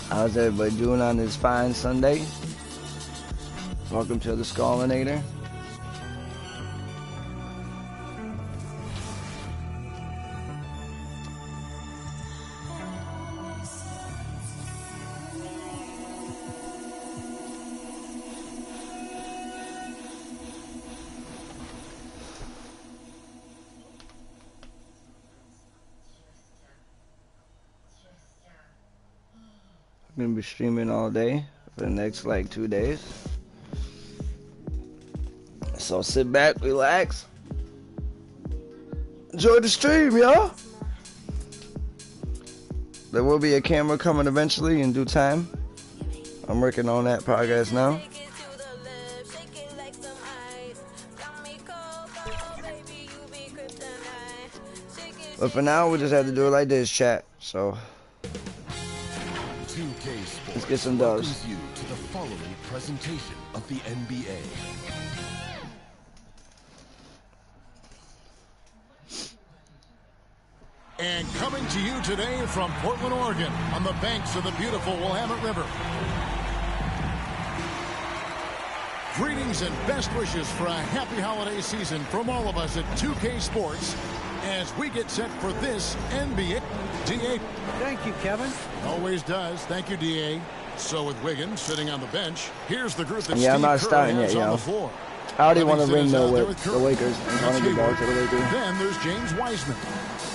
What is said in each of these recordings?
How's everybody doing on this fine Sunday? Welcome to the Skullinator. I'm gonna be streaming all day for the next like 2 days. So sit back, relax, enjoy the stream, y'all. There will be a camera coming eventually in due time. I'm working on that progress now. But for now, we just have to do it like this, chat. So let's get some dubs. You to the following presentation of the NBA. And coming to you today from Portland, Oregon, on the banks of the beautiful Willamette River. Greetings and best wishes for a happy holiday season from all of us at 2K Sports as we get set for this NBA. DA. Thank you, Kevin. Always does. Thank you, DA. So with Wiggins sitting on the bench, here's the group that I'm not Steve Kerr starting has yet, on yo. the floor. I already want to Livingston ring is out there with with the Lakers. I'm trying to get back to the Lakers. Then there's James Wiseman.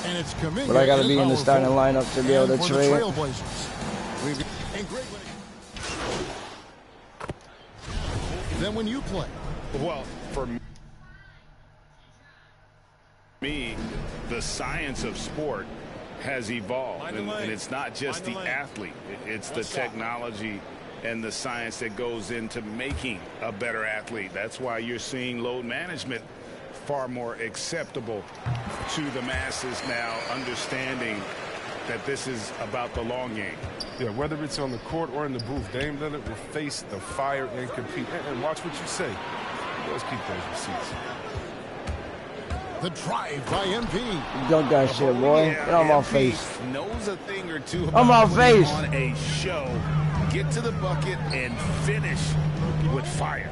And it's Kuminga. But I got to be in the starting lineup to be able to trade. Then when you play. Well, for me, the science of sport has evolved. And it's not just the athlete. It's the technology and the science that goes into making a better athlete. That's why you're seeing load management far more acceptable to the masses now, understanding that this is about the long game. Yeah, whether it's on the court or in the booth, Dame Lillard will face the fire and compete. And watch what you say. Let's keep those receipts. The drive by MP. Dunk that shit, boy. Yeah, Get on my MP face. knows a thing or two On my about face. on a show. Get to the bucket and finish with fire.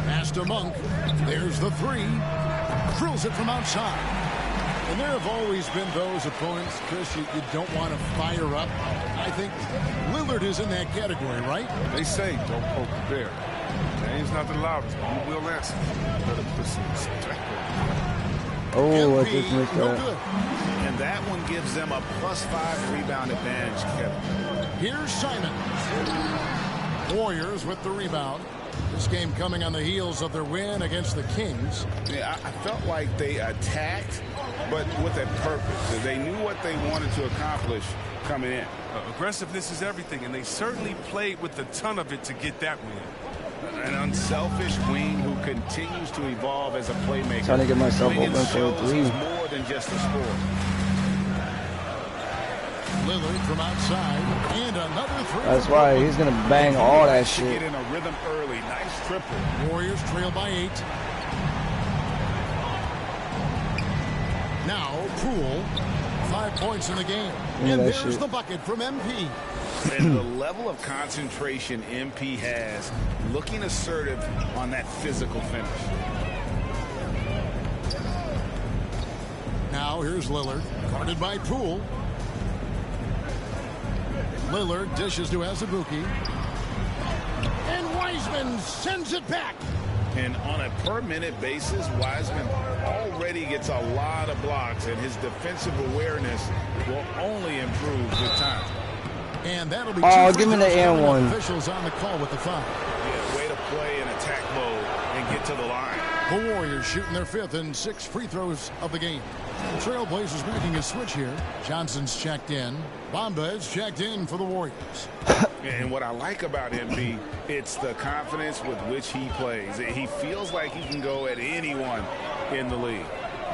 Pass to Monk. There's the three. Drills it from outside. And there have always been those opponents, Chris, you don't want to fire up. I think Lillard is in that category, right? They say don't poke the bear. Dame's not the loudest, but he will answer. Better put some respect on. Oh, I just missed No that. good. And that one gives them a +5 rebound advantage, Kevin. Here's Simon. Warriors with the rebound. This game coming on the heels of their win against the Kings. Yeah, I felt like they attacked, but with a purpose. They knew what they wanted to accomplish coming in. Aggressiveness is everything, and they certainly played with a ton of it to get that win. An unselfish wing who continues to evolve as a playmaker. Trying to get myself Wiggins open for a shows three. he's more than just a scorer. Lillard from outside, and another three. That's why he's gonna bang all that Get shit. in a rhythm early. Nice triple. Warriors trail by 8. Now Poole, 5 points in the game, and that there's shit. the bucket from MP. And the level of concentration MP has, looking assertive on that physical finish. Now here's Lillard, guarded by Poole. Lillard dishes to Azubuike. And Wiseman sends it back. And on a per-minute basis, Wiseman already gets a lot of blocks, and his defensive awareness will only improve with time. And that'll be Oh, two give me the free throws and coming up. one. Officials on the call with the foul. Yeah, way to play in attack mode and get to the line. The Warriors shooting their 5th and 6th free throws of the game. The Trailblazers making a switch here. Johnson's checked in. Bamba is checked in for the Warriors. And what I like about MP, it's the confidence with which he plays. He feels like he can go at anyone in the league.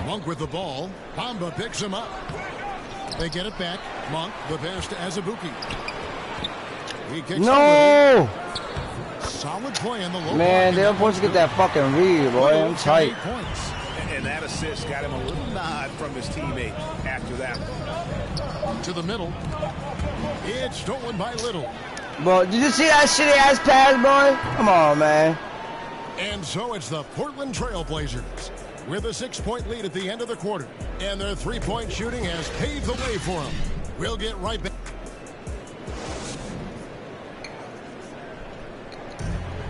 Monk with the ball. Bamba picks him up. They get it back. Monk, the pass to Azubuike. He kicks No! Solid play in the low. Man, they're supposed to get that fucking read, boy. I'm tight. 8 points. And that assist got him a little nod from his teammate after that one. To the middle. It's stolen by Little. Bro, did you see that shitty ass pass, boy? Come on, man. And so it's the Portland Trailblazers with a 6-point lead at the end of the quarter. And their three-point shooting has paved the way for them. We'll get right back.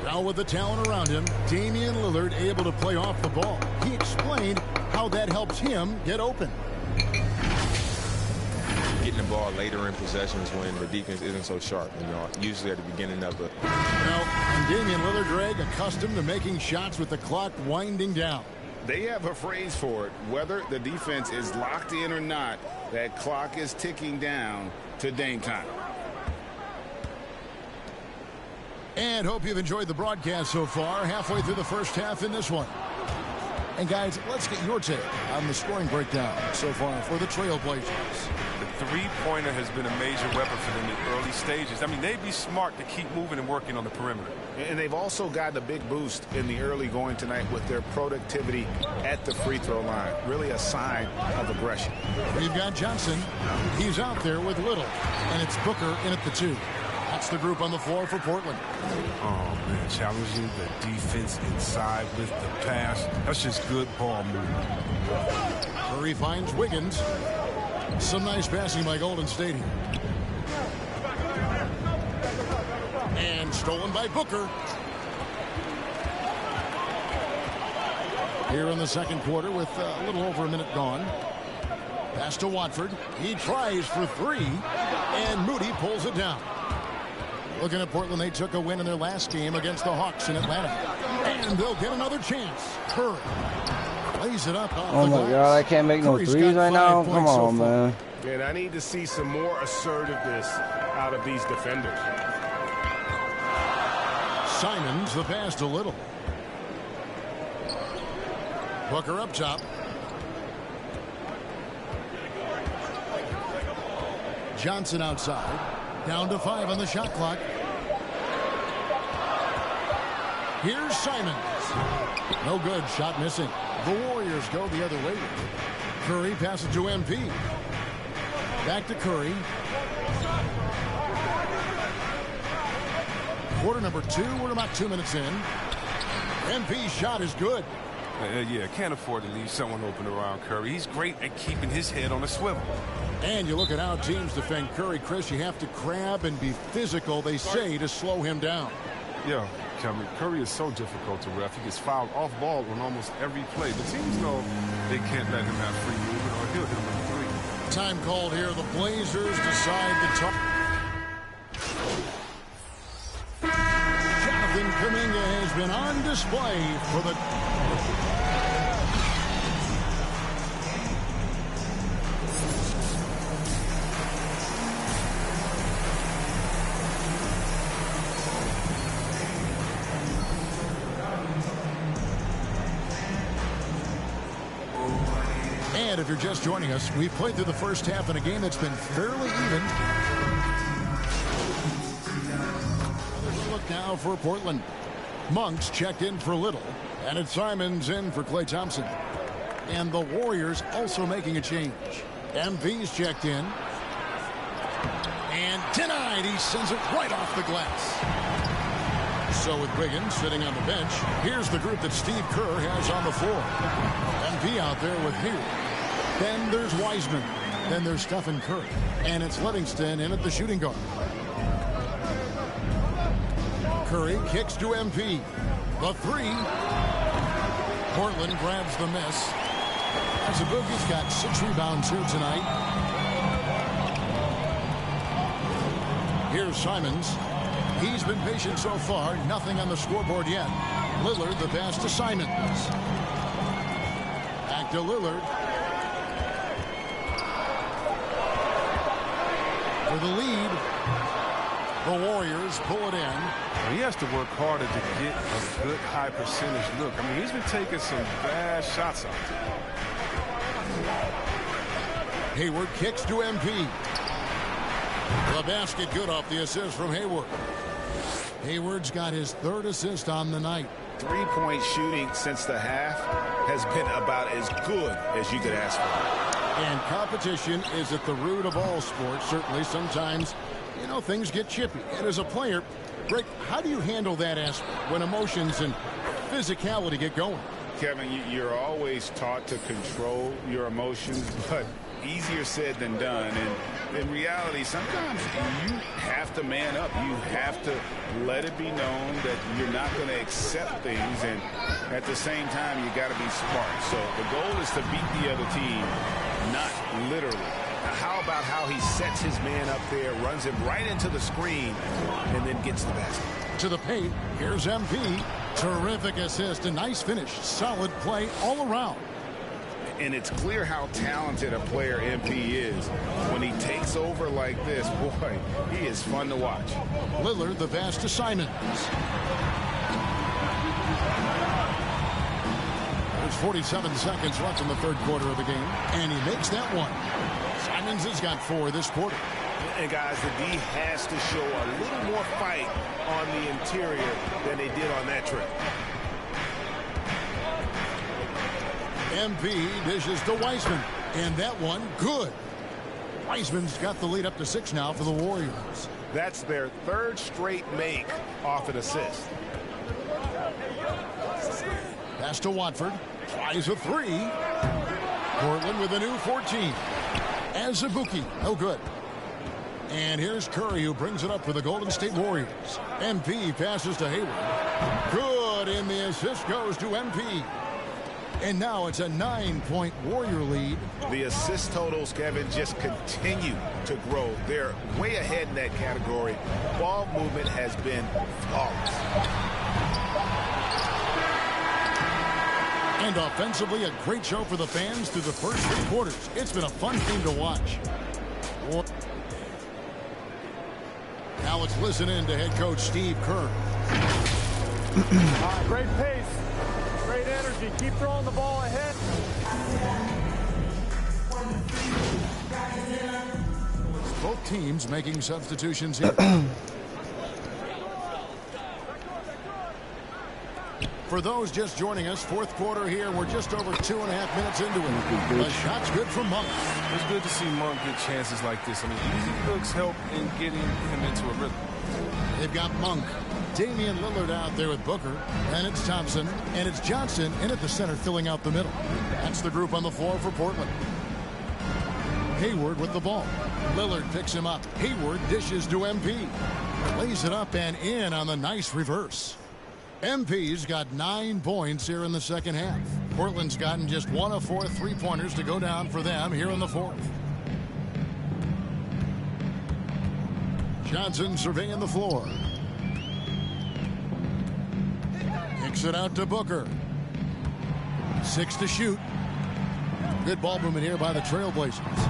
Now with the talent around him, Damian Lillard able to play off the ball. He explained how that helps him get open. Getting the ball later in possessions when the defense isn't so sharp, usually at the beginning of the... And Damian Lillard, Greg, accustomed to making shots with the clock winding down. They have a phrase for it. Whether the defense is locked in or not, that clock is ticking down to Dame time. And hope you've enjoyed the broadcast so far. Halfway through the first half in this one. And guys, let's get your take on the scoring breakdown so far for the Trailblazers. The three-pointer has been a major weapon for them in the early stages. I mean, they'd be smart to keep moving and working on the perimeter. And they've also gotten a big boost in the early going tonight with their productivity at the free throw line. Really a sign of aggression. We've got Johnson. He's out there with Little. And it's Booker in at the 2. That's the group on the floor for Portland. Oh, man, challenging the defense inside with the pass. That's just good ball movement. Curry finds Wiggins. Some nice passing by Golden State here. And stolen by Booker. Here in the second quarter with a little over a minute gone. Pass to Watford. He tries for 3. And Moody pulls it down. Looking at Portland, they took a win in their last game against the Hawks in Atlanta. And they'll get another chance. Curry lays it up off Oh my God, I can't make no threes right now. Come on, man. And I need to see some more assertiveness out of these defenders. Simons the pass to Little. Booker up top. Johnson outside. Down to 5 on the shot clock. Here's Simons. No good. Shot missing. The Warriors go the other way. Curry passes to MP. Back to Curry. Quarter number 2. We're about 2 minutes in. MP's shot is good. Yeah, can't afford to leave someone open around Curry. He's great at keeping his head on a swivel. And you look at how teams defend Curry, Chris. You have to crab and be physical, they say, to slow him down. Yeah, Cameron, Curry is so difficult to ref. He gets fouled off ball on almost every play. The teams know they can't let him have free movement or he'll hit him with 3. Time called here. The Blazers decide the top. Jonathan Kuminga has been on display for the... And if you're just joining us, we've played through the first half in a game that's been fairly even. There's a look now for Portland. Monk's checked in for Little, and it's Simons in for Klay Thompson. And the Warriors also making a change. MV's checked in. And denied. He sends it right off the glass. So with Wiggins sitting on the bench, here's the group that Steve Kerr has on the floor. MV out there with Hayward. Then there's Wiseman. Then there's Stephen Curry. And it's Livingston in at the shooting guard. Curry kicks to MP. The 3. Portland grabs the miss. As a Boogie's got 6 rebounds here tonight. Here's Simons. He's been patient so far. Nothing on the scoreboard yet. Lillard the pass to Simons. Back to Lillard. For the lead. The Warriors pull it in. He has to work harder to get a good high percentage look. I mean, he's been taking some bad shots out there. Hayward kicks to MP. The basket good off the assist from Hayward. Hayward's got his 3rd assist on the night. three-point shooting since the half has been about as good as you could ask for. And competition is at the root of all sports. Certainly sometimes, you know, things get chippy. And as a player, Greg, how do you handle that aspect when emotions and physicality get going? Kevin, you're always taught to control your emotions, but easier said than done. And in reality, sometimes you have to man up. You have to let it be known that you're not going to accept things. And at the same time, you got to be smart. So the goal is to beat the other team, not literally. Now, how about how he sets his man up there, runs him right into the screen, and then gets the basket? To the paint, here's MP. Terrific assist, a nice finish, solid play all around. And it's clear how talented a player MP is. When he takes over like this, boy, he is fun to watch. Lillard, the pass to Simons. There's 47 seconds left in the third quarter of the game, and he makes that one. Simons has got 4 this quarter. And guys, the D has to show a little more fight on the interior than they did on that trip. MP dishes to Wiseman, and that one good. Wiseman's got the lead up to 6 now for the Warriors. That's their third straight make off an assist. Pass to Watford, tries a 3. Portland with a new 14. Azubuike, no good. And here's Curry, who brings it up for the Golden State Warriors. MP passes to Hayward. Good, and the assist goes to MP. And now it's a 9-point Warrior lead. The assist totals, Kevin, just continue to grow. They're way ahead in that category. Ball movement has been flawless. And offensively, a great show for the fans through the first 3 quarters. It's been a fun game to watch. Now let's listen in to head coach Steve Kerr. Great pace, great energy. Keep throwing the ball ahead. Both teams making substitutions here. For those just joining us, fourth quarter here. We're just over 2.5 minutes into it. The shot's good from Monk. It's good to see Monk get chances like this. I mean, easy looks help in getting him into a rhythm. They've got Monk, Damian Lillard out there with Booker, and it's Thompson, and it's Johnson in at the center filling out the middle. That's the group on the floor for Portland. Hayward with the ball. Lillard picks him up. Hayward dishes to MP. Lays it up and in on the nice reverse. MP's got 9 points here in the second half. Portland's gotten just 1 of 4 3-pointers to go down for them here in the fourth. Johnson surveying the floor. Kicks it out to Booker. 6 to shoot. Good ball movement here by the Trailblazers.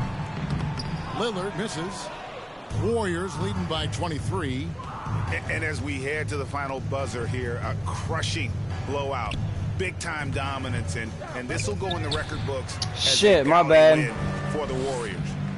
Lillard misses. Warriors leading by 23. And as we head to the final buzzer here, a crushing blowout, big-time dominance, and this will go in the record books. Shit, my bad. For the Warriors.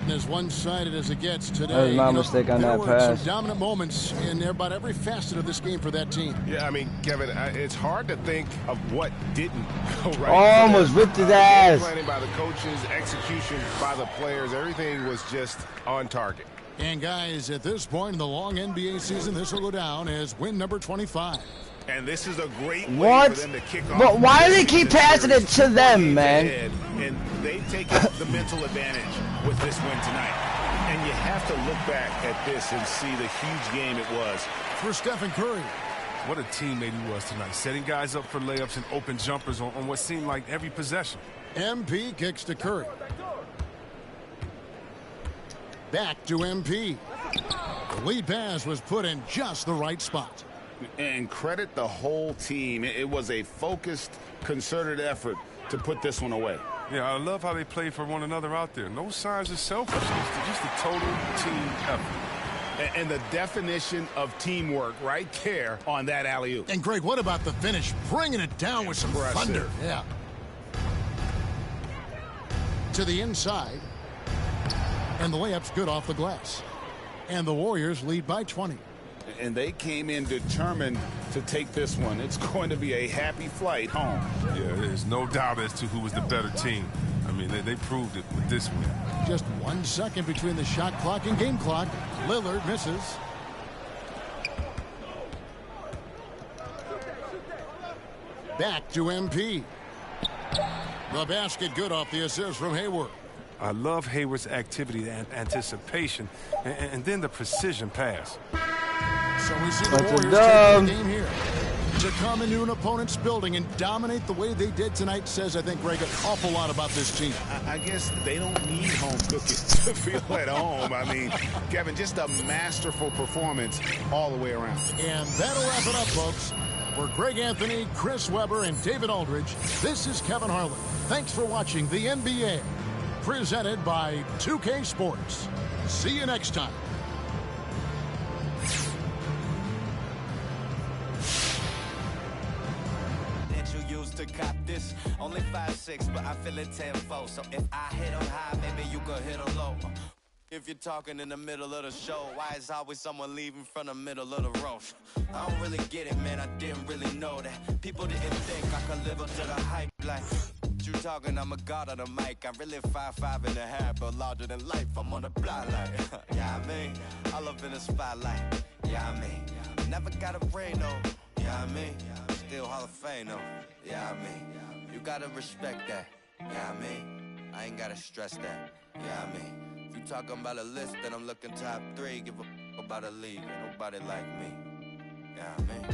As one-sided as it gets today. That was my mistake on that pass. Some dominant moments in about every facet of this game for that team. Yeah, I mean, Kevin, it's hard to think of what didn't go right. Almost whipped his ass. Planning by the coaches, execution by the players, everything was just on target. And guys, at this point in the long NBA season, this will go down as win number 25. And this is a great way for them to kick off. But why do they keep passing it to them, man? And they've taken the mental advantage with this win tonight. And you have to look back at this and see the huge game it was. For Stephen Curry. What a teammate he was tonight, setting guys up for layups and open jumpers on what seemed like every possession. MP kicks to Curry. Back to MP. The lead pass was put in just the right spot. And credit the whole team. It was a focused, concerted effort to put this one away. Yeah, I love how they play for one another out there. No signs of selfishness. Just a total team effort. And the definition of teamwork right there on that alley-oop. And Greg, what about the finish? Bringing it down with some thunder. Yeah. To the inside. And the layup's good off the glass. And the Warriors lead by 20. And they came in determined to take this one. It's going to be a happy flight home. Yeah, there's no doubt as to who was the better team. I mean, they proved it with this win. Just 1 second between the shot clock and game clock. Lillard misses. Back to MP. The basket good off the assist from Hayward. I love Hayward's activity and anticipation, and then the precision pass. So we see the That's a Warriors dub. taking the game here. To come into an opponent's building and dominate the way they did tonight says, I think, Greg, an awful lot about this team. I guess they don't need home cooking to feel at home. I mean, Kevin, just a masterful performance all the way around. And that'll wrap it up, folks. For Greg Anthony, Chris Webber, and David Aldridge, this is Kevin Harlan. Thanks for watching the NBA, presented by 2K Sports. See you next time. To cop this, only 5'6", but I feel it 10-4. So if I hit 'em high, maybe you could hit 'em low. If you're talking in the middle of the show, why is always someone leaving from the middle of the road? I don't really get it, man. I didn't really know that. People didn't think I could live up to the hype. Like you talking, I'm a god on the mic. I really 5'5.5", but larger than life. I'm on the block like, yeah, I mean, I love in the spotlight. Yeah, I mean, never got a brain though. Yeah, I mean, still Hall of Fame though. Yeah, I mean, you gotta respect that. Yeah, I mean, I ain't gotta stress that. Yeah, I mean, if you talking about a list, then I'm looking top 3. Give a f about a league, ain't nobody like me. Yeah, I mean.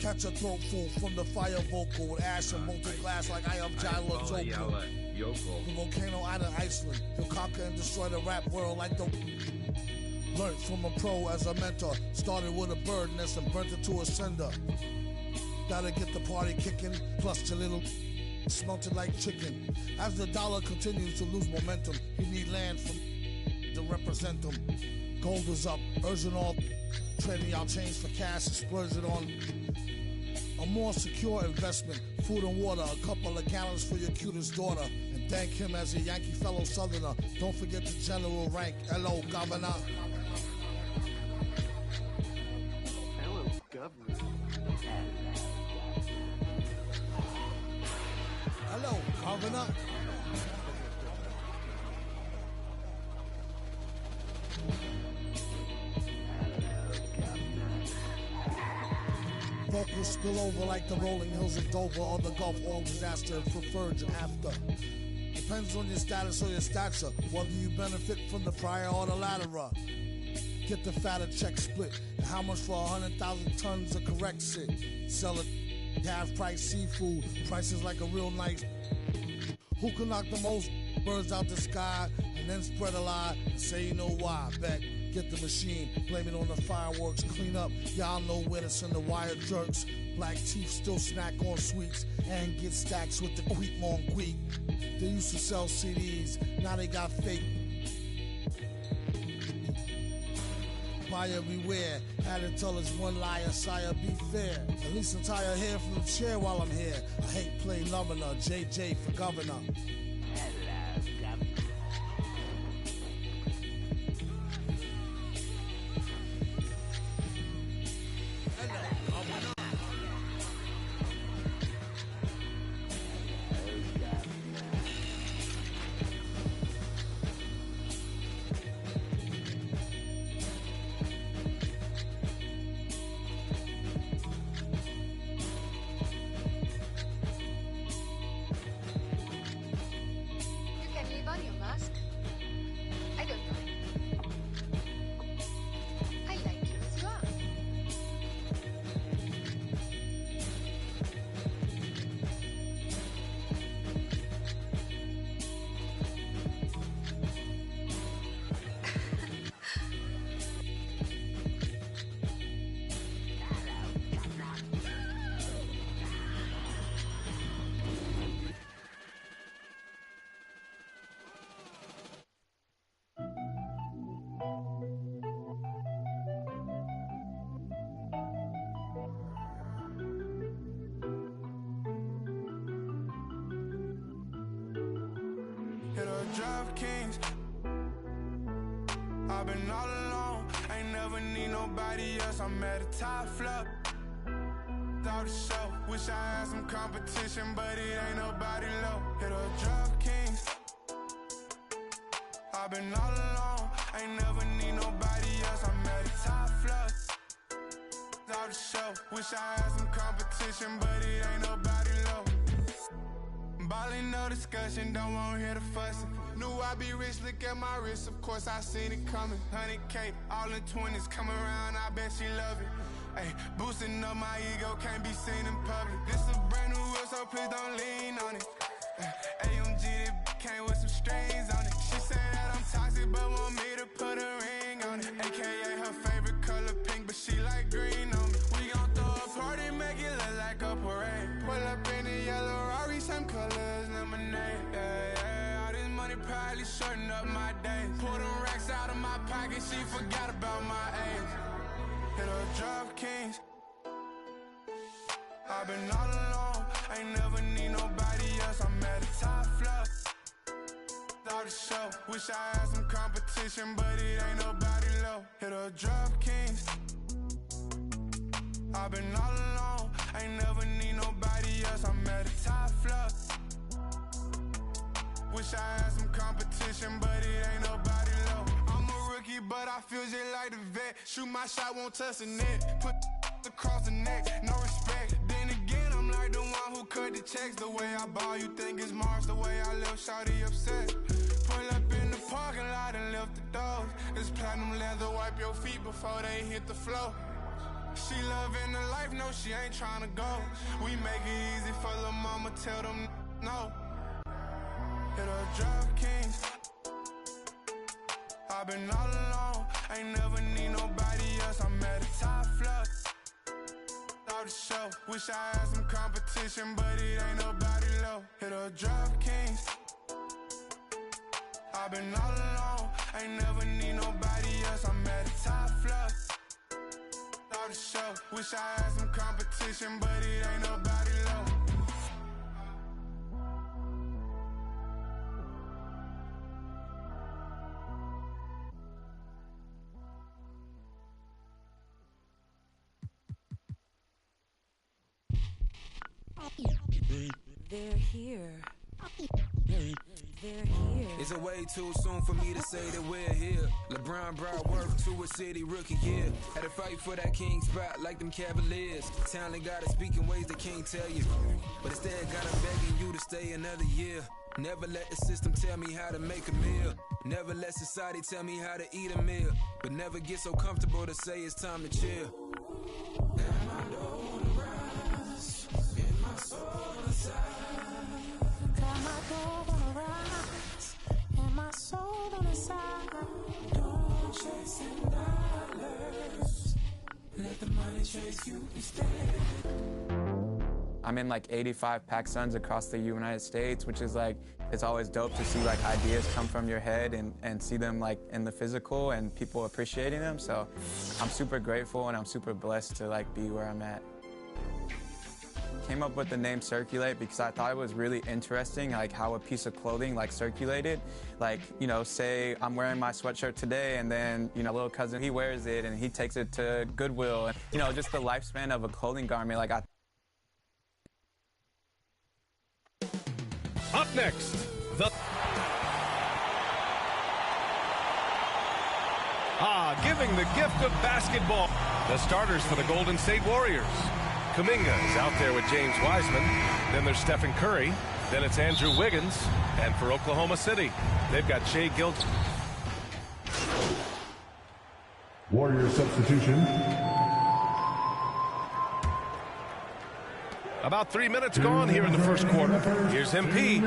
Catch a throat full from the fire vocal with ash and molten glass like I am Jalo Joko. The volcano out of Iceland. He'll conquer and destroy the rap world like the... Learned from a pro as a mentor. Started with a bird nest and burnt it to a cinder. Gotta get the party kicking. Plus the little... Smelted like chicken. As the dollar continues to lose momentum, you need land from... to represent them. Gold is up. Urging all... Trading y'all change for cash and splurge it on... A more secure investment, food and water, a couple of gallons for your cutest daughter, and thank him as a Yankee fellow Southerner. Don't forget the general rank. Hello, Governor. Hello, Governor. Hello, Governor. Vocals spill over like the rolling hills of Dover or the Gulf Oil disaster for Virgin after. Depends on your status or your stature, whether you benefit from the prior or the latter. Get the fatter check split, and how much for 100,000 tons of correct shit. Sell it, half price seafood, prices like a real nice. Who can knock the most birds out the sky and then spread a lie and say you know why? Bet. Get the machine, blame it on the fireworks, clean up. Y'all know where to send the wire jerks. Black teeth still snack on sweets and get stacks with the quick mon quick. They used to sell CDs, now they got fake. Buyer beware, had to tell us one liar, sire be fair. At least I'm tired hair from the chair while I'm here. I hate play loving her, JJ for governor. DraftKings. I've been all alone, ain't never need nobody else. I'm at a top flop. Out the show, wish I had some competition, but it ain't nobody low. Hit a DraftKings. I've been all alone, ain't never need nobody else. I'm at a top flop. Out the show, wish I had some competition, but it ain't nobody low. Ballin', no discussion, don't wanna hear the fussing. Knew I'd be rich, look at my wrist, of course I seen it coming. 100K, all in 20s, come around, I bet she love it. Ay, boosting up my ego, can't be seen in public. This a brand new wheel, so please don't lean on it. AMG, that came with some strings on it. She said that I'm toxic, but want me to put a ring on it. AKA her favorite color pink, but she like green on me. We gon' throw a party, make it look like a parade. Pull up in the yellow Rari, same color as lemonade. Yeah, all this money probably shorten up my days. Pull them racks out of my pocket, she forgot about my age. Hit a DraftKings. I've been all alone, ain't never need nobody else. I'm at a top flop. Out the show, wish I had some competition, but it ain't nobody low. Hit a DraftKings. I've been all alone, ain't never need nobody else. I'm at a top flop. Wish I had some competition, but it ain't nobody low. I'm a rookie, but I feel just like the vet. Shoot my shot, won't touch the net. Put across the neck, no respect. Then again, I'm like the one who cut the checks. The way I ball, you think it's Mars. The way I left shawty upset. Pull up in the parking lot and left the doors. This platinum leather, wipe your feet before they hit the floor. She loving the life, no, she ain't trying to go. We make it easy for the mama, tell them no. Hit a DraftKings. I've been all alone, ain't never need nobody else. I'm at a top flop. Out the show, wish I had some competition, but it ain't nobody low. Hit a DraftKings. I've been all alone, ain't never need nobody else. I'm at a top flop. Out the show, wish I had some competition, but it ain't nobody low. They're here. They're here. Is it way too soon for me to say that we're here? LeBron brought work to a city rookie year. Had to fight for that king spot like them Cavaliers. Talent gotta speak in ways they can't tell you, but instead got them begging you to stay another year. Never let the system tell me how to make a meal. Never let society tell me how to eat a meal. But never get so comfortable to say it's time to chill. And I don't rise in my soul inside. Got my gold on the rise and my soul on the side. Don't chase dollars. Let the money chase you instead. I'm in like 85 pack sons across the United States, which is like, it's always dope to see like ideas come from your head and see them like in the physical and people appreciating them. So I'm super grateful and I'm super blessed to like be where I'm at. Came up with the name Circulate because I thought it was really interesting, like how a piece of clothing like circulated. Like, you know, say I'm wearing my sweatshirt today and then, you know, little cousin, he wears it and he takes it to Goodwill. And, you know, just the lifespan of a clothing garment. Like Up next, giving the gift of basketball. The starters for the Golden State Warriors. Kuminga is out there with James Wiseman. Then there's Stephen Curry. Then it's Andrew Wiggins. And for Oklahoma City, they've got Shai Gilgeous. Warrior substitution. About 3 minutes gone here in the first quarter. Here's MP.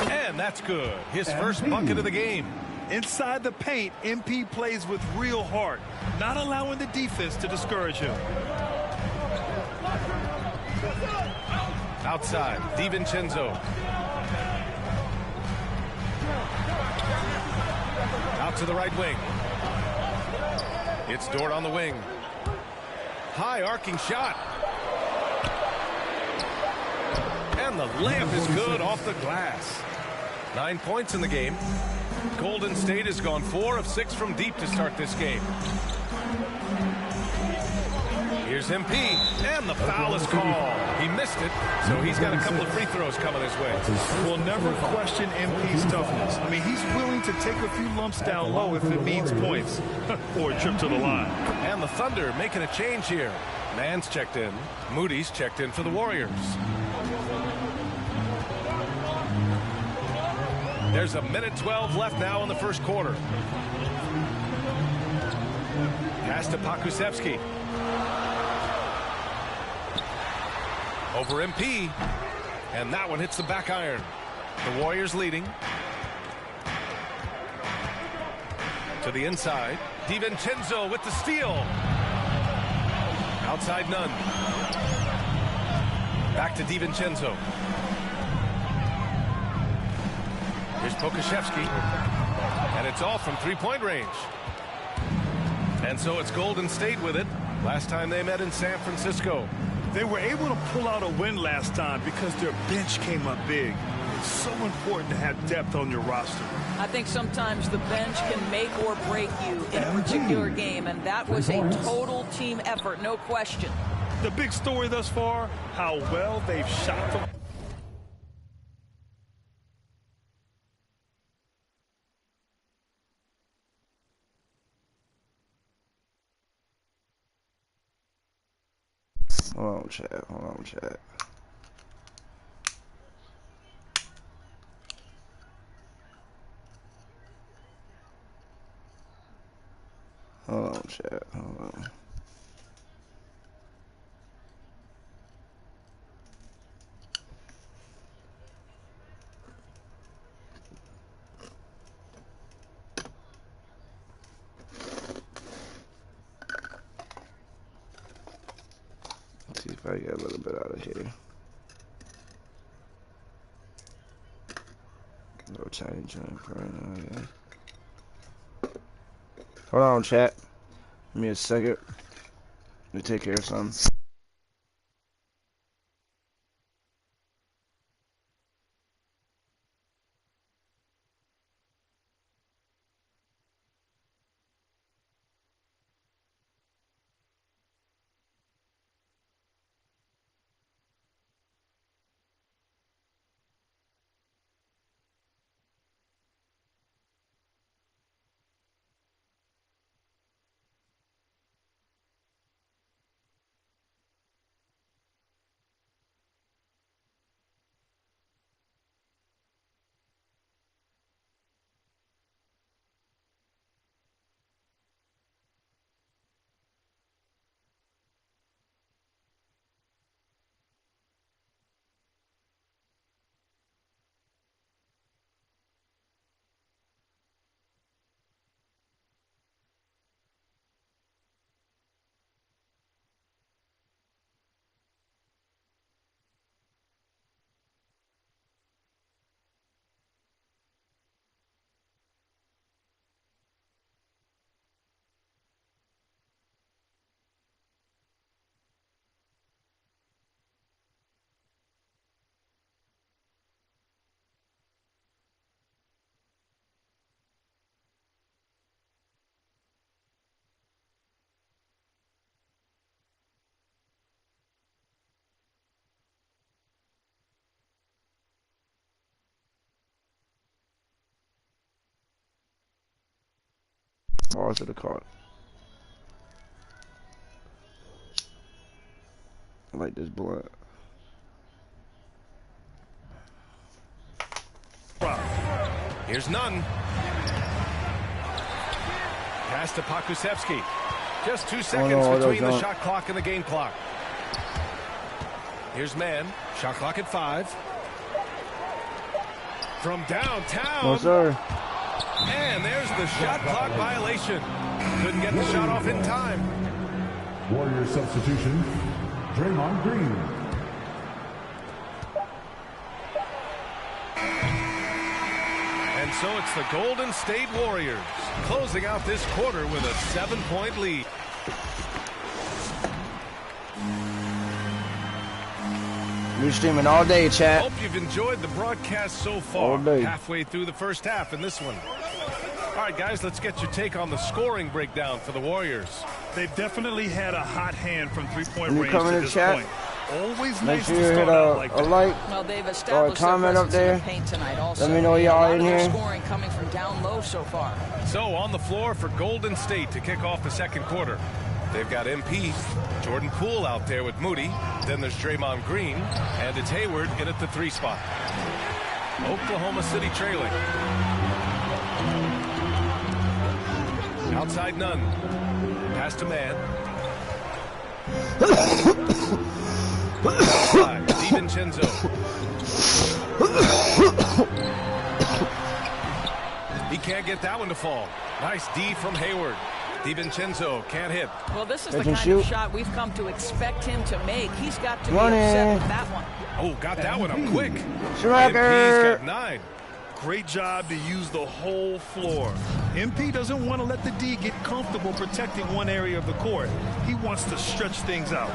And that's good. His first bucket of the game. Inside the paint, MP plays with real heart, not allowing the defense to discourage him. Outside, DiVincenzo. Out to the right wing. It's Dort on the wing. High arcing shot. And the layup is good off the glass. 9 points in the game. Golden State has gone 4 of 6 from deep to start this game. Here's MP, and the foul is called. He missed it, so he's got a couple of free throws coming his way. We'll never question MP's toughness. I mean, he's willing to take a few lumps down low if it means points or a trip to the line. And the Thunder making a change here. Mann's checked in. Moody's checked in for the Warriors. There's a minute 12 left now in the first quarter. Pass to Pakusevsky. Over MP. And that one hits the back iron. The Warriors leading. To the inside. DiVincenzo with the steal. Outside none. Back to DiVincenzo. Here's Pokusevsky. And it's all from three-point range. And so it's Golden State with it. Last time they met in San Francisco. They were able to pull out a win last time because their bench came up big. It's so important to have depth on your roster. I think sometimes the bench can make or break you in a particular game, and that was a total team effort, no question. The big story thus far, how well they've shot from... Hold on, chat. Hold on, chat. Hold on, chat. Hold on. Let's see if I get a little bit out of here. No tiny joint right now, yeah. Hold on, chat. Give me a second. Let me take care of something. Bars of the card. I like this blunt. Here's none. Pass to Pakusevsky. Just 2 seconds between the shot clock and the game clock. Here's Mann. Shot clock at 5. From downtown. No, sir. And there's the shot clock violation. Couldn't get the shot off in time. Warrior substitution, Draymond Green. And so it's the Golden State Warriors closing out this quarter with a 7-point lead. We're streaming all day, chat. Hope you've enjoyed the broadcast so far. All day. Halfway through the first half in this one. All right, guys, let's get your take on the scoring breakdown for the Warriors. They've definitely had a hot hand from three-point range come in to the this chat. point. Always Make nice sure to you hit start out like a that. like Well, they've or a established comment their up presence in there. the paint tonight also. Let me know A y'all lot in of their here. scoring coming from down low so far. So on the floor for Golden State to kick off the second quarter. They've got MP, Jordan Poole out there with Moody. Then there's Draymond Green, and it's Hayward in at the 3 spot. Oklahoma City trailing. Outside none. Pass to man. Outside, DiVincenzo. He can't get that one to fall. Nice D from Hayward. DiVincenzo can't hit. Well, this is the kind of shot we've come to expect him to make. He's got to be Money. upset with that one. Oh, got that one up quick. Schrager. MP's got 9. Great job to use the whole floor. MP doesn't want to let the D get comfortable protecting one area of the court. He wants to stretch things out.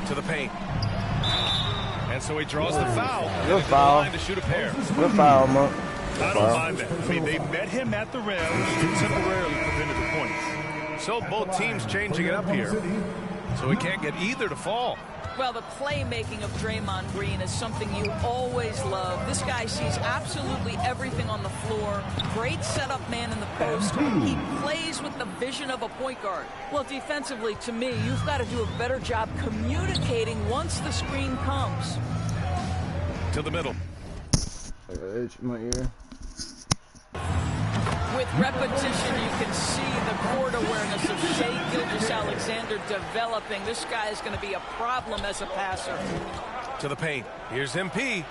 To the paint. And so he draws the foul. Good foul. Line to shoot a pair. Good foul, Monk. I don't mind that. I mean, they met him at the rim and temporarily prevented the points. So both teams changing it up here. So he can't get either to fall. Well, the playmaking of Draymond Green is something you always love. This guy sees absolutely everything on the floor. Great setup man in the post. He plays with the vision of a point guard. Well, defensively, to me, you've got to do a better job communicating once the screen comes. To the middle. Itch my ear. With repetition, you can see the court awareness of Shai Gilgeous-Alexander developing. This guy is going to be a problem as a passer. To the paint. Here's MP.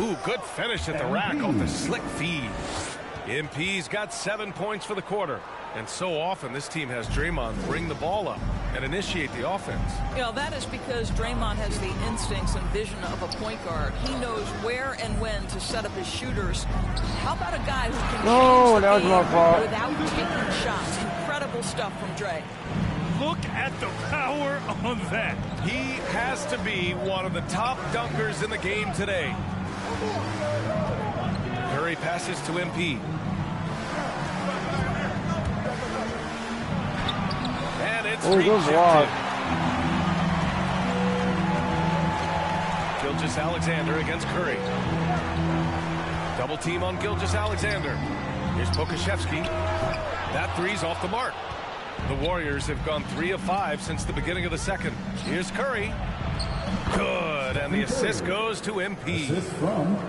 Ooh, good finish at the rack off the slick feed. MP's got 7 points for the quarter. And so often this team has Draymond bring the ball up and initiate the offense. You know, that is because Draymond has the instincts and vision of a point guard. He knows where and when to set up his shooters. How about a guy who can change the game without taking shots? Incredible stuff from Dre. Look at the power on that. He has to be one of the top dunkers in the game today. Curry passes to MP. And it's rejected. Gilgeous-Alexander against Curry. Double team on Gilgeous-Alexander. Here's Pokusevski. That three's off the mark. The Warriors have gone 3 of 5 since the beginning of the second. Here's Curry. Good, and the assist goes to MP.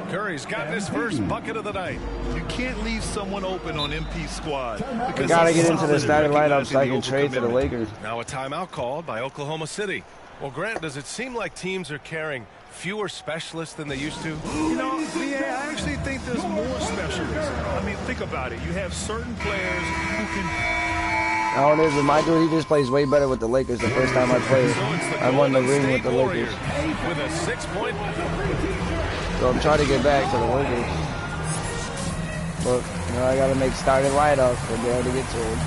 Curry's gotten his first bucket of the night. You can't leave someone open on MP's squad. We gotta get into the starting lineup so I can trade to the Lakers. Now a timeout called by Oklahoma City. Well, Grant, does it seem like teams are carrying fewer specialists than they used to? You know, yeah, I actually think there's more specialists. I mean, think about it. You have certain players who can... How it is with my dude, he just plays way better with the Lakers the first time I played. I won the ring with the Lakers. With a 6-point. So I'm trying to get back to the Lakers. But, you know, I gotta make starting lineups to be able to get to them.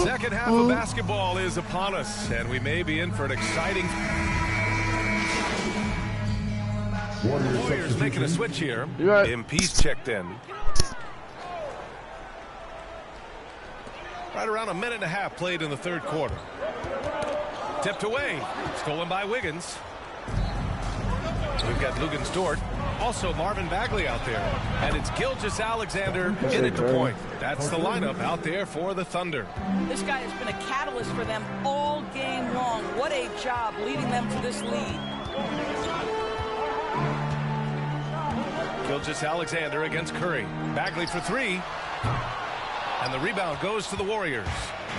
Second half of basketball is upon us, and we may be in for an exciting... Warriors making a switch here. MP's checked in. Right around a minute and a half played in the third quarter. Tipped away. Stolen by Wiggins. We've got Luguentz-Dort. Also Marvin Bagley out there. And it's Gilgeous-Alexander in at the point. That's the lineup out there for the Thunder. This guy has been a catalyst for them all game long. What a job leading them to this lead. Gilgeous-Alexander against Curry. Bagley for 3. And the rebound goes to the Warriors.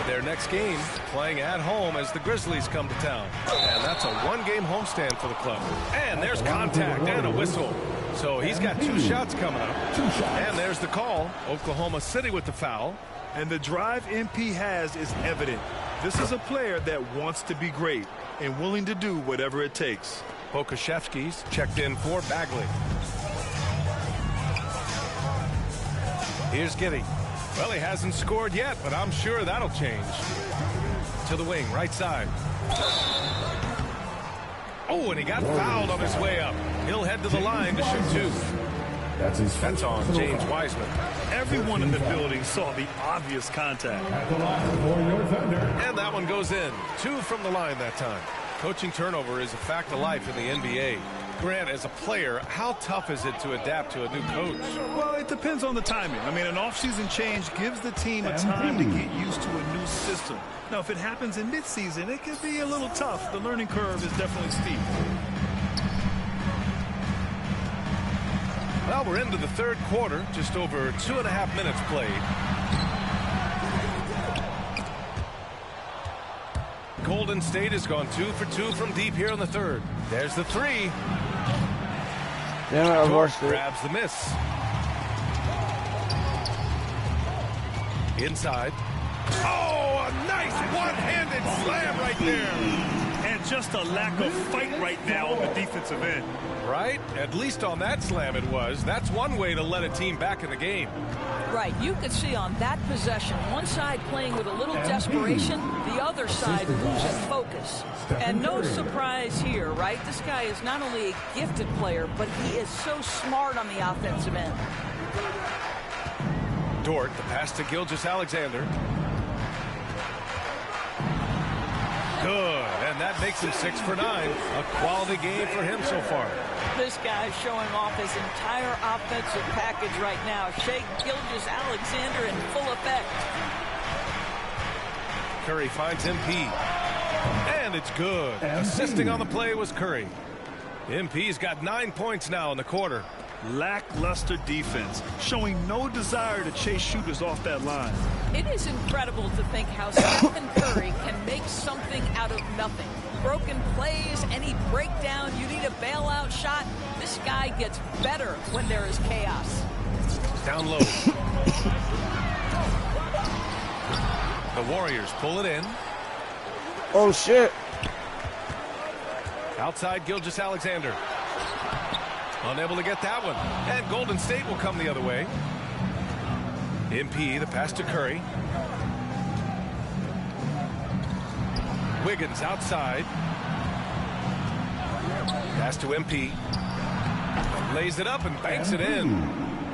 Their next game playing at home as the Grizzlies come to town. And that's a 1-game homestand for the club. And there's contact and a whistle. So he's got 2 shots coming up. And there's the call. Oklahoma City with the foul. And the drive MP has is evident. This is a player that wants to be great and willing to do whatever it takes. Pokusevski's checked in for Bagley. Here's Giddey. Well, he hasn't scored yet, but I'm sure that'll change. To the wing, right side. Oh, and he got fouled on his way up. He'll head to the line to shoot 2. That's on James Wiseman. Everyone in the building saw the obvious contact. And that one goes in. 2 from the line that time. Coaching turnover is a fact of life in the NBA. Grant, as a player, how tough is it to adapt to a new coach? Well, it depends on the timing. I mean, an offseason change gives the team a time to get used to a new system. Now, if it happens in midseason, it could be a little tough. The learning curve is definitely steep. Well, we're into the third quarter, just over 2.5 minutes played. Golden State has gone 2 for 2 from deep here in the third. There's the 3. Yeah, George grabs the miss. Inside. Oh, a nice one-handed slam right there. And just a lack of fight right now on the defensive end. Right? At least on that slam it was. That's one way to let a team back in the game. Right. You could see on that possession, one side playing with a little desperation, the other side losing focus. And no surprise here, right? This guy is not only a gifted player, but he is so smart on the offensive end. Dort, the pass to Gilgeous-Alexander. Good, and that makes him 6 for 9. A quality game for him so far. This guy's showing off his entire offensive package right now. Shea Gilgeous-Alexander in full effect. Curry finds MP. And it's good. Assisting on the play was Curry. MP's got 9 points now in the quarter. Lackluster defense, showing no desire to chase shooters off that line. It is incredible to think how Stephen Curry can make something out of nothing. Broken plays, any breakdown, you need a bailout shot. This guy gets better when there is chaos. Down low. The Warriors pull it in. Oh, shit. Outside Gilgeous-Alexander. Unable to get that one. And Golden State will come the other way. MP, the pass to Curry. Wiggins outside. Pass to MP. Lays it up and banks it in.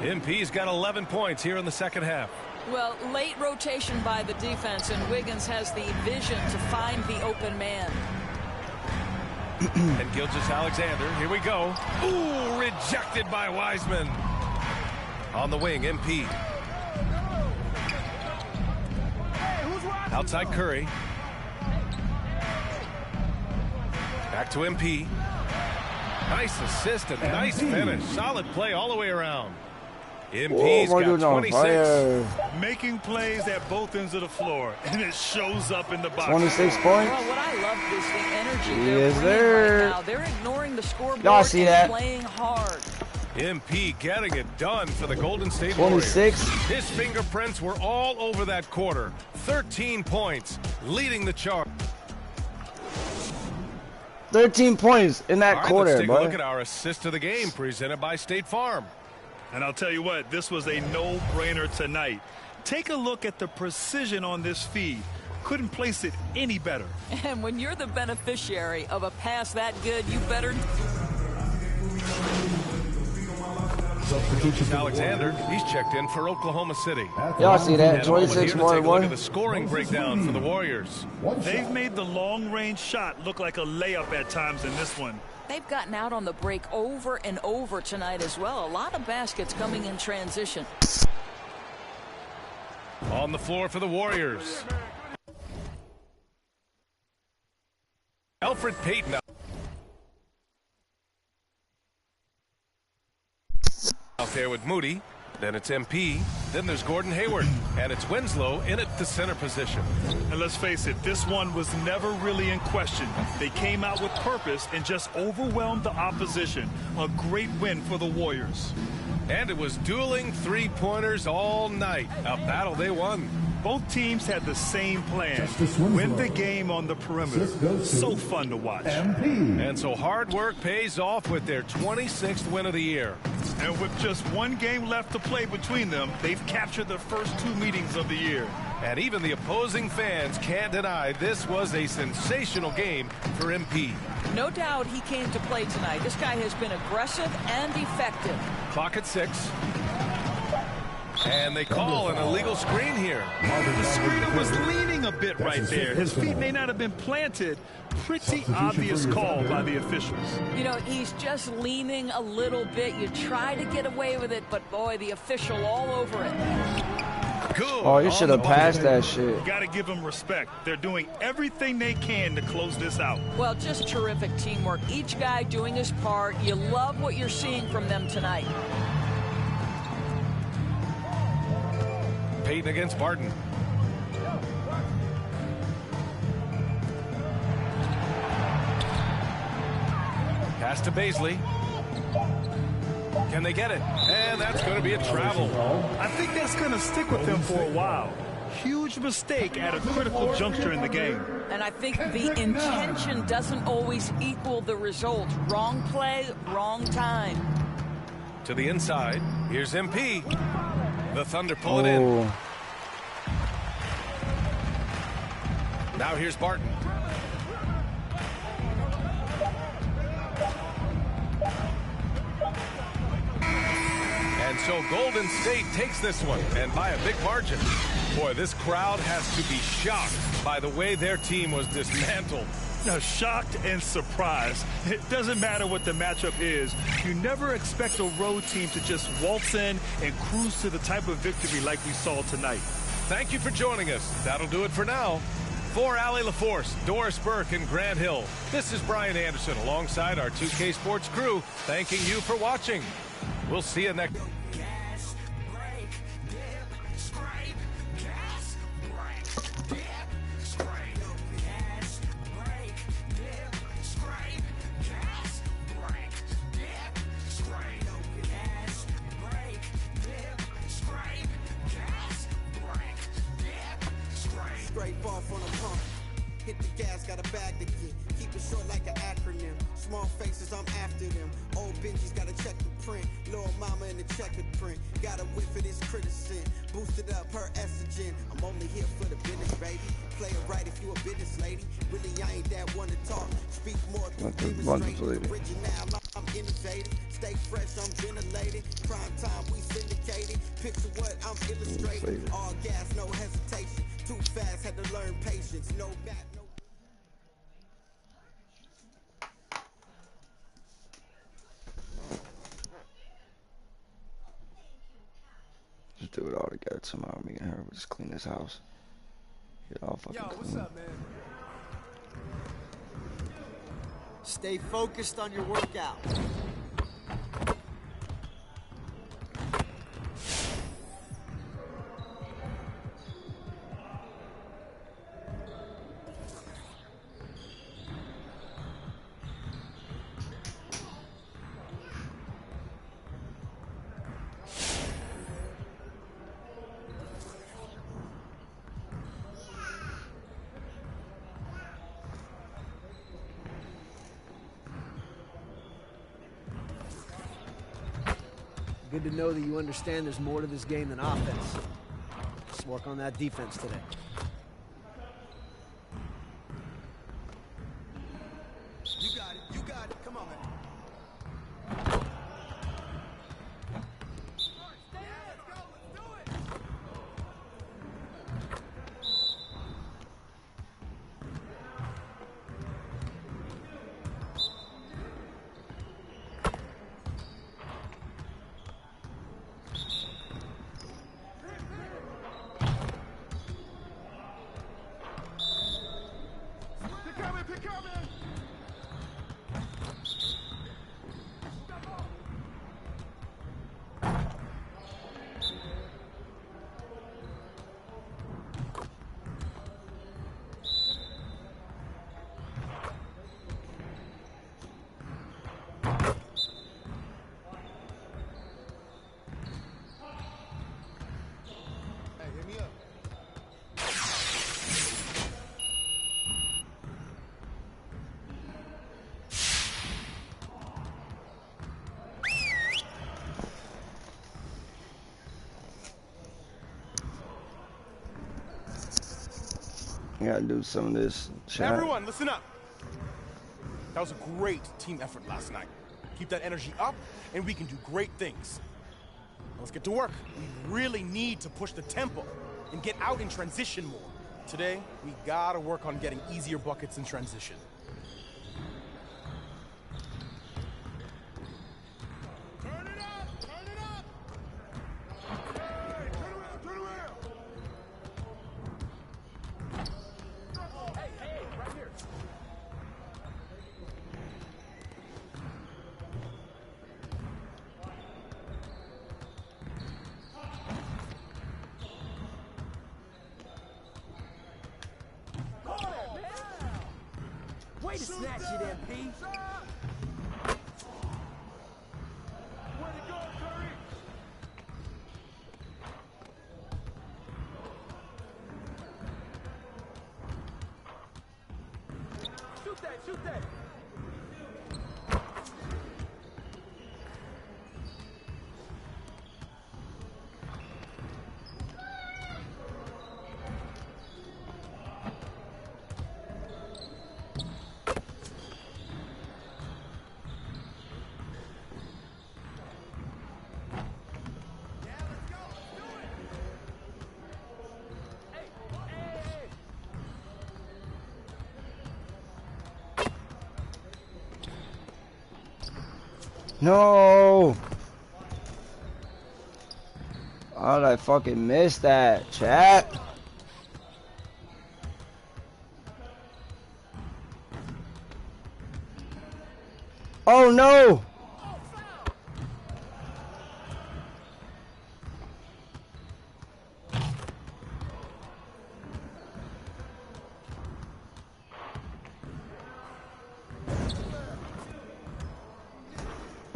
MP's got 11 points here in the second half. Well, late rotation by the defense, and Wiggins has the vision to find the open man. And Gilgeous-Alexander, here we go. Ooh, rejected by Wiseman. On the wing, MP. Outside Curry. Back to MP. Nice assist and nice finish. Solid play all the way around. MP's got 26. Making plays at both ends of the floor, and it shows up in the box. 26 points. Well, what I love is the energy they're bringing right now. They're ignoring the scoreboard and playing hard. MP getting it done for the Golden State 26. Warriors. His fingerprints were all over that quarter. 13 points, leading the charge. 13 points in that quarter, let's take boy. a look at our assist of the game presented by State Farm. And I'll tell you what, this was a no-brainer tonight. Take a look at the precision on this feed. Couldn't place it any better. And when you're the beneficiary of a pass that good, you better... Alexander, he's checked in for Oklahoma City. Y'all see that? 26 more Look one. at the scoring breakdown for the Warriors. They've made the long-range shot look like a layup at times in this one. They've gotten out on the break over and over tonight as well. A lot of baskets coming in transition. On the floor for the Warriors. Alfred Payton out there with Moody. Then it's MP. Then there's Gordon Hayward. And it's Winslow in at the center position. And let's face it, this one was never really in question. They came out with purpose and just overwhelmed the opposition. A great win for the Warriors. And it was dueling three-pointers all night. A battle they won. Both teams had the same plan. Win the game on the perimeter. So fun to watch. And so hard work pays off with their 26th win of the year. And with just one game left to play between them, they've captured the first 2 meetings of the year. And even the opposing fans can't deny this was a sensational game for MP. No doubt he came to play tonight. This guy has been aggressive and effective. Clock at 6. And they call an illegal screen here. The screener was leaning a bit right there. His feet may not have been planted. Pretty obvious call by the officials. You know, he's just leaning a little bit. You try to get away with it, but boy, the official all over it. Good. Oh, you should have passed that shit. You got to give them respect. They're doing everything they can to close this out. Well, just terrific teamwork. Each guy doing his part. You love what you're seeing from them tonight. Payton against Barton. Pass to Baisley. Can they get it? And that's going to be a travel. I think that's going to stick with them for a while. Huge mistake at a critical juncture in the game. And I think the intention doesn't always equal the result. Wrong play, wrong time. To the inside. Here's MP. The Thunder pull it in. Now here's Barton. And so Golden State takes this one, and by a big margin. Boy, this crowd has to be shocked by the way their team was dismantled. Now, shocked and surprised. It doesn't matter what the matchup is. You never expect a road team to just waltz in and cruise to the type of victory like we saw tonight. Thank you for joining us. That'll do it for now. For Allie LaForce, Doris Burke, and Grant Hill, this is Brian Anderson alongside our 2K Sports crew, thanking you for watching. We'll see you next. Straight ball from the pump. Hit the gas, got a bag to get. Keep it short like an acronym. Small faces, I'm after them. Old Benji's gotta check the print. Little mama in the checkered print. Got a whiff of this criticin. Boosted up her estrogen. I'm only here for the business, baby. Play it right if you a business lady. Really, I ain't that one to talk. Speak more through demonstrating. Original, I'm innovative. Stay fresh, I'm ventilated. Prime time, we syndicated. Picture what I'm illustrating. All gas, no hesitation. Too fast, had to learn patience. No back, no. Just do it all together tomorrow. Me and her will just clean this house. Get all fucking clean. What's up, man? Stay focused on your workout. Good to know that you understand there's more to this game than offense. Let's work on that defense today. You got it. You got it. Come on, man. I gotta do some of this chat. Everyone, listen up. That was a great team effort last night. Keep that energy up, and we can do great things. Now let's get to work. We really need to push the tempo and get out in transition more. Today, we gotta work on getting easier buckets in transition. Way to snatch it, MP. Shoot that, shoot that. No! How did I fucking miss that, chat? Oh no!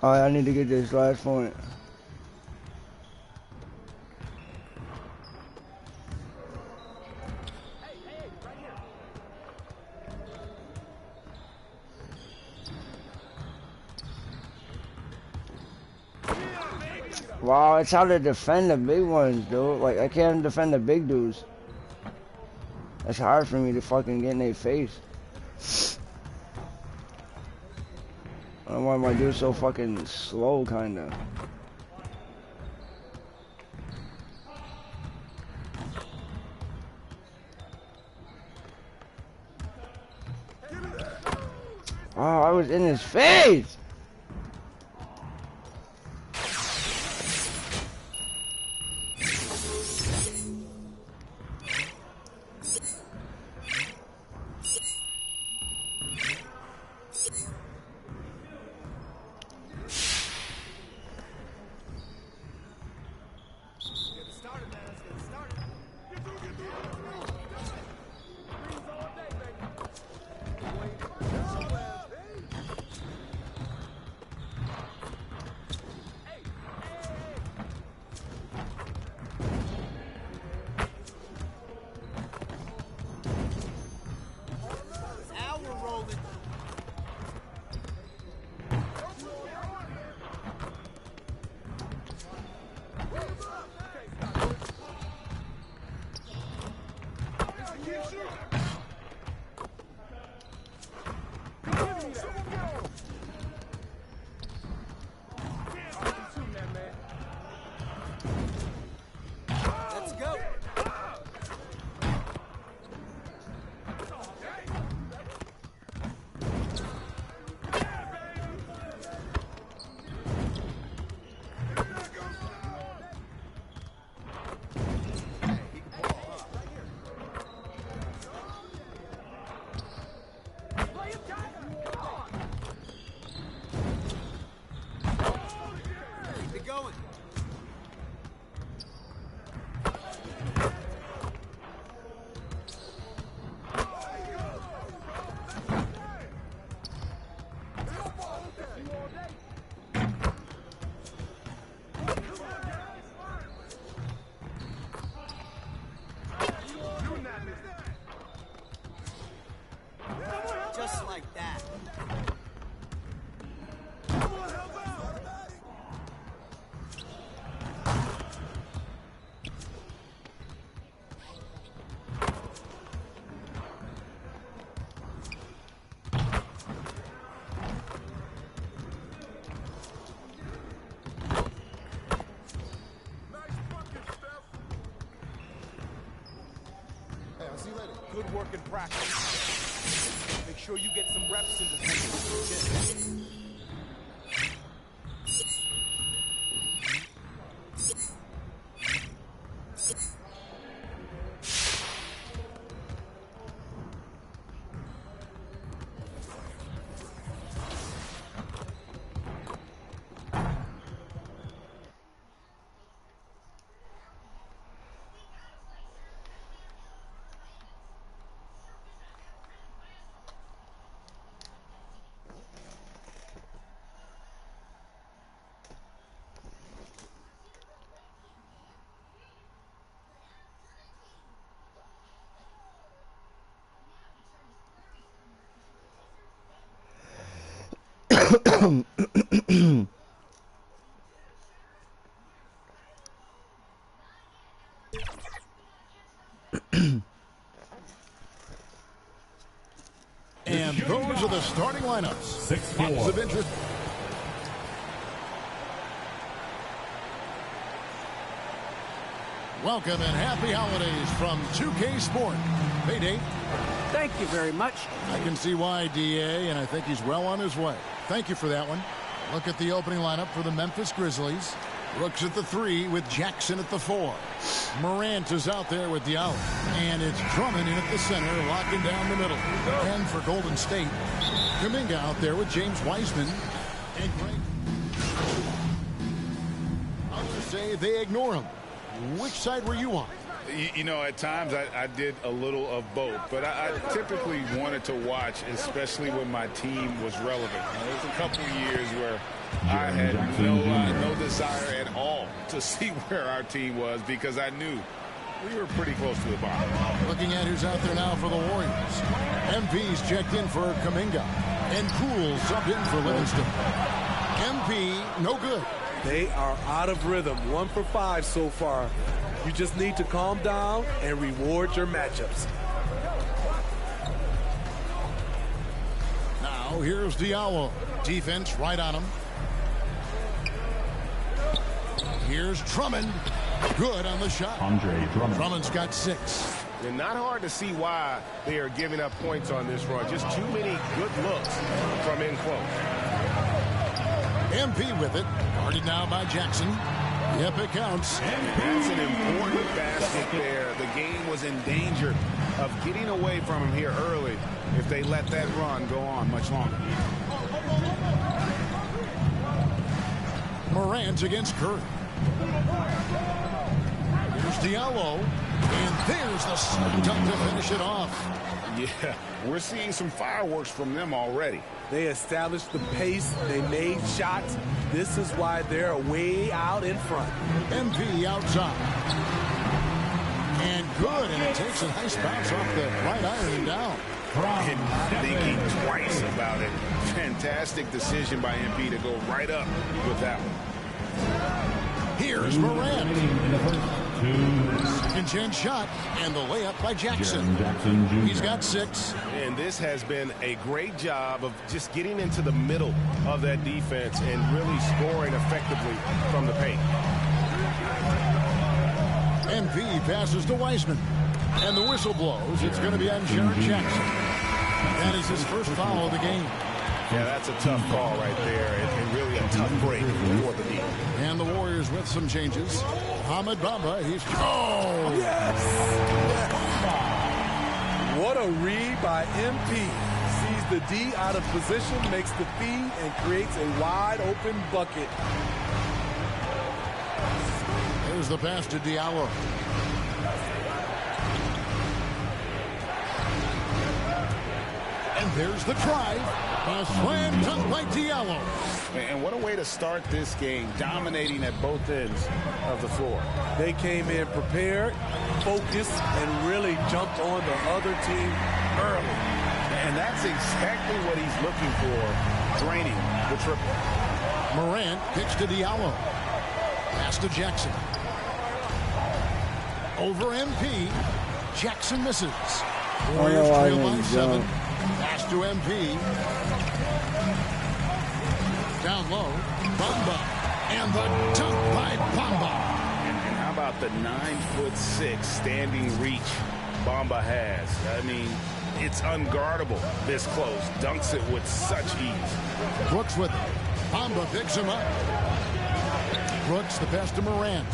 Alright, I need to get this last point. Wow, it's how to defend the big ones, dude. Like, I can't defend the big dudes. It's hard for me to fucking get in their face. I don't know why my dude's so fucking slow, kinda. Oh, I was in his face! I'll see you later. Good work in practice. Make sure you get some reps in the gym. And those are the starting lineups. 6'4". Lots of interest. Welcome and happy holidays from 2K Sport. Payday. Thank you very much. I can see why, DA, and I think he's well on his way. Thank you for that one. Look at the opening lineup for the Memphis Grizzlies. Brooks at the 3 with Jackson at the 4. Morant is out there with Diallo. And it's Drummond in at the center, locking down the middle. And for Golden State, Kuminga out there with James Wiseman. And Greg. Others say they ignore him. Which side were you on? You know, at times I did a little of both, but I typically wanted to watch, especially when my team was relevant. There was a couple years where I had no desire at all to see where our team was because I knew we were pretty close to the bottom. Looking at who's out there now for the Warriors. MP's checked in for Kuminga. And Poole subbed in for Livingston. MP, no good. They are out of rhythm. 1 for 5 so far. You just need to calm down and reward your matchups. Now here's Diallo. Defense right on him. Here's Drummond. Good on the shot. Andre Drummond. Drummond's got 6. And not hard to see why they are giving up points on this run. Just too many good looks from in close. MP with it. Guarded now by Jackson. Yep, it counts. That's an important basket there. The game was in danger of getting away from him here early if they let that run go on much longer. Morant against Curry. Here's Diallo. And there's the slam dunk to finish it off. Yeah, we're seeing some fireworks from them already. They established the pace. They made shots. This is why they're way out in front. MP outside. And good, and it takes a nice bounce off the right iron and down. And thinking twice about it. Fantastic decision by MP to go right up with that one. Here's Morant. Second chance shot, and the layup by Jackson. He's got 6. And this has been a great job of just getting into the middle of that defense and really scoring effectively from the paint. MP passes to Wiseman. And the whistle blows. It's going to be on Jared Jackson. That is his first foul of the game. Yeah, that's a tough call right there, and really a tough break for the team. And the Warriors with some changes. Ahmed Bamba, he's... Oh! Yes! What a read by MP. Sees the D out of position, makes the feed, and creates a wide-open bucket. There's the pass to Diallo. And there's the drive. A slam dunk by Diallo. And what a way to start this game, dominating at both ends of the floor. They came in prepared, focused, and really jumped on the other team early. And that's exactly what he's looking for, draining the triple. Morant kicks to Diallo. Pass to Jackson. Over MP. Jackson misses. Warriors trail by 7. Pass to MP. Down low. Bamba. And the dunk by Bamba. And how about the 9'6" standing reach Bamba has. I mean, it's unguardable this close. Dunks it with such ease. Brooks with it. Bamba picks him up. Brooks the pass to Morant.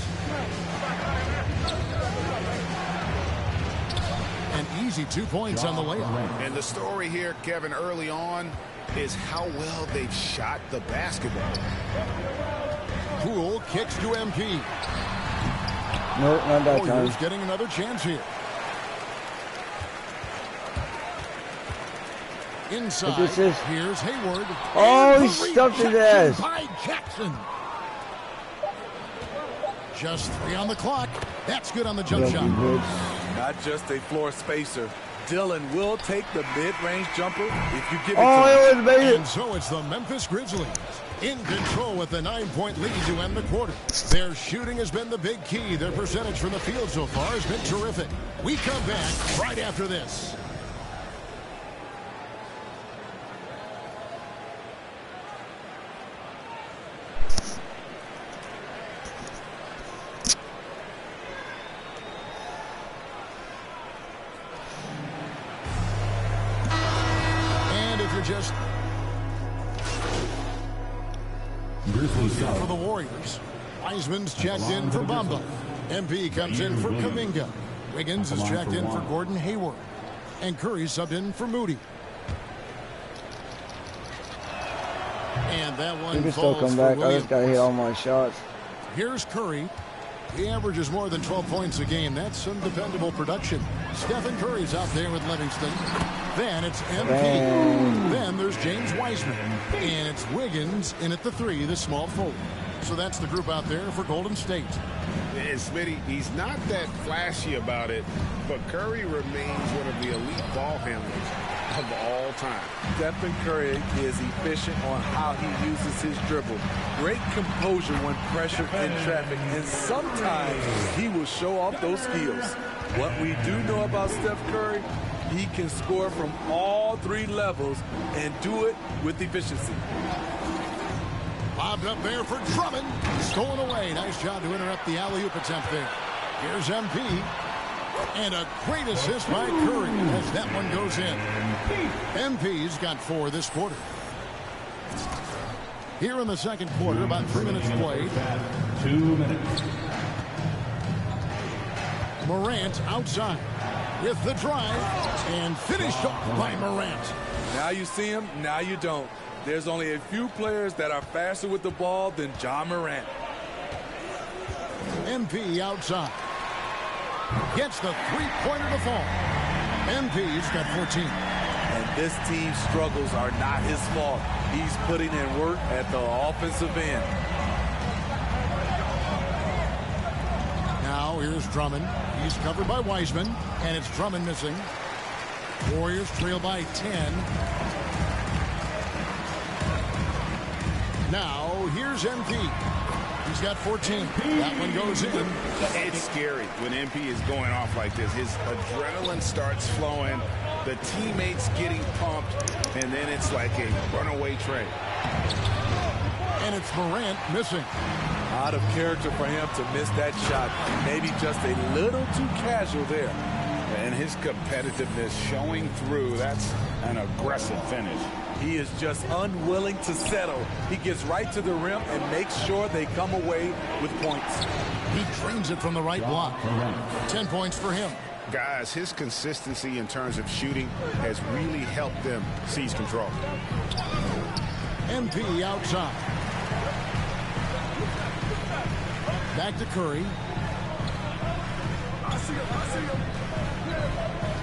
An easy 2 points on the layup. And the story here, Kevin, early on is how well they've shot the basketball. Poole kicks to MP. Nope, not that time. Warriors getting another chance here. Inside, here's Hayward. Oh, he stuffed his ass. By Jackson. Just 3 on the clock. That's good on the jump shot. Not just a floor spacer. Dillon will take the mid-range jumper if you give it to him. And so it's the Memphis Grizzlies in control with a 9-point lead to end the quarter. Their shooting has been the big key. Their percentage from the field so far has been terrific. We come back right after this. Just for the Warriors. Wiseman's checked in for Bamba. MP comes in for Kuminga. Wiggins is checked in for Gordon Hayward. And Curry subbed in for Moody. And that one You can still come back. I just got to hit all my shots. Here's Curry. He averages more than 12 points a game. That's some dependable production. Stephen Curry's out there with Livingston. Then it's MP. Then there's James Wiseman. And it's Wiggins in at the 3, the small forward. So that's the group out there for Golden State. And Smitty, he's not that flashy about it, but Curry remains one of the elite ball handlers of all time. Stephen Curry is efficient on how he uses his dribble. Great composure when pressured in traffic, and sometimes he will show off those skills. What we do know about Steph Curry, he can score from all 3 levels and do it with efficiency. Bobbed up there for Drummond. Stolen away. Nice job to interrupt the alley-oop attempt there. Here's MP. And a great assist by Curry as that one goes in. MP's got 4 this quarter. Here in the second quarter, about 3 minutes played. 2 minutes. Morant outside with the drive and finished off by Morant. Now you see him, now you don't. There's only a few players that are faster with the ball than John Morant. MP outside. Gets the 3-pointer to fall. MP's got 14. And this team's struggles are not his fault. He's putting in work at the offensive end. Now here's Drummond. He's covered by Wiseman, and it's Drummond missing. Warriors trail by 10. Now here's MP. He's got 14. That one goes in. It's scary when MP is going off like this. His adrenaline starts flowing, the teammates getting pumped, and then it's like a runaway train. And it's Morant missing. Out of character for him to miss that shot. Maybe just a little too casual there. And his competitiveness showing through. That's an aggressive finish. He is just unwilling to settle. He gets right to the rim and makes sure they come away with points. He drains it from the right block. 10 points for him. Guys, his consistency in terms of shooting has really helped them seize control. MP outside. Back to Curry.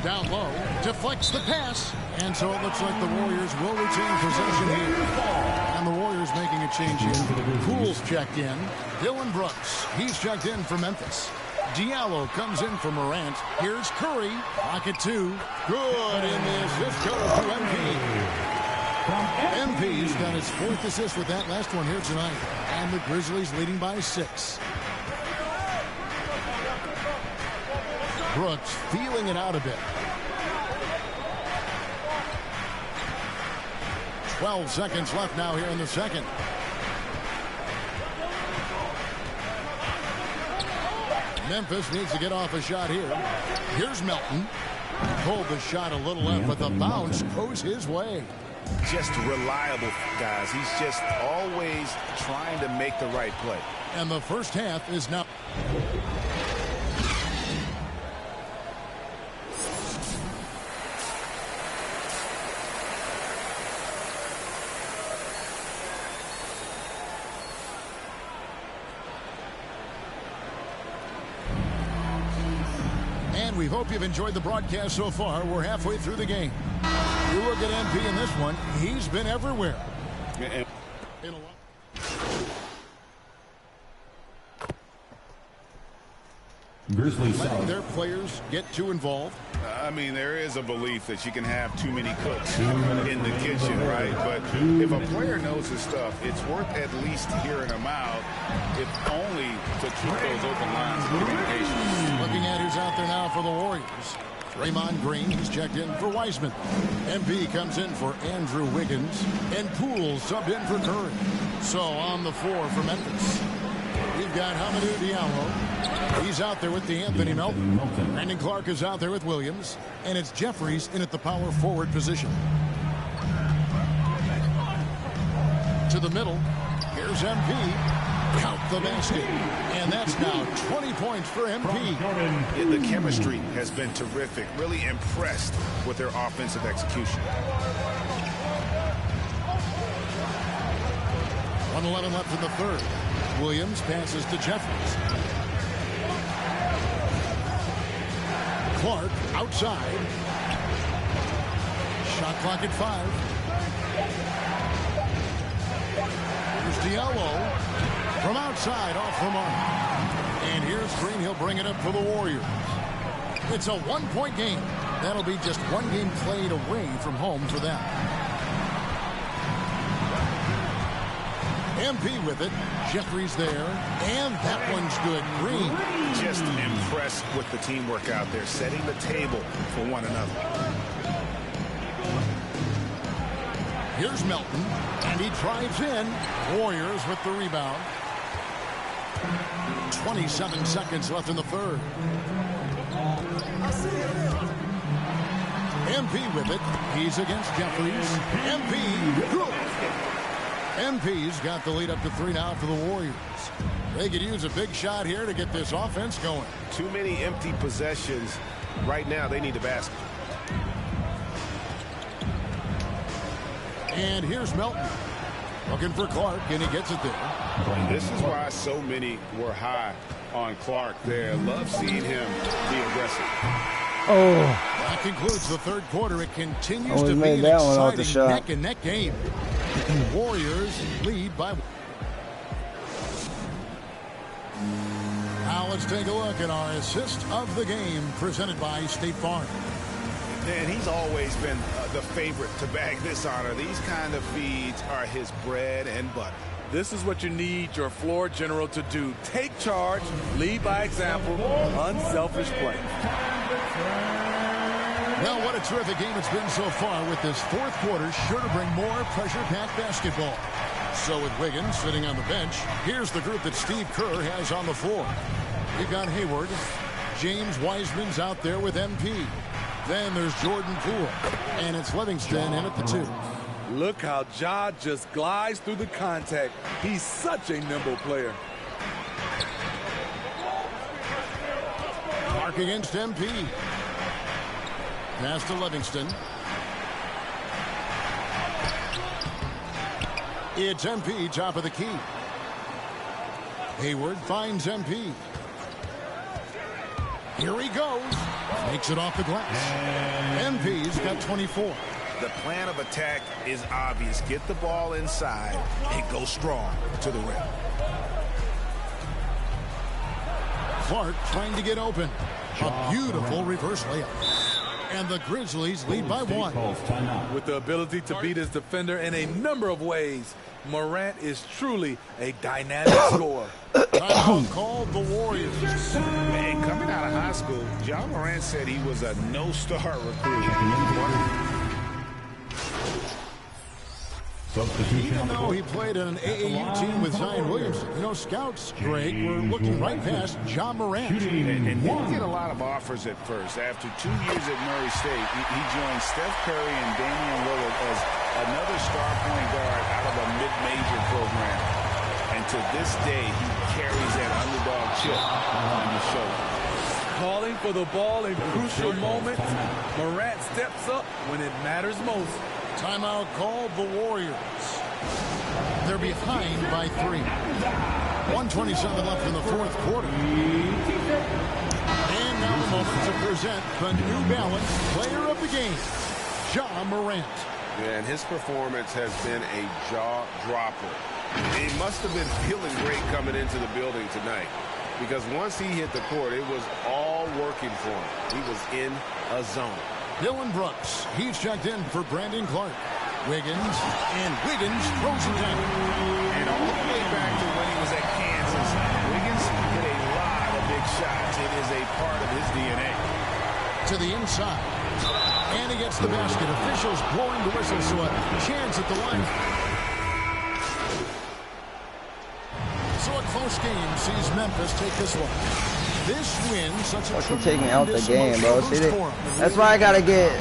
Down low, deflects the pass, and so it looks like the Warriors will retain possession here. And the Warriors making a change here. Poole's checked in. Dylan Brooks, he's checked in for Memphis. Diallo comes in for Morant. Here's Curry, pocket 2. Good, and the assist goes to MP. MP's got his 4th assist with that last one here tonight. And the Grizzlies leading by 6. Brooks feeling it out a bit. 12 seconds left now here in the second. Memphis needs to get off a shot here. Here's Melton. Pulled the shot a little left, but the bounce goes his way. Just reliable, guys. He's just always trying to make the right play. And the first half is now. And we hope you've enjoyed the broadcast so far. We're halfway through the game. You look at MP in this one, he's been everywhere. Grizzlies letting their players get too involved. I mean, there is a belief that you can have too many cooks in the kitchen, right? But if a player knows his stuff, it's worth at least hearing them out, if only to keep those open lines of communication. Looking at who's out there now for the Warriors. Draymond Green, he's checked in for Wiseman. MP comes in for Andrew Wiggins. And Poole subbed in for Curry. So on the floor for Memphis, we've got Hamidou Diallo. He's out there with Anthony Melton. Brandon Clark is out there with Williams. And it's Jeffries in at the power forward position. To the middle. Here's MP. Count the basket. And that's now 20 points for MP. Yeah, the chemistry has been terrific. Really impressed with their offensive execution. 1:11 left in the third. Williams passes to Jeffries. Clark outside. Shot clock at 5. Here's Diallo from outside off the mark. And here's Green. He'll bring it up for the Warriors. It's a one-point game. That'll be just one game played away from home for them. MP with it. Jeffries there. And that one's good. Green. Just impressed with the teamwork out there, setting the table for one another. Here's Melton. And he drives in. Warriors with the rebound. 27 seconds left in the third. MP with it. He's against Jeffries. MP. Good. MP's got the lead up to 3 now for the Warriors. They could use a big shot here to get this offense going. Too many empty possessions. Right now, they need the basket. And here's Melton. Looking for Clark, and he gets it there. This is why so many were high on Clark there. Love seeing him be aggressive. Oh. That concludes the third quarter. It continues to be an exciting neck-and-neck game. Warriors lead by. Now let's take a look at our assist of the game presented by State Farm. And he's always been the favorite to bag this honor. These kind of feeds are his bread and butter. This is what you need your floor general to do. Take charge, lead by example, unselfish play. Well, what a terrific game it's been so far, with this fourth quarter sure to bring more pressure-packed basketball. So with Wiggins sitting on the bench, here's the group that Steve Kerr has on the floor. We've got Hayward. James Wiseman's out there with MP. Then there's Jordan Poole. And it's Livingston in at the 2. Look how Ja just glides through the contact. He's such a nimble player. Clark against MP. Pass to Livingston. It's MP, top of the key. Hayward finds MP. Here he goes. Makes it off the glass. MP's got 24. The plan of attack is obvious. Get the ball inside and go strong to the rim. Clark trying to get open. A beautiful reverse layup. And the Grizzlies lead by 1. With the ability to beat his defender in a number of ways, Morant is truly a dynamic scorer. Timeout called the Warriors. Man, coming out of high school, Ja Morant said he was a no-star recruit. Even though he played on an AAU team with Zion Williamson, you know, scouts, Greg, were looking right past John Morant. And didn't get a lot of offers at first. After 2 years at Murray State, he joined Steph Curry and Damian Lillard as another star point guard out of a mid-major program. And to this day, he carries that underdog chip on his shoulder. Calling for the ball in crucial moments. Morant steps up when it matters most. Timeout called the Warriors. They're behind by 3. 1:27 left in the fourth quarter. And now the moment to present the New Balance Player of the Game, Ja Morant. Yeah, and his performance has been a jaw-dropper. He must have been feeling great coming into the building tonight, because once he hit the court, it was all working for him. He was in a zone. Dylan Brooks, he's checked in for Brandon Clark. Wiggins, and Wiggins throws it down. And all the way back to when he was at Kansas, Wiggins hit a lot of big shots. It is a part of his DNA. To the inside. And he gets the basket. Officials blowing the whistle, so a chance at the line. So a close game sees Memphis take this one. This win, such a Fucking take me out the game, bro. See, that's why I gotta get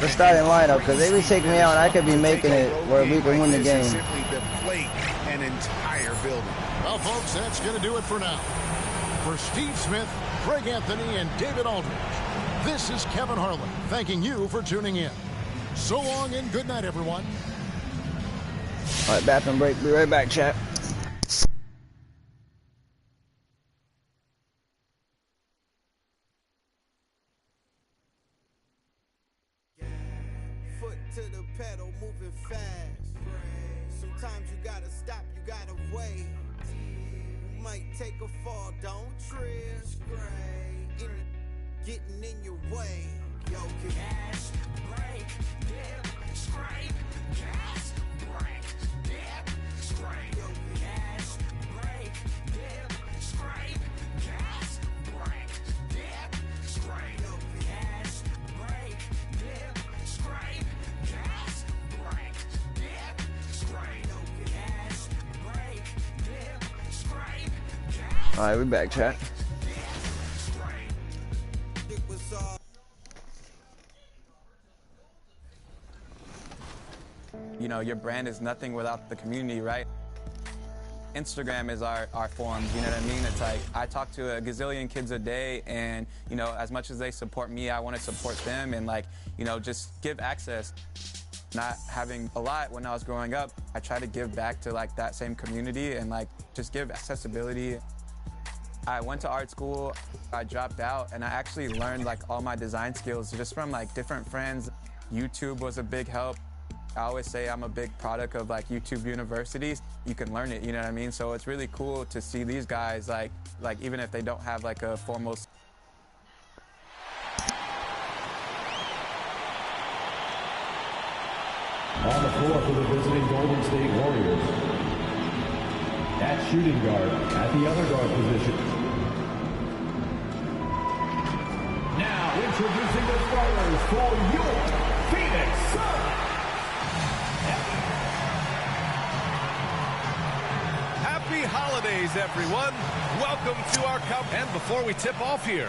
the starting lineup, because they be taking me out and I could be making it where we can win the game. Simply deflate an entire building. Well, folks, that's going to do it for now. For Steve Smith, Greg Anthony, and David Aldridge, this is Kevin Harlan thanking you for tuning in. So long and good night, everyone. All right, bathroom break. Be right back, chat. To the pedal, moving fast. Sometimes you gotta stop, you gotta wait. You might take a fall, don't trip. Getting in your way. Yo, gas, brake, dip, scrape. Gas, brake, dip, scrape. Yo, gas, brake, dip, scrape. Gas, brake, dip, scrape. Yo, gas, brake, dip, scrape. Gas, brake, dip, scrape. Yo, gas, brake, dip, scrape. All right, we back, chat. You know, your brand is nothing without the community, right? Instagram is our forums, you know what I mean? It's like, I talk to a gazillion kids a day, and, you know, as much as they support me, I want to support them and, like, you know, just give access. Not having a lot when I was growing up, I try to give back to, like, that same community and, like, just give accessibility. I went to art school, I dropped out, and I actually learned, like, all my design skills just from, like, different friends. YouTube was a big help. I always say I'm a big product of like YouTube universities. You can learn it, you know what I mean? So it's really cool to see these guys like even if they don't have like a formal. On the floor for the visiting Golden State Warriors. At shooting guard, at the other guard position. Now introducing the starters for your Phoenix Suns. Happy holidays, everyone. Welcome to our cup. And before we tip off here.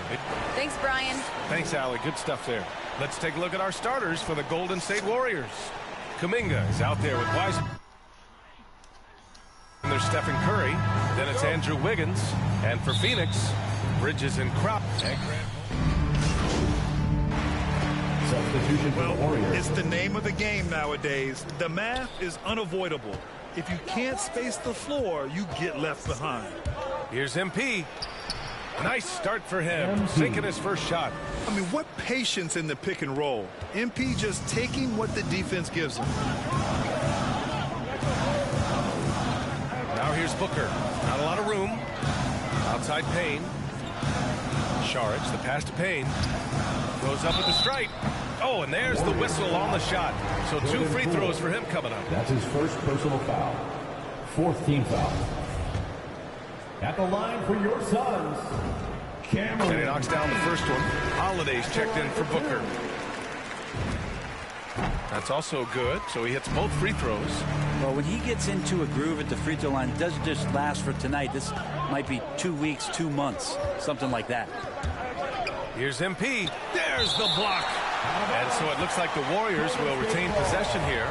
Thanks, Brian. Thanks, Allie. Good stuff there. Let's take a look at our starters for the Golden State Warriors. Kuminga is out there with Wiseman. And there's Stephen Curry. Then it's Andrew Wiggins. And for Phoenix, Bridges and Crop. Substitution for the Warriors. It's the name of the game nowadays. The math is unavoidable. If you can't space the floor, you get left behind. Here's MP. Nice start for him. Sinking his first shot. I mean, what patience in the pick and roll. MP just taking what the defense gives him. Now here's Booker. Not a lot of room. Outside Payne. Saric, the pass to Payne. Goes up with the strike. Oh, and there's the whistle on the shot. So 2 free throws for him coming up. That's his first personal foul. 4th team foul. At the line for your Suns, Cameron. And he knocks down the first one. Holiday's checked in for Booker. That's also good. So he hits both free throws. Well, when he gets into a groove at the free throw line, it doesn't just last for tonight. This might be 2 weeks, 2 months, something like that. Here's MP. There's the block. And so it looks like the Warriors will retain possession here.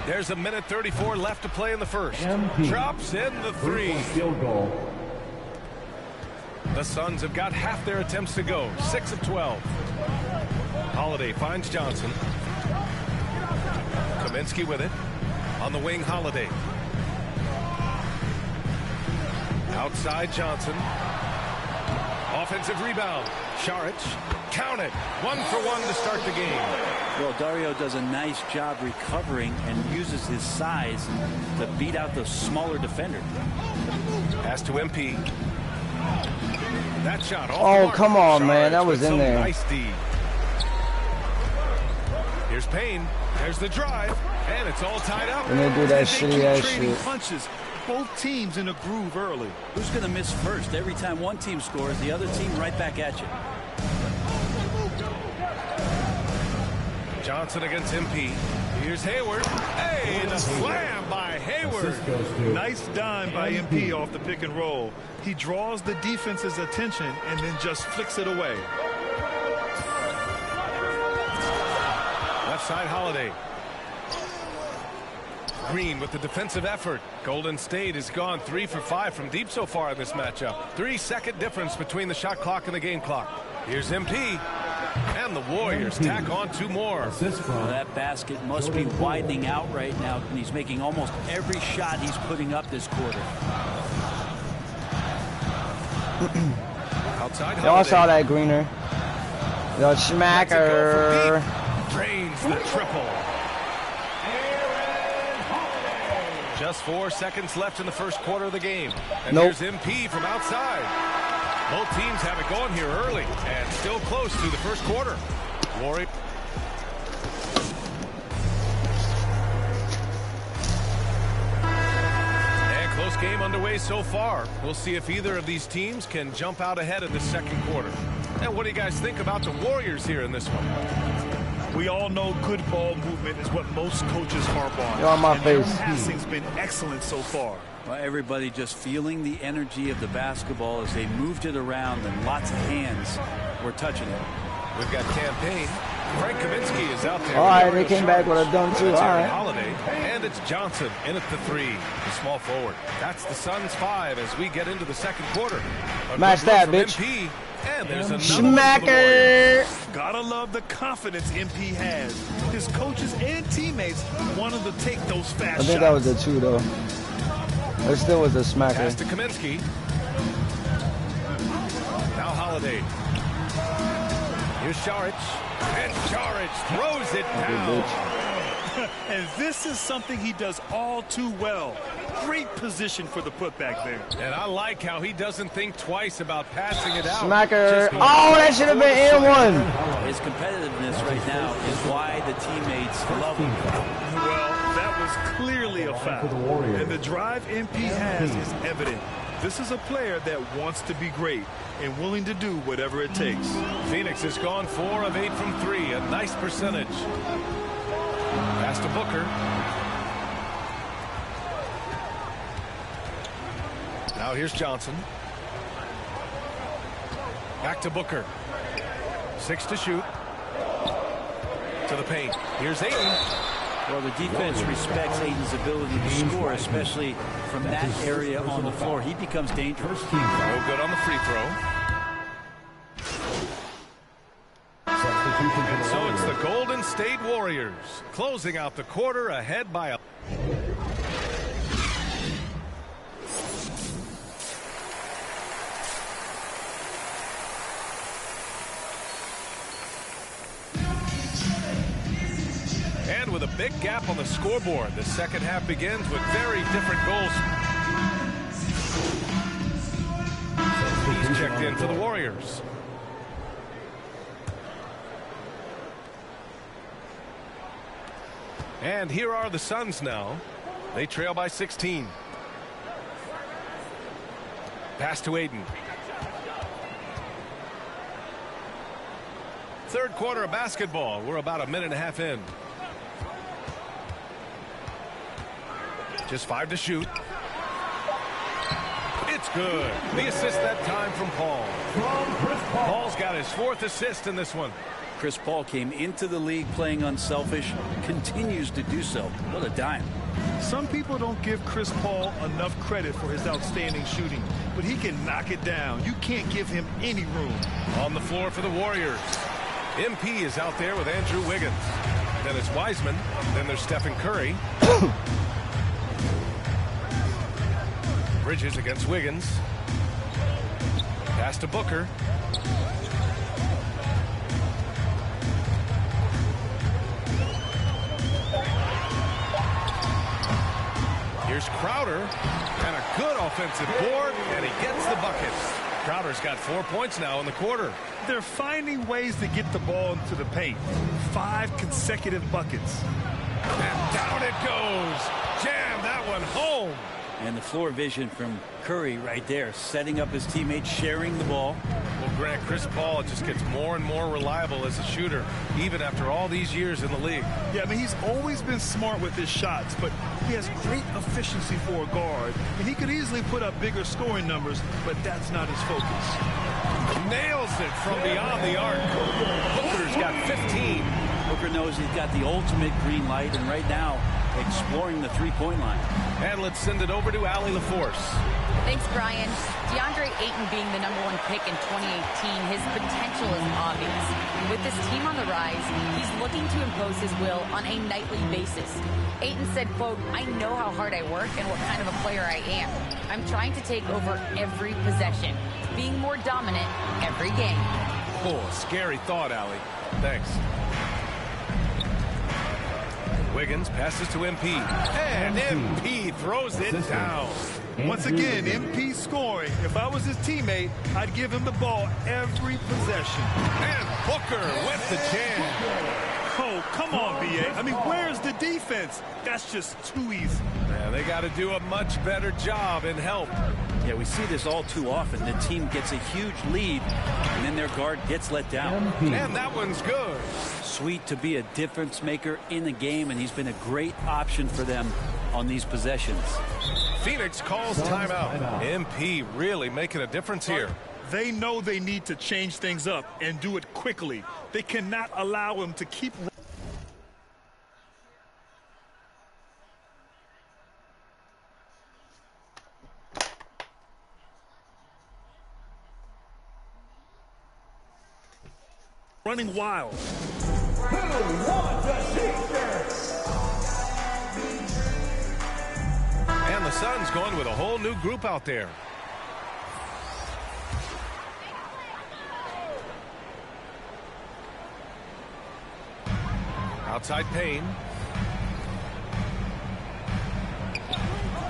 There's 1:34 left to play in the first. MP. Drops in the three. Field goal. The Suns have got half their attempts to go. 6 of 12. Holiday finds Johnson. Kaminsky with it. On the wing, Holiday. Outside Johnson. Offensive rebound. Šarić. Count it. 1-for-1 to start the game. Well, Dario does a nice job recovering and uses his size to beat out the smaller defender. Pass to MP. That shot off Oh, the mark. come on, Šarić man. That was with in some there. Nice D. Here's Payne. There's the drive. And it's all tied up. And they do that shitty ass shit. Punches. Both teams in a groove early. Who's going to miss first? Every time one team scores, the other team right back at you. Johnson against MP. Here's Hayward. Hey, the slam by Hayward. Nice dime by MP off the pick and roll. He draws the defense's attention and then just flicks it away. Left side, Holiday. Green with the defensive effort. Golden State has gone 3 for 5 from deep so far in this matchup. 3-second difference between the shot clock and the game clock. Here's MP. And the Warriors tack on 2 more. Well, that basket must be widening out right now, and he's making almost every shot he's putting up this quarter. Outside, Y'all saw that greener. Yo, smacker. Drains the triple. Just 4 seconds left in the first quarter of the game. And here's MP from outside. Both teams have it going here early and still close through the first quarter. Warriors. And close game underway so far. We'll see if either of these teams can jump out ahead in the second quarter. And what do you guys think about the Warriors here in this one? We all know good ball movement is what most coaches harp on. You're on my and their face. passing's been excellent so far. Well, everybody just feeling the energy of the basketball as they moved it around, and lots of hands were touching it. We've got campaign. Frank Kaminsky is out there. All right, they came back with a dunk too. It's All Aaron right. Holiday, and it's Johnson in at the 3, the small forward. That's the Suns 5 as we get into the second quarter. Match that, bitch. MP, and there's another Smacker. Gotta love the confidence MP has. His coaches and teammates wanted to take those fast shots. I think that was a 2 though. It still was a smacker. Pass to Kaminsky. Now Holiday. Here's Šarić. And Šarić throws it down. And this is something he does all too well. Great position for the putback there. And I like how he doesn't think twice about passing it out. Smacker. Oh, that should have been N1. His competitiveness right now is why the teammates love him. Well, that was clearly a foul. And the drive MP has is evident. This is a player that wants to be great and willing to do whatever it takes. Phoenix has gone 4 of 8 from 3. A nice percentage. Pass to Booker. Now here's Johnson. Back to Booker. 6 to shoot. To the paint. Here's Ayton. Well, the defense respects Ayton's ability to score, especially from that area on the floor. He becomes dangerous. No good on the free throw. And so it's the Golden State Warriors closing out the quarter ahead by a... And with a big gap on the scoreboard, the second half begins with very different goals. He's checked in for the Warriors. And here are the Suns now. They trail by 16. Pass to Ayton. Third quarter of basketball. We're about a minute and a half in. Just 5 to shoot. It's good. The assist that time from Paul. Paul's got his 4th assist in this one. Chris Paul came into the league playing unselfish, continues to do so. What a dime. Some people don't give Chris Paul enough credit for his outstanding shooting, but he can knock it down. You can't give him any room. On the floor for the Warriors. MP is out there with Andrew Wiggins. Then it's Wiseman. Then there's Stephen Curry. Bridges against Wiggins. Pass to Booker. Here's Crowder, and a good offensive board, and he gets the bucket. Crowder's got 4 points now in the quarter. They're finding ways to get the ball into the paint. 5 consecutive buckets. And down it goes. Jam that one home. And the floor vision from Curry right there, setting up his teammates, sharing the ball. Well, Grant, Chris Paul just gets more and more reliable as a shooter, even after all these years in the league. Yeah, I mean, he's always been smart with his shots, but he has great efficiency for a guard. And he could easily put up bigger scoring numbers, but that's not his focus. Nails it from beyond the arc. Booker's got 15. Booker knows he's got the ultimate green light, and right now, exploring the three-point line. And let's send it over to Allie LaForce. Thanks, Brian. DeAndre Ayton being the #1 pick in 2018, his potential is obvious. With this team on the rise, he's looking to impose his will on a nightly basis. Ayton said, quote, "I know how hard I work and what kind of a player I am. I'm trying to take over every possession, being more dominant every game." Oh, scary thought, Allie. Thanks. Wiggins passes to MP. And MP throws it down. Once again, MP scoring. If I was his teammate, I'd give him the ball every possession. And Booker with the jam. Oh, come on, B.A. I mean, where's the defense? That's just too easy. Yeah, they got to do a much better job in help. Yeah, we see this all too often. The team gets a huge lead, and then their guard gets let down. And that one's good. Sweet to be a difference maker in the game, and he's been a great option for them on these possessions. Phoenix calls timeout. MP really making a difference here. They know they need to change things up and do it quickly. They cannot allow him to keep. Running wild. And the Suns going with a whole new group out there. Outside Payne.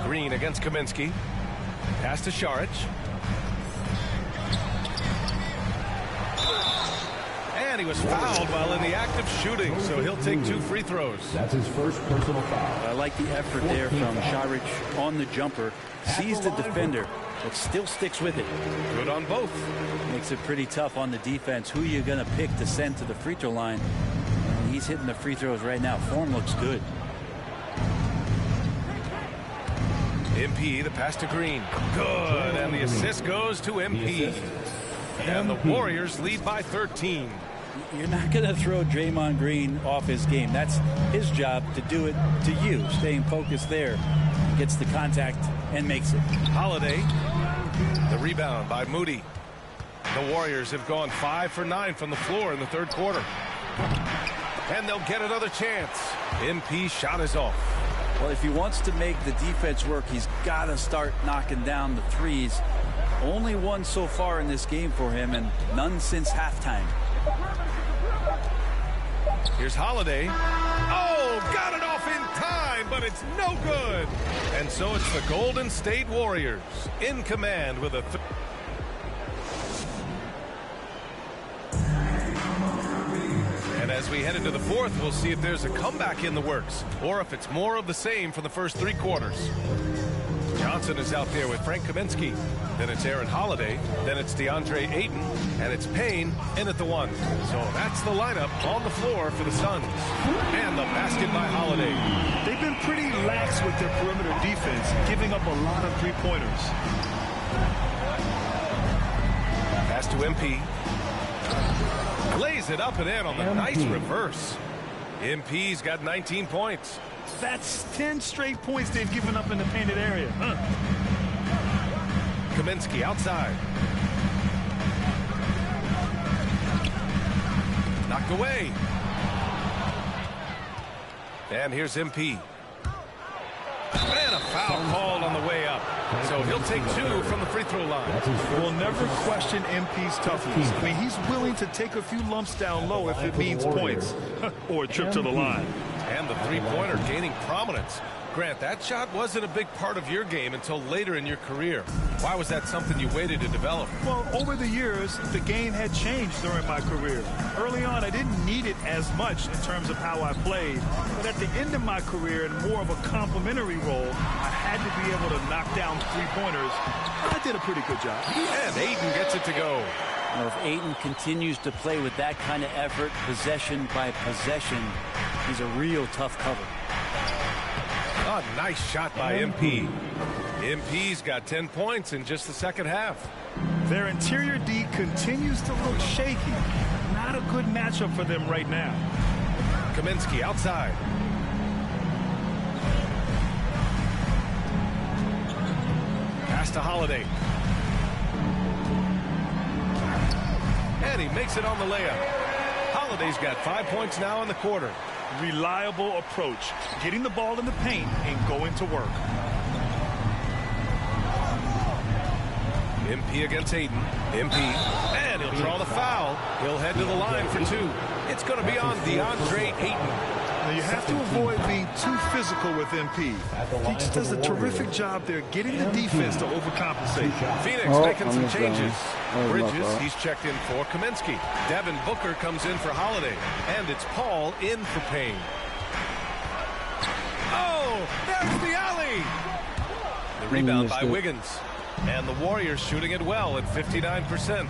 Green against Kaminsky. Pass to Šarić. And he was fouled while in the act of shooting, so he'll take 2 free throws. That's his first personal foul. I like the effort there from Šarić on the jumper. Sees the defender, but still sticks with it. Good on both. Makes it pretty tough on the defense. Who you're going to pick to send to the free throw line. And he's hitting the free throws right now. Form looks good. MP, the pass to Green. Good, and the assist goes to MP. And the Warriors lead by 13. You're not going to throw Draymond Green off his game. That's his job to do it to you. Staying focused there. He gets the contact and makes it. Holiday. The rebound by Moody. The Warriors have gone 5 for 9 from the floor in the third quarter. And they'll get another chance. MP shot is off. Well, if he wants to make the defense work, he's got to start knocking down the threes. Only one so far in this game for him, and none since halftime. Here's Holiday. Oh, got it off in time, but it's no good. And so it's the Golden State Warriors in command with a And as we head into the fourth, we'll see if there's a comeback in the works or if it's more of the same for the first 3 quarters. Johnson is out there with Frank Kaminsky. then it's Aaron Holiday, then it's DeAndre Ayton, and it's Payne in at the 1. So that's the lineup on the floor for the Suns. And the basket by Holiday. They've been pretty lax with their perimeter defense, giving up a lot of three-pointers. Pass to MP. Lays it up and in on the nice reverse. MP's got 19 points. That's 10 straight points they've given up in the painted area. Kaminsky outside. Knocked away. And here's MP. And a foul called on the way up. So he'll take 2 from the free throw line. We'll never question MP's toughness. I mean, he's willing to take a few lumps down low if it means points or a trip to the line. And the three-pointer gaining prominence. Grant, that shot wasn't a big part of your game until later in your career. Why was that something you waited to develop? Well, over the years, the game had changed during my career. Early on, I didn't need it as much in terms of how I played. But at the end of my career, in more of a complementary role, I had to be able to knock down three-pointers. I did a pretty good job. And Ayton gets it to go. Well, if Ayton continues to play with that kind of effort, possession by possession, he's a real tough cover. A nice shot by MP. MP's got 10 points in just the second half. Their interior D continues to look shaky. Not a good matchup for them right now. Kaminsky outside. Pass to Holiday. And he makes it on the layup. Holiday's got 5 points now in the quarter. Reliable approach, getting the ball in the paint and going to work. MP against Ayton. MP, and he'll draw the foul. He'll head to the line for 2. It's going to be on DeAndre Ayton. Now you have to avoid being too physical with MP. He just does a terrific job there getting the defense to overcompensate. Phoenix making some changes. Bridges, he's checked in for Kaminsky. Devin Booker comes in for Holiday. And it's Paul in for Payne. Oh, there's the alley. The rebound by Wiggins. And the Warriors shooting it well at 59%.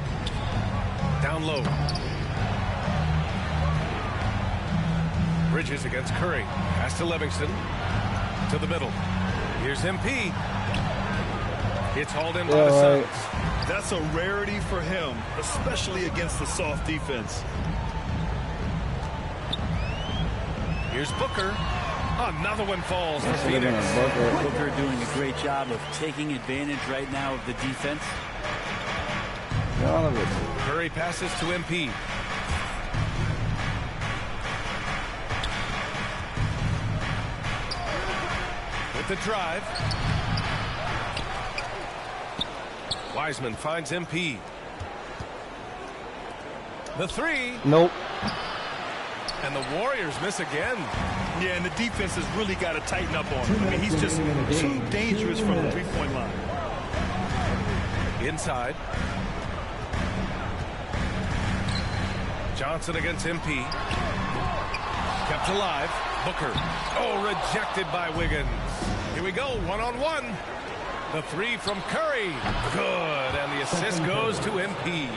Down low. Bridges against Curry. Pass to Livingston. To the middle. Here's MP. It's hauled in by the Suns. That's a rarity for him, especially against the soft defense. Here's Booker. Another one falls for Phoenix. Booker doing a great job of taking advantage right now of the defense. Curry passes to MP. With the drive. Wiseman finds MP. The 3. Nope. And the Warriors miss again. Yeah, and the defense has really got to tighten up on him. I mean, he's just too dangerous from the three-point line. Inside. Johnson against MP. Kept alive. Booker. Oh, rejected by Wiggins. Here we go, one-on-one. The 3 from Curry. Good, and the assist goes to MP.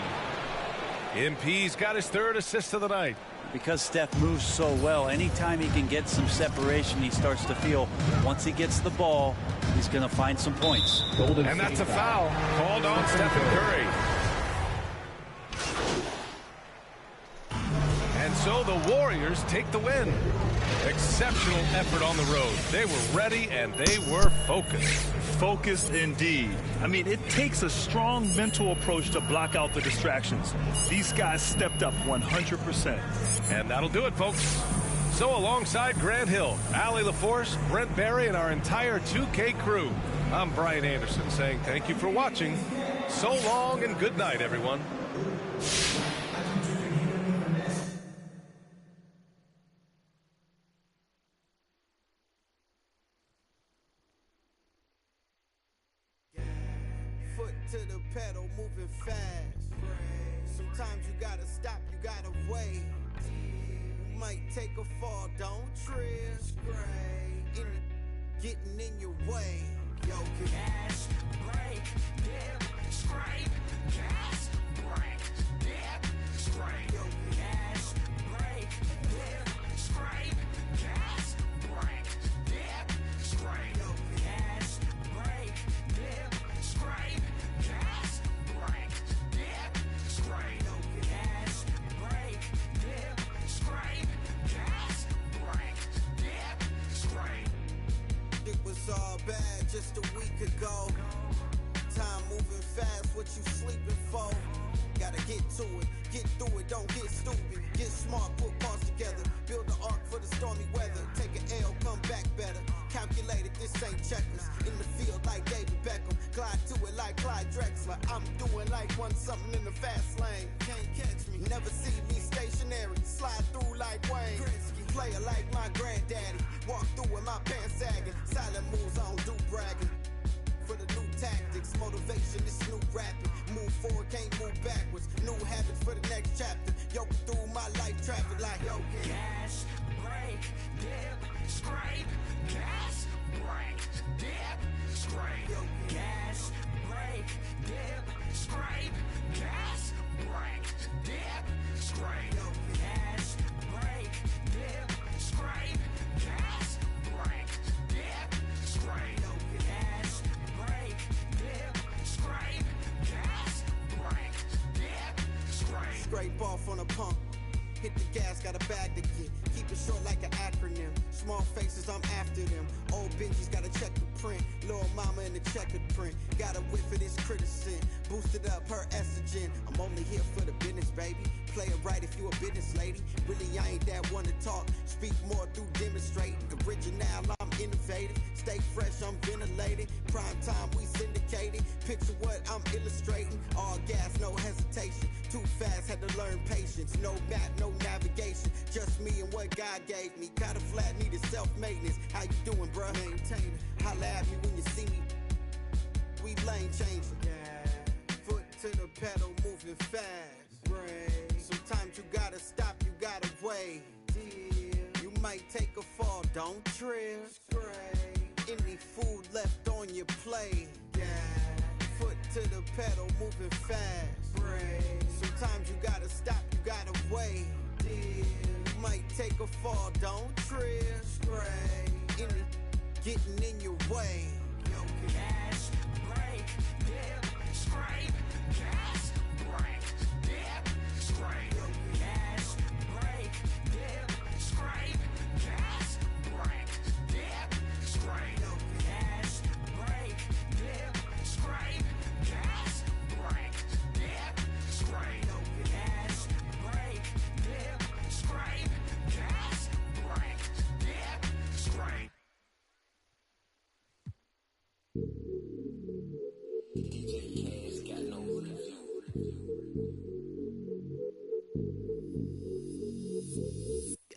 MP's got his 3rd assist of the night. Because Steph moves so well, anytime he can get some separation, he starts to feel once he gets the ball, he's going to find some points. And that's a foul called on Stephen Curry. And so the Warriors take the win. Exceptional effort on the road. They were ready and they were focused. Focused indeed. I mean, it takes a strong mental approach to block out the distractions. These guys stepped up 100%. And that'll do it, folks. So alongside Grant Hill, Allie LaForce, Brent Barry, and our entire 2K crew, I'm Brian Anderson saying thank you for watching. So long and good night, everyone. To the pedal, moving fast. Sometimes you gotta stop, you gotta wait. You might take a fall, don't trip. Getting in your way. Yo, scrape, gas, brake, dip, scrape, gas, brake, dip, scrape, gas, brake, dip, scrape, gas, brake, dip, scrape, gas, brake, dip, scrape, gas, brake, dip, scrape, gas, brake, dip, scrape. It was all bad just a week ago. Time moving fast, what you sleeping for? Gotta get to it, get through it, don't get stupid. Get smart, put parts together. Build the ark for the stormy weather. Take an L, come back better. Calculated, this ain't checkers. In the field like David Beckham. Glide to it like Clyde Drexler. I'm doing like one something in the fast lane. Can't catch me, never see me stationary. Slide through like Wayne Gretzky. Player like my granddaddy. Walk through with my pants sagging. Silent moves, I don't do bragging. For the new tactics, motivation is new rapping. Move forward, can't move backwards. New habits for the next chapter. Yo, through my life traffic like yo. Gas, brake, dip, scrape, gas, brake, dip, scrape, gas, brake, dip, scrape, gas, brake, dip, scrape, gas, brake, dip, scrape, gas, brake, dip, scrape, gas, brake, dip, scrape, gas, brake, dip, scrape. Scrape off on a pump. Hit the gas, got a bag to get. Keep it short like an acronym. Small faces, I'm after them. Old Benji's gotta check the print. Little mama in the checkered print. Got a whiff of this criticism. Boosted up her estrogen. I'm only here for the business, baby. Play it right if you a business lady. Really, I ain't that one to talk. Speak more through demonstrating. Original, I'm innovative. Stay fresh, I'm ventilated. Prime time, we syndicated. Picture what I'm illustrating. All gas, no hesitation. Too fast, had to learn patience. No map, no navigation. Just me and what God gave me. Got a flat, needed self-maintenance. How you doing, bruh? Maintain it. Holla at me when you see me. We lane changing. Yeah. Foot to the pedal, moving fast. Brain. Sometimes you gotta stop, you gotta wait. You might take a fall, don't trip. Any food left on your plate. Yeah. Foot to the pedal, moving fast. Brain. Sometimes you gotta stop, you gotta wait. You might take a fall, don't trip. Any getting in your way. Gas, brake, dip, scrape, gas, brake, dip, scrape, gas, brake, dip, scrape, gas, brake, dip, scrape, gas, brake, dip, scrape, gas, brake, dip, scrape, gas, brake, dip, scrape, gas, brake, dip, scrape.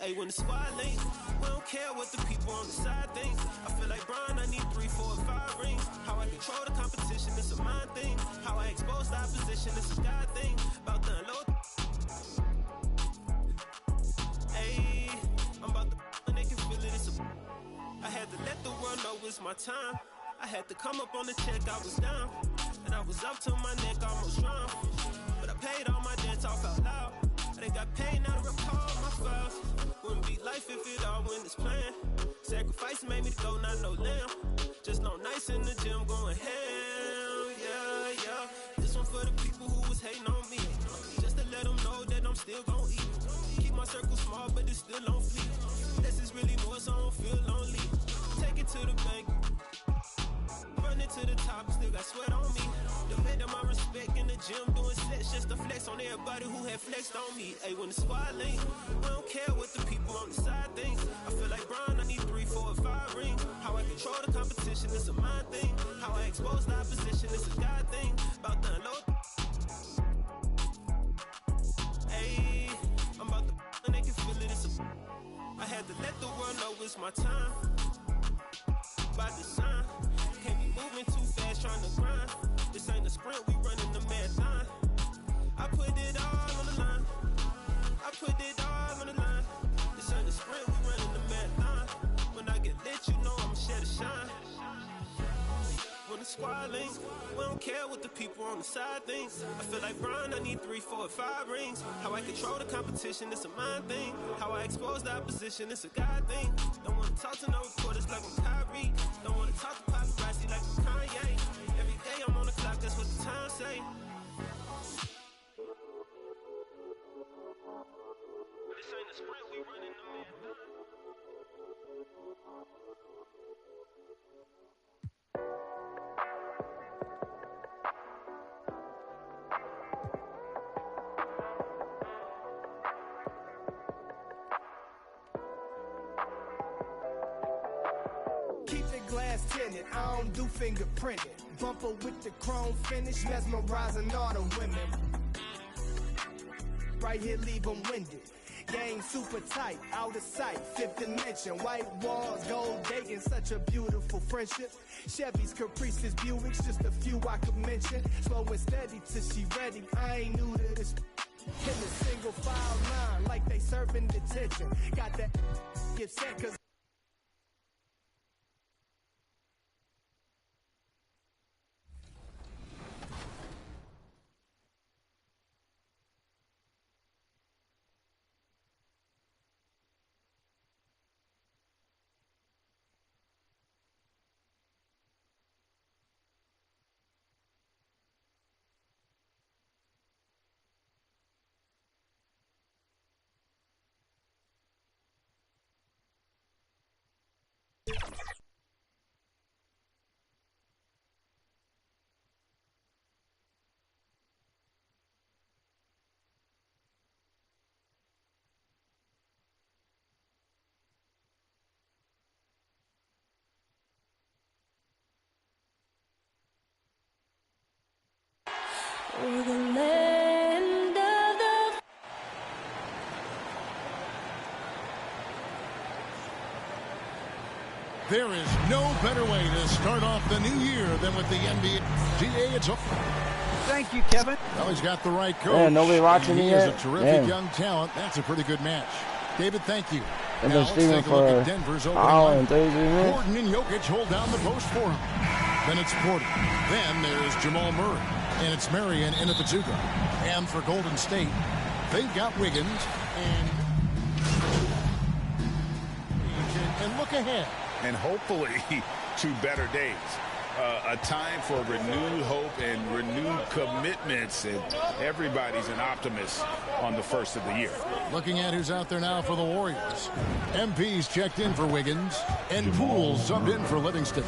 Hey, when the squad link, we don't care what the people on the side think. I feel like Brian, I need 3, 4, 5 rings. How I control the competition, it's a mind thing. How I expose the opposition, it's a God thing. About to unload. Hey, I'm about to and they can feel it, it's a. I had to let the world know it's my time. I had to come up on the check, I was down. And I was up to my neck, almost drowned. But I paid all my debts off out loud. They got paid, now to recall my files. Wouldn't be life if it all went as planned. Sacrifice made me go, not no lamb. Just no nights in the gym going hell, yeah, yeah. This one for the people who was hating on me. Just to let them know that I'm still gon' eat. Keep my circle small, but it's still on fleek. This is really more, so I don't feel lonely. Take it to the bank. Running to the top, still got sweat on me. Defending my respect in the gym, doing sets just to flex on everybody who had flexed on me. Hey, when the squad link, we don't care what the people on the side think. I feel like Brian, I need 3, 4, 5 rings. How I control the competition, it's a mind thing. How I expose the opposition, it's a God thing. About to unload. Hey, I'm about to and they can feel it, it's a. I had to let the world know it's my time. By design, can't be moving too fast, trying to grind. This ain't a sprint, we running the marathon. I put it all on the line. I put it all on the line. This ain't a sprint, we running the marathon. When I get lit, you know I'ma share the shine. When the squad links. We don't care what the people on the side thinks. I feel like Brian, I need 3, 4, and 5 rings. How I control the competition, it's a mind thing. How I expose the opposition, it's a God thing. Don't want to talk to no reporters like I'm Kyrie. Don't want to talk to paparazzi like I'm Kanye. Every day I'm on the clock, that's what the time say. This ain't a sprint, we running the marathon. Keep the glass tinted, I don't do fingerprinting. Bumper with the chrome finish, mesmerizing all the women. Right here, leave them winded. Game super tight, out of sight, fifth dimension. White walls, gold dating, such a beautiful friendship. Chevys, Caprices, Buicks, just a few I could mention. Slow and steady till she ready, I ain't new to this. In a single file line, like they serving detention. Got that get set, cause We're the land of the... There is no better way to start off the new year than with the NBA. GA, it's up. Thank you, Kevin. Well, he's got the right coach. Yeah, nobody watching he me is yet? a terrific Damn. young talent. That's a pretty good match. David, thank you. I've Now been let's streaming take a look for at Denver's an opening hour line. and 33 minutes. Gordon and Jokic hold down the post for him. Then it's Porter. Then there's Jamal Murray. And it's Marion in at the two-guard. And for Golden State, they've got Wiggins and look ahead. And hopefully to better days. A time for renewed hope and renewed commitments, and everybody's an optimist on the first of the year. Looking at who's out there now for the Warriors. MP's checked in for Wiggins, and Poole subbed in for Livingston.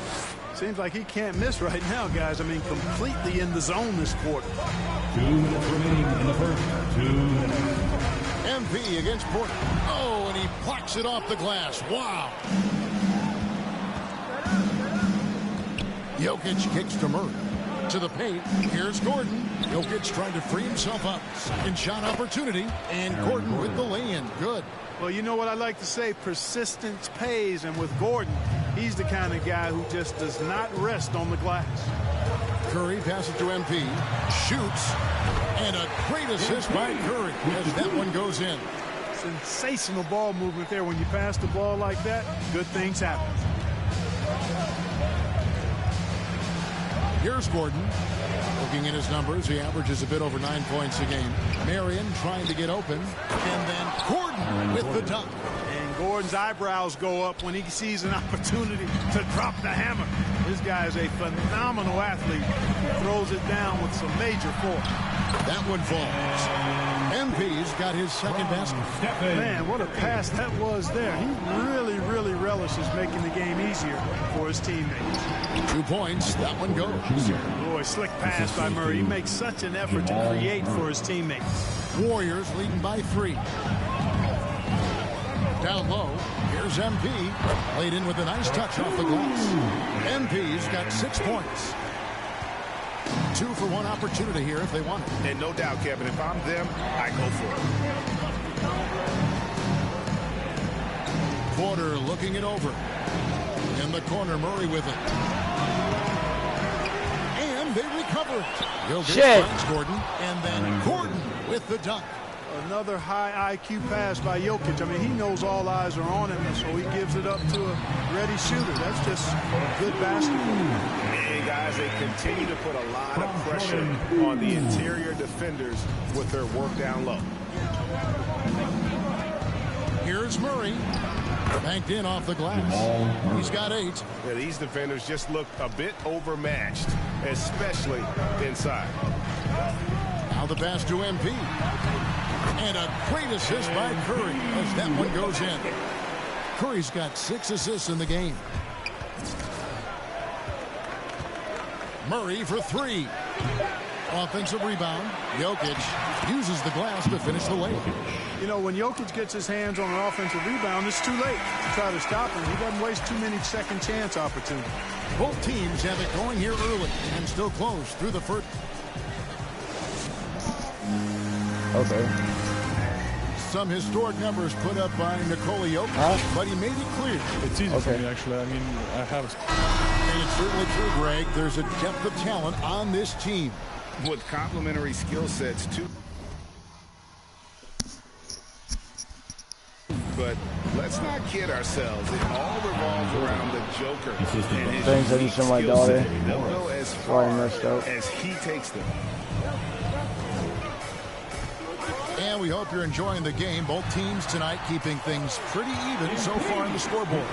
Seems like he can't miss right now, guys. I mean, completely in the zone this quarter. 2 minutes remaining in the first. 2 minutes. MP against Porter. Oh, and he plucks it off the glass. Wow. Jokic kicks to Murray. To the paint. Here's Gordon. Jokic trying to free himself up. Second shot opportunity. And Gordon with the lay-in. Good. Well, you know what I like to say? Persistence pays. And with Gordon, he's the kind of guy who just does not rest on the glass. Curry passes to MP. Shoots. And a great assist by Curry as that one goes in. Sensational ball movement there. When you pass the ball like that, good things happen. Here's Gordon. Looking at his numbers, he averages a bit over 9 points a game. Marion trying to get open. And then Gordon with the dunk. And Gordon's eyebrows go up when he sees an opportunity to drop the hammer. This guy is a phenomenal athlete. Throws it down with some major force. That one falls. MP's got his second basket. Man, what a pass that was there. He really, really relishes making the game easier for his teammates. 2 points. That one goes. Boy, slick pass by Murray. He makes such an effort to create for his teammates. Warriors leading by 3. Down low. Here's MP. Laid in with a nice touch off the glass. MP's got 6 points. 2 for 1 opportunity here if they want it. And no doubt, Kevin, if I'm them, I go for it. Porter looking it over. In the corner, Murray with it. And they recover it. Jokic finds Gordon. And then Gordon with the dunk. Another high IQ pass by Jokic. I mean, he knows all eyes are on him, so he gives it up to a ready shooter. That's just good basketball. guys, they continue to put a lot of pressure on the interior defenders with their work down low. Here's Murray. Banked in off the glass. He's got 8. Yeah, these defenders just look a bit overmatched, especially inside. Now the pass to MP. And a great assist by Curry as that one goes in. Curry's got 6 assists in the game. Murray for 3. Offensive rebound. Jokic uses the glass to finish the layup. You know, when Jokic gets his hands on an offensive rebound, it's too late to try to stop him. He doesn't waste too many second chance opportunities. Both teams have it going here early and still close through the first. Okay. Some historic numbers put up by Nikola Jokic, but he made it clear. It's easy for me, actually. I mean, I have. And it's certainly true, Greg. There's a depth of talent on this team. With complementary skill sets, too. But let's not kid ourselves. It all revolves around the Joker and his Thanks, I just my daughter. They'll go as far messed up. as he takes them. And we hope you're enjoying the game. Both teams tonight keeping things pretty even so far on the scoreboard.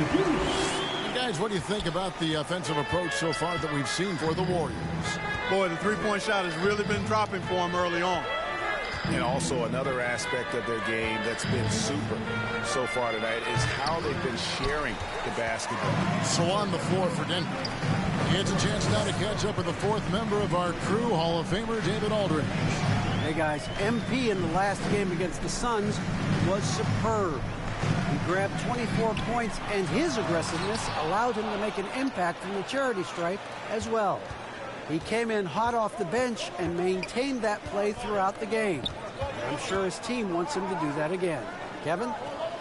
Guys, what do you think about the offensive approach so far that we've seen for the Warriors? Boy, the three-point shot has really been dropping for them early on. And also another aspect of their game that's been super so far tonight is how they've been sharing the basketball. So on the floor for Denver. It's a chance now to catch up with the 4th member of our crew, Hall of Famer David Aldridge. Hey guys, MP in the last game against the Suns was superb. He grabbed 24 points, and his aggressiveness allowed him to make an impact from the charity stripe as well. He came in hot off the bench and maintained that play throughout the game. I'm sure his team wants him to do that again. Kevin?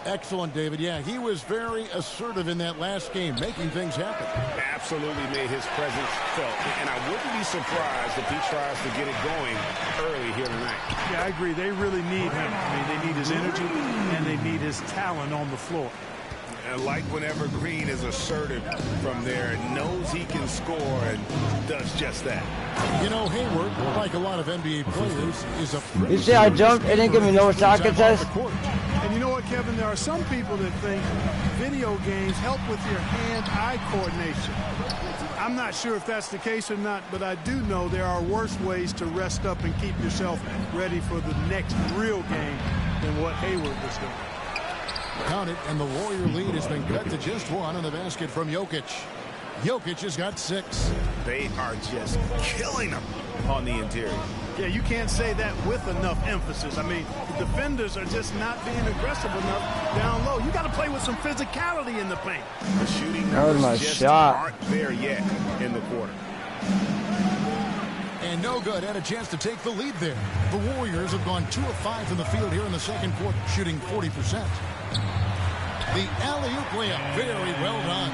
Excellent, David. Yeah, he was very assertive in that last game, making things happen. Absolutely made his presence felt. And I wouldn't be surprised if he tries to get it going early here tonight. Yeah, I agree. They really need him. I mean, they need his energy, and they need his talent on the floor. And like whenever Green is assertive from there and knows he can score and does just that. You know, Hayward, like a lot of NBA players, is a... You see I jumped and didn't give me no shot contest? And you know what, Kevin? There are some people that think video games help with your hand-eye coordination. I'm not sure if that's the case or not, but I do know there are worse ways to rest up and keep yourself ready for the next real game than what Hayward was doing. Count it, and the Warrior lead has been cut to just 1 on the basket from Jokic. Jokic has got 6. They are just killing them on the interior. Yeah, you can't say that with enough emphasis. I mean, the defenders are just not being aggressive enough down low. You got to play with some physicality in the paint. The shooting that was my just shot. aren't there yet in the quarter. And no good. Had a chance to take the lead there. The Warriors have gone 2 of 5 from the field here in the second quarter, shooting 40%. The alley-oop layup, very well done.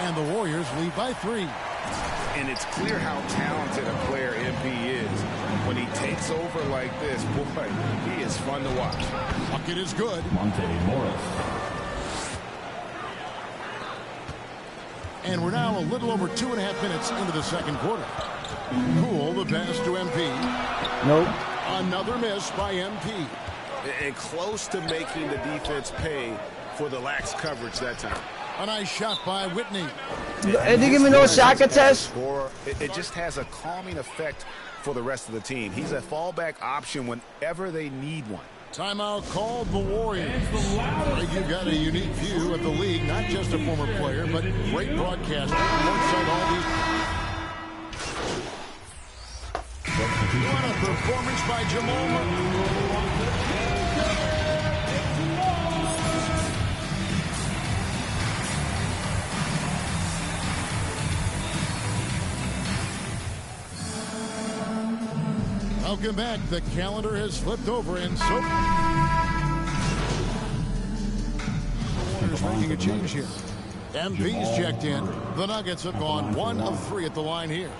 And the Warriors lead by 3. And it's clear how talented a player MP is. When he takes over like this, boy, he is fun to watch. Bucket is good. Monte Morris. And we're now a little over 2.5 minutes into the second quarter. Cool, the pass to MP. Nope. Another miss by MP. And close to making the defense pay for the lax coverage that time. A nice shot by Whitney. And didn't give me no shot contest? It just has a calming effect for the rest of the team. He's a fallback option whenever they need one. Timeout called the Warriors. Greg, you've got a unique view of the league, not just a former player, but great broadcaster. Alongside all these. What a performance by Jamal Murray. Welcome back. The calendar has flipped over, and so the Warriors making a change here. MP's checked in. The Nuggets have gone 1 of 3 at the line here.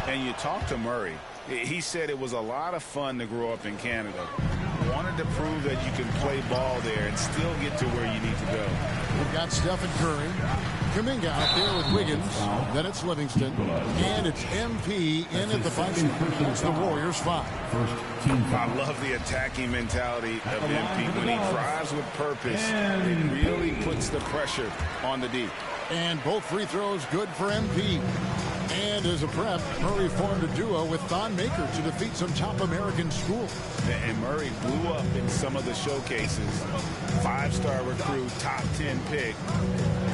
And you talk to Murray. He said it was a lot of fun to grow up in Canada. Wanted to prove that you can play ball there and still get to where you need to go. We've got Stephen Curry. Kuminga out there with Wiggins. Then it's Livingston. And it's MP in at the 5 spot. It's the Warriors 5. I love the attacking mentality of MP. When he drives with purpose, it really puts the pressure on the D. And both free throws good for MP. And as a prep, Murray formed a duo with Thon Maker to defeat some top American schools. And Murray blew up in some of the showcases. 5-star recruit, top 10 pick.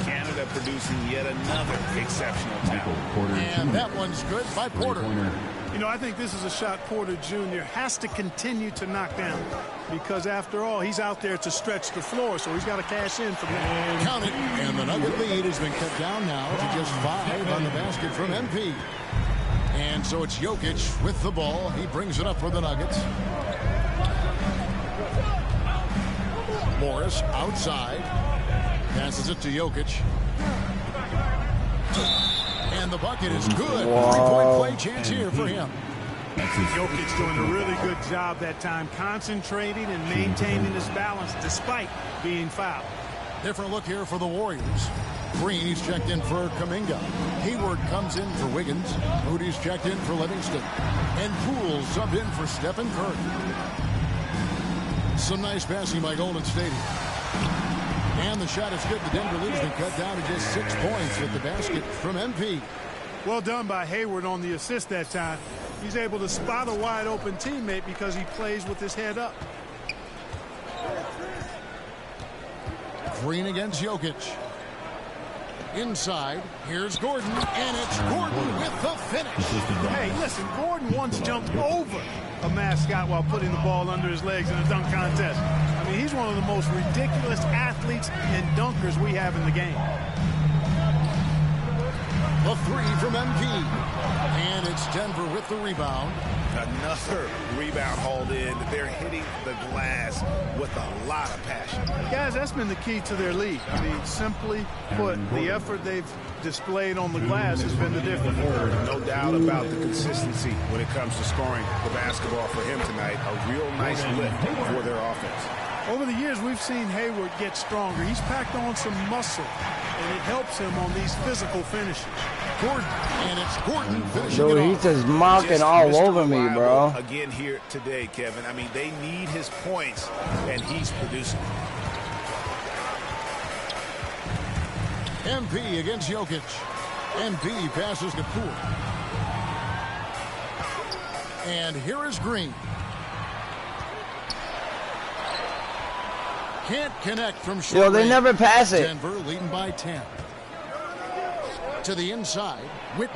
Canada producing yet another exceptional talent. And that one's good by Porter. You know, I think this is a shot Porter Jr. has to continue to knock down because, after all, he's out there to stretch the floor, so he's got to cash in from that. Count it, and the Nugget lead has been cut down now to just 5 on the basket from MP. And so it's Jokic with the ball. He brings it up for the Nuggets. Morris outside. Passes it to Jokic. And the bucket is good. 3-point play chance here for him. Jokic doing a really good job that time, concentrating and maintaining his balance despite being fouled. Different look here for the Warriors. Green's checked in for Kuminga. Hayward comes in for Wiggins. Moody's checked in for Livingston. And Poole subbed in for Stephen Curry. Some nice passing by Golden State. And the shot is good. The Denver lead has been cut down to just 6 points with the basket from MP. Well done by Hayward on the assist that time. He's able to spot a wide open teammate because he plays with his head up. Green against Jokic. Inside, here's Gordon, and it's Gordon with the finish. Hey, listen, Gordon once jumped over a mascot while putting the ball under his legs in a dunk contest. I mean, he's one of the most ridiculous athletes and dunkers we have in the game. A 3 from MP. And it's Denver with the rebound. Another rebound hauled in. They're hitting the glass with a lot of passion. Guys, that's been the key to their lead. I mean, simply put, the effort they've displayed on the glass has been the difference. No doubt about the consistency when it comes to scoring the basketball for him tonight. A real nice lift for their offense. Over the years, we've seen Hayward get stronger. He's packed on some muscle, and it helps him on these physical finishes. Gordon, and it's Gordon finishing Dude, it he's off. just mocking all over me, bro. Again here today, Kevin. I mean, they need his points, and he's producing. MP against Jokic. MP passes to Poole. And here is Green. Can't connect from short Yo, they range. never pass it. Denver leading by 10. To the inside, Whitney.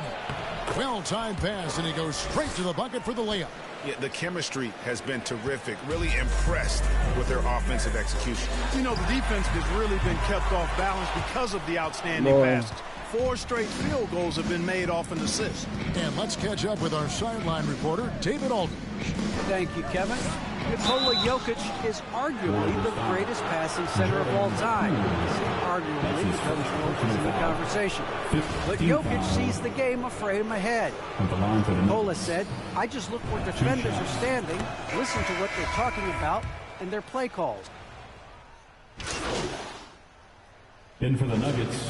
Well-timed pass, and he goes straight to the bucket for the layup. Yeah, the chemistry has been terrific. Really impressed with their offensive execution. You know, the defense has really been kept off balance because of the outstanding passes. 4 straight field goals have been made off an assist. And let's catch up with our sideline reporter, David Aldridge. Thank you, Kevin. Nikola Jokic is arguably the greatest passing center of all time. Arguably, because Jokic in the conversation. But Jokic sees the game a frame ahead. Nikola said, I just look where defenders are standing, listen to what they're talking about, and their play calls. In for the Nuggets.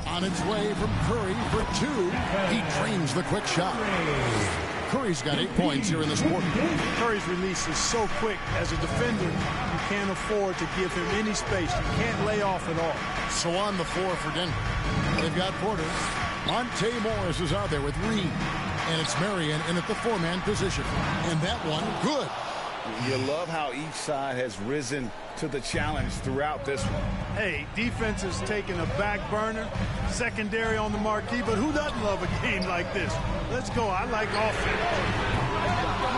On its way from Curry for 2. He drains the quick shot. Curry's got 8 points here in this quarter. Curry's release is so quick. As a defender, you can't afford to give him any space. You can't lay off at all. So on the floor for Denver, they've got Porter. Monte Morris is out there with Reed. And it's Marion in at the 4-man position. And that one, good. You love how each side has risen to the challenge throughout this one. Hey, defense has taken a back burner, secondary on the marquee, but who doesn't love a game like this? Let's go. I like offense.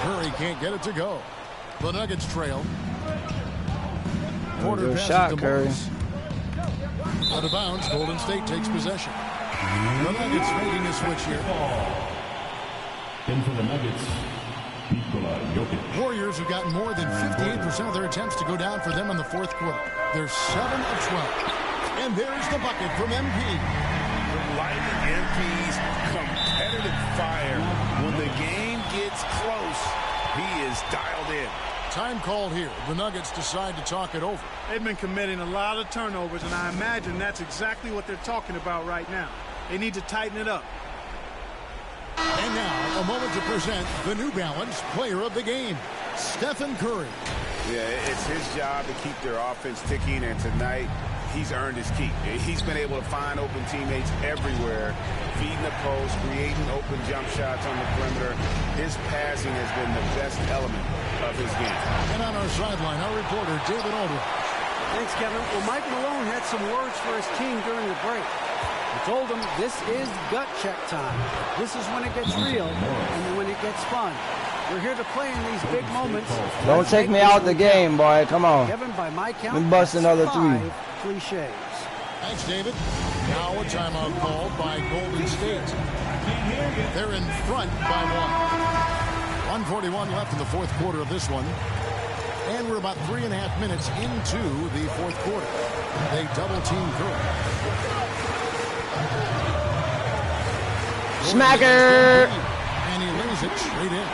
Curry can't get it to go. The Nuggets trail. Porter passes shot, to Curry. Morris. Out of bounds, Golden State takes possession. The Nuggets making a switch here. In for the Nuggets. Warriors have gotten more than 58% of their attempts to go down for them in the fourth quarter. They're 7 of 12. And there's the bucket from MP. Lighting MP's competitive fire. When the game gets close, he is dialed in. Time called here. The Nuggets decide to talk it over. They've been committing a lot of turnovers, and I imagine that's exactly what they're talking about right now. They need to tighten it up. And now, a moment to present the New Balance Player of the Game, Stephen Curry. Yeah, it's his job to keep their offense ticking, and tonight he's earned his keep. He's been able to find open teammates everywhere, feeding the post, creating open jump shots on the perimeter. His passing has been the best element of his game. And on our sideline, our reporter, David Aldridge. Thanks, Kevin. Well, Mike Malone had some words for his team during the break. He told them this is gut check time. This is when it gets real and when it gets fun. We're here to play in these big moments. Don't take me out the game, boy. Come on. Kevin, by my count, let me bust another 3. Cliches. Thanks, David. Now a timeout called by Golden State. They're in front by 1. 1:41 left in the fourth quarter of this one. And we're about 3.5 minutes into the fourth quarter. They double team Curry. Smacker! And he lays it straight in.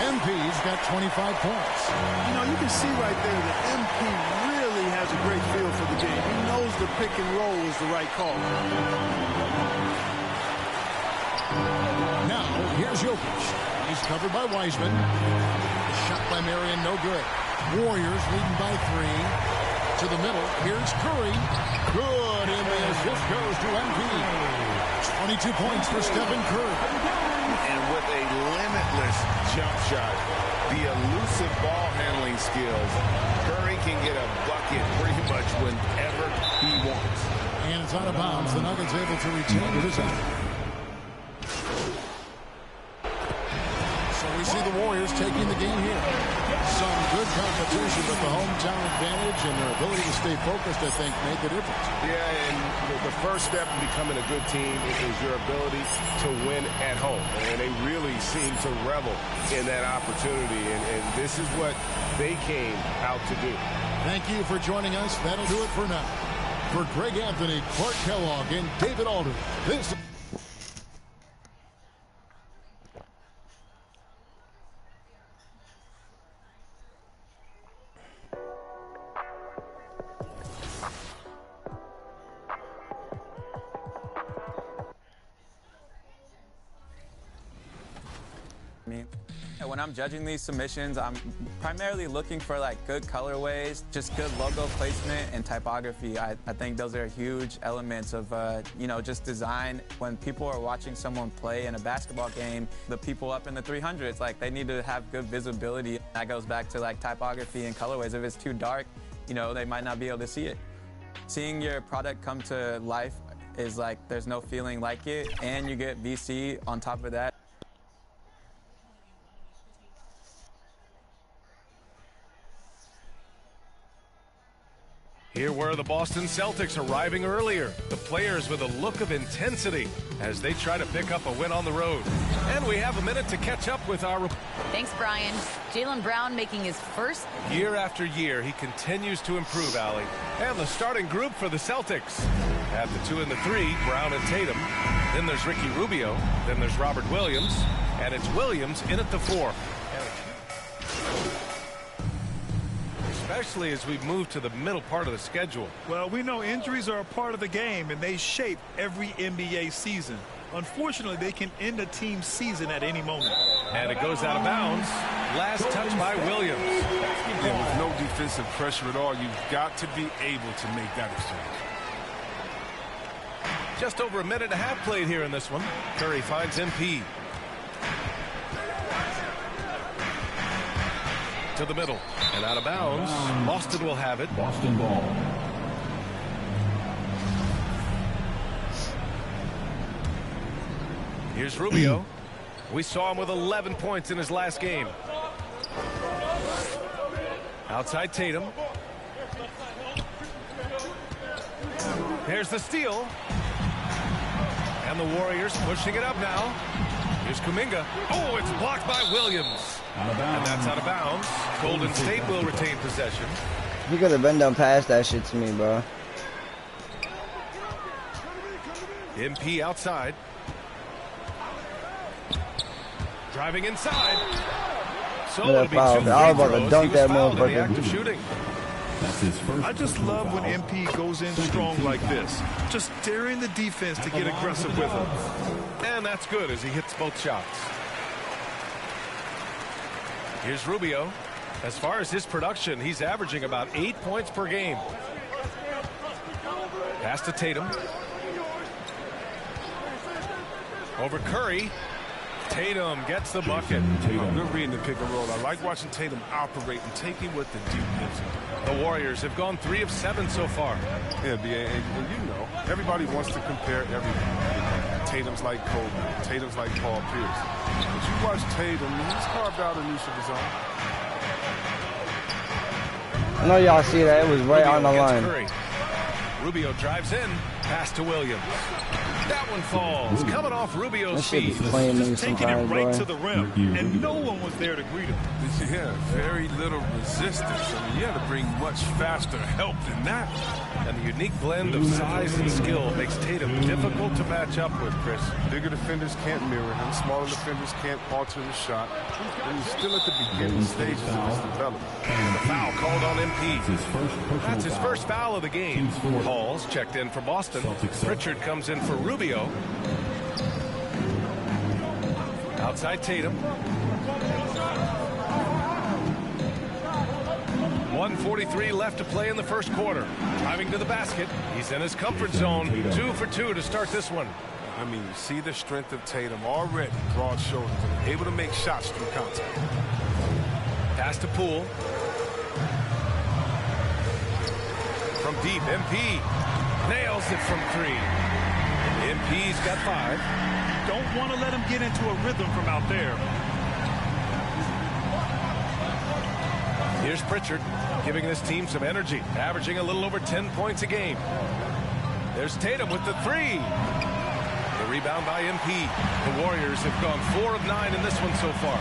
MP's got 25 points. You know, you can see right there that MP really has a great feel for the game. He knows the pick and roll is the right call. Now, here's Jokic. He's covered by Wiseman. Shot by Marion, no good. Warriors leading by 3. To the middle, here's Curry. Good, and the assist goes to MP. 22 points for Stephen Curry. And with a limitless jump shot, the elusive ball handling skills, Curry can get a bucket pretty much whenever he wants. And it's out of bounds. The Nuggets able to retain possession. So we see the Warriors taking the game here. Some good competition, but the hometown advantage and their ability to stay focused, I think, made the difference. Yeah, and the first step in becoming a good team is your ability to win at home. And they really seem to revel in that opportunity, and this is what they came out to do. Thank you for joining us. That'll do it for now. For Greg Anthony, Clark Kellogg, and David Aldridge, this... When I'm judging these submissions, I'm primarily looking for like good colorways, just good logo placement and typography. I think those are huge elements of, you know, just design. When people are watching someone play in a basketball game, the people up in the 300s, like they need to have good visibility. That goes back to like typography and colorways. If it's too dark, you know, they might not be able to see it. Seeing your product come to life is like, there's no feeling like it, and you get VC on top of that. Here were the Boston Celtics arriving earlier. The players with a look of intensity as they try to pick up a win on the road. And we have a minute to catch up with our... Thanks, Brian. Jaylen Brown making his first... Year after year, he continues to improve, Allie. And the starting group for the Celtics. At the 2 and the 3, Brown and Tatum. Then there's Ricky Rubio. Then there's Robert Williams. And it's Williams in at the 4. Especially as we move to the middle part of the schedule. Well, we know injuries are a part of the game, and they shape every NBA season. Unfortunately, they can end a team's season at any moment. And it goes out of bounds. Last touch by Williams. Yeah, with no defensive pressure at all, you've got to be able to make that exchange. Just over a minute and a half played here in this one. Curry finds MP. To the middle and out of bounds. Boston will have it. Boston ball. Here's Rubio. We saw him with 11 points in his last game. Outside Tatum. Here's the steal. And the Warriors pushing it up now. Here's Kuminga. Oh, it's blocked by Williams. And that's out of bounds. Golden State will retain possession. He could have been done past that shit to me, bro. MP outside. Driving inside. So Yeah, it'll be foul. 2 I was free about to throws. dunk He was that fouled in the act motherfucker. of shooting. That's his first I just personal love when foul. MP goes in strong like this. Just daring the defense to get aggressive with him. And that's good as he hits both shots. Here's Rubio. As far as his production, he's averaging about 8 points per game. Pass to Tatum. Over Curry. Tatum gets the bucket. Good reading the pick and roll. I like watching Tatum operate and taking with the deep inside. The Warriors have gone 3 of 7 so far. Yeah, BA, and you know, everybody wants to compare everything. Tatum's like Kobe. Tatum's like Paul Pierce. But you watch Tatum, he's carved out a niche of his own. I know y'all see that. It was right on the line. Curry. Rubio drives in. Pass to Williams. That one falls. Coming off Rubio's feet. Just taking it right to the rim. And no one was there to greet him. Yeah, very little resistance. I mean, you had to bring much faster help than that. And the unique blend of size and skill makes Tatum difficult to match up with, Chris. Bigger defenders can't mirror him. Smaller defenders can't alter the shot. And he's still at the beginning stages of his development. The foul called on MP. That's his first foul of the game. Halls checked in for Boston. Pritchard comes in for Rubio. Outside Tatum. 1:43 left to play in the first quarter. Driving to the basket. He's in his comfort zone. 2 for 2 to start this one. I mean, you see the strength of Tatum already. Broad shoulders and able to make shots through contact. Pass to Poole. From deep, MP nails it from 3. MP's got 5. Don't want to let him get into a rhythm from out there. Here's Pritchard, giving this team some energy, averaging a little over 10 points a game. There's Tatum with the 3. The rebound by MP. The Warriors have gone 4 of 9 in this one so far.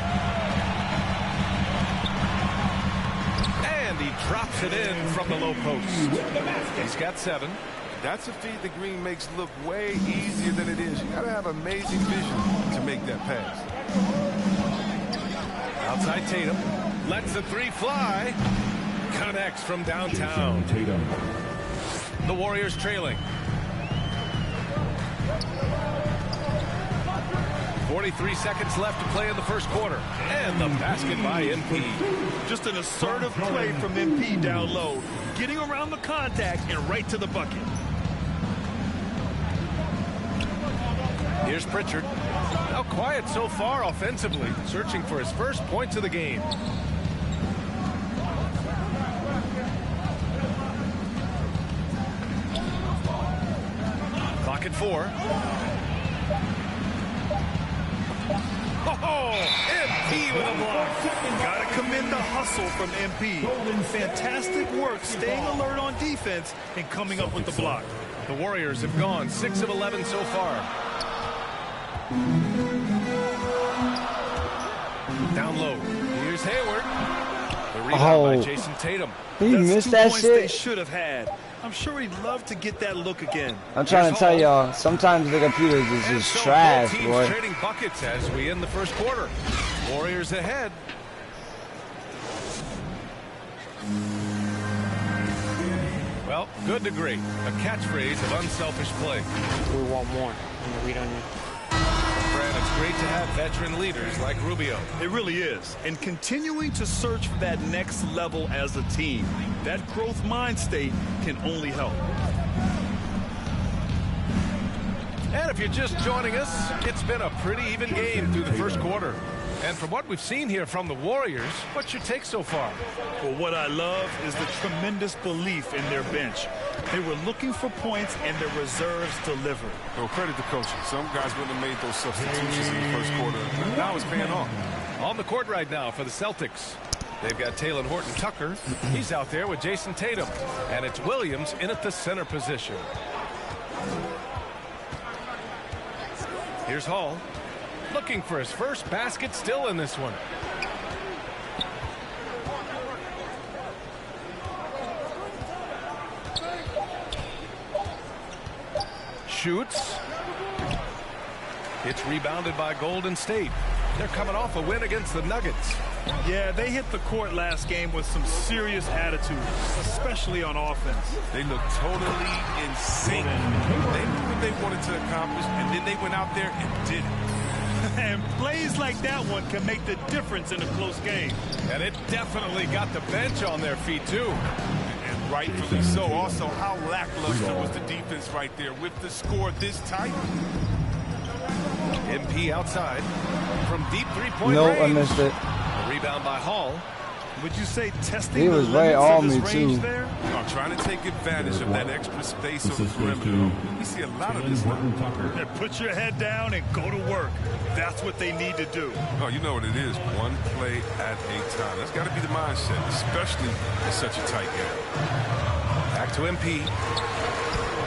And he drops it in from the low post. He's got 7. That's a feed the Green makes look way easier than it is. You got to have amazing vision to make that pass. Outside Tatum. Lets the 3 fly. Connects from downtown. The Warriors trailing. 43 seconds left to play in the first quarter. And the basket by MP. Just an assertive play from MP down low. Getting around the contact and right to the bucket. Here's Pritchard. Now quiet so far offensively. Searching for his first points of the game. Clock at 4. Oh, MP with a block. Gotta commend the hustle from MP. Fantastic work staying alert on defense and coming up with the block. The Warriors have gone 6 of 11 so far. Down low. Here's Hayward. The rebound by Jason Tatum. He missed that points shit. They should have had. I'm sure he'd love to get that look again. I'm trying to tell y'all, sometimes the computers is just trash, Teams boy. trading buckets as we end the first quarter. Warriors ahead. Well, good to great. A catchphrase of unselfish play. We want more. We don't need. Brad, it's great to have veteran leaders like Rubio. It really is. And continuing to search for that next level as a team. That growth mind state can only help. And if you're just joining us, it's been a pretty even game through the first quarter. And from what we've seen here from the Warriors, what's your take so far? Well, what I love is the tremendous belief in their bench. They were looking for points, and their reserves delivered. Well, credit to coaching. Some guys wouldn't have made those substitutions in the first quarter. Now it's paying off. On the court right now for the Celtics. They've got Talen Horton-Tucker. He's out there with Jason Tatum. And it's Williams in at the center position. Here's Hall. Looking for his first basket still in this one. Shoots. It's rebounded by Golden State. They're coming off a win against the Nuggets. Yeah, they hit the court last game with some serious attitude, especially on offense. They looked totally in sync. They knew what they wanted to accomplish, and then they went out there and did it. And plays like that one can make the difference in a close game. And it definitely got the bench on their feet, too. And rightfully so. Also, how lackluster was the defense right there with the score this tight? MP outside from deep three-point No, range. I missed it. A rebound by Hall. Would you say testing He the was right limits of on his me, range too. there? I'm trying to take advantage of that extra space on the perimeter. We see a lot of this now. Yeah, put your head down and go to work. That's what they need to do. Oh, you know what it is. One play at a time. That's got to be the mindset, especially in such a tight game. Back to MP.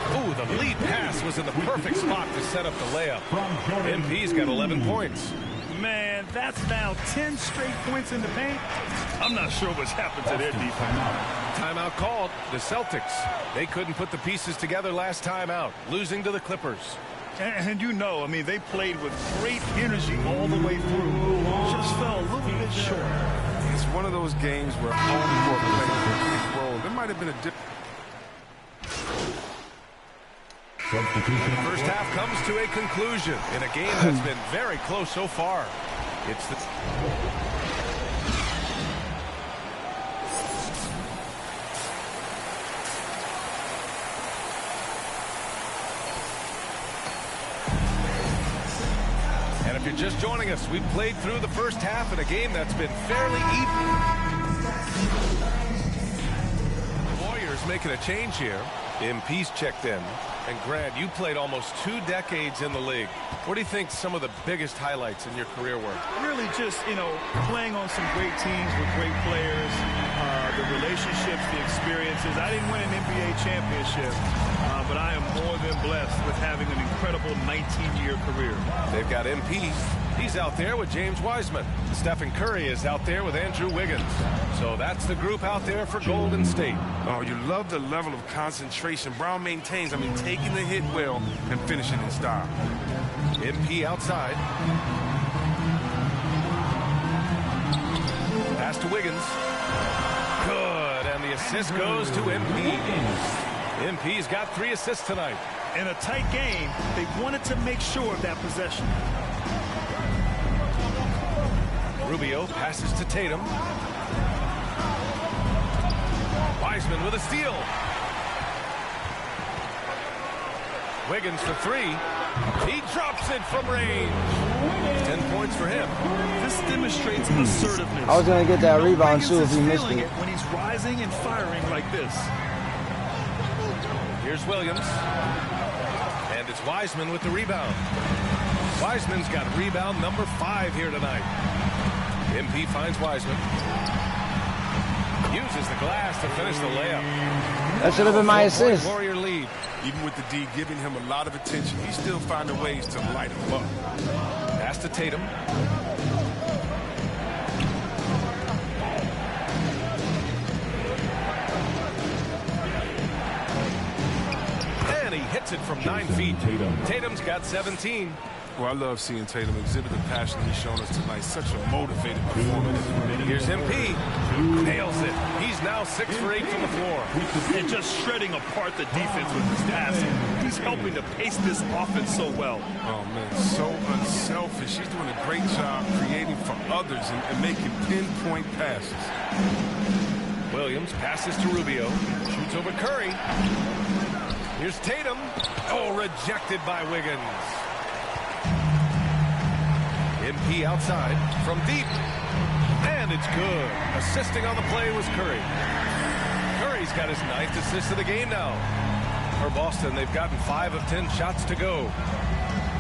Ooh, the lead pass was in the perfect spot to set up the layup. MP's got 11 points. Man, that's now 10 straight points in the paint. I'm not sure what's happened to their defense. Timeout called. The Celtics. They couldn't put the pieces together last time out, losing to the Clippers. And you know, I mean, they played with great energy all the way through. Just fell a little bit short. It's one of those games where home court plays a big role. There might have been a different. The first half comes to a conclusion in a game that's been very close so far. It's the... And if you're just joining us, we've played through the first half in a game that's been fairly even. The Warriors making a change here. MP's checked in. And Grant, you played almost 2 decades in the league. What do you think some of the biggest highlights in your career were? Really just, you know, playing on some great teams with great players, the relationships, the experiences. I didn't win an NBA championship, but I am more than blessed with having an incredible 19-year career. They've got MP. He's out there with James Wiseman. Stephen Curry is out there with Andrew Wiggins. So that's the group out there for Golden State. Oh, you love the level of concentration Brown maintains. I mean, taking the hit well and finishing in style. MP outside. Pass to Wiggins. Good, and the assist goes to MP. MP's got 3 assists tonight. In a tight game, they wanted to make sure of that possession. Rubio passes to Tatum. Wiseman with a steal. Wiggins for 3. He drops it from range. 10 points for him. This demonstrates assertiveness. I was going to get that rebound too if he missed it. When he's rising and firing like this. Here's Williams. And it's Wiseman with the rebound. Wiseman's got rebound number 5 here tonight. MP finds Wiseman. Uses the glass to finish the layup. That should have been my assist. Warrior lead. Even with the D giving him a lot of attention, he's still finding ways to light him up. Pass to Tatum. And he hits it from 9 feet. Tatum's got 17. Well, I love seeing Tatum exhibit the passion he's shown us tonight. Such a motivated performance. Here's MP. Nails it. He's now 6 for 8 from the floor. And just shredding apart the defense with his passing. He's helping to pace this offense so well. Oh, man, so unselfish. He's doing a great job creating for others and making pinpoint passes. Williams passes to Rubio. Shoots over Curry. Here's Tatum. Oh, rejected by Wiggins. MP outside from deep. And it's good. Assisting on the play was Curry. Curry's got his 9th assist of the game now. For Boston, they've gotten 5 of 10 shots to go.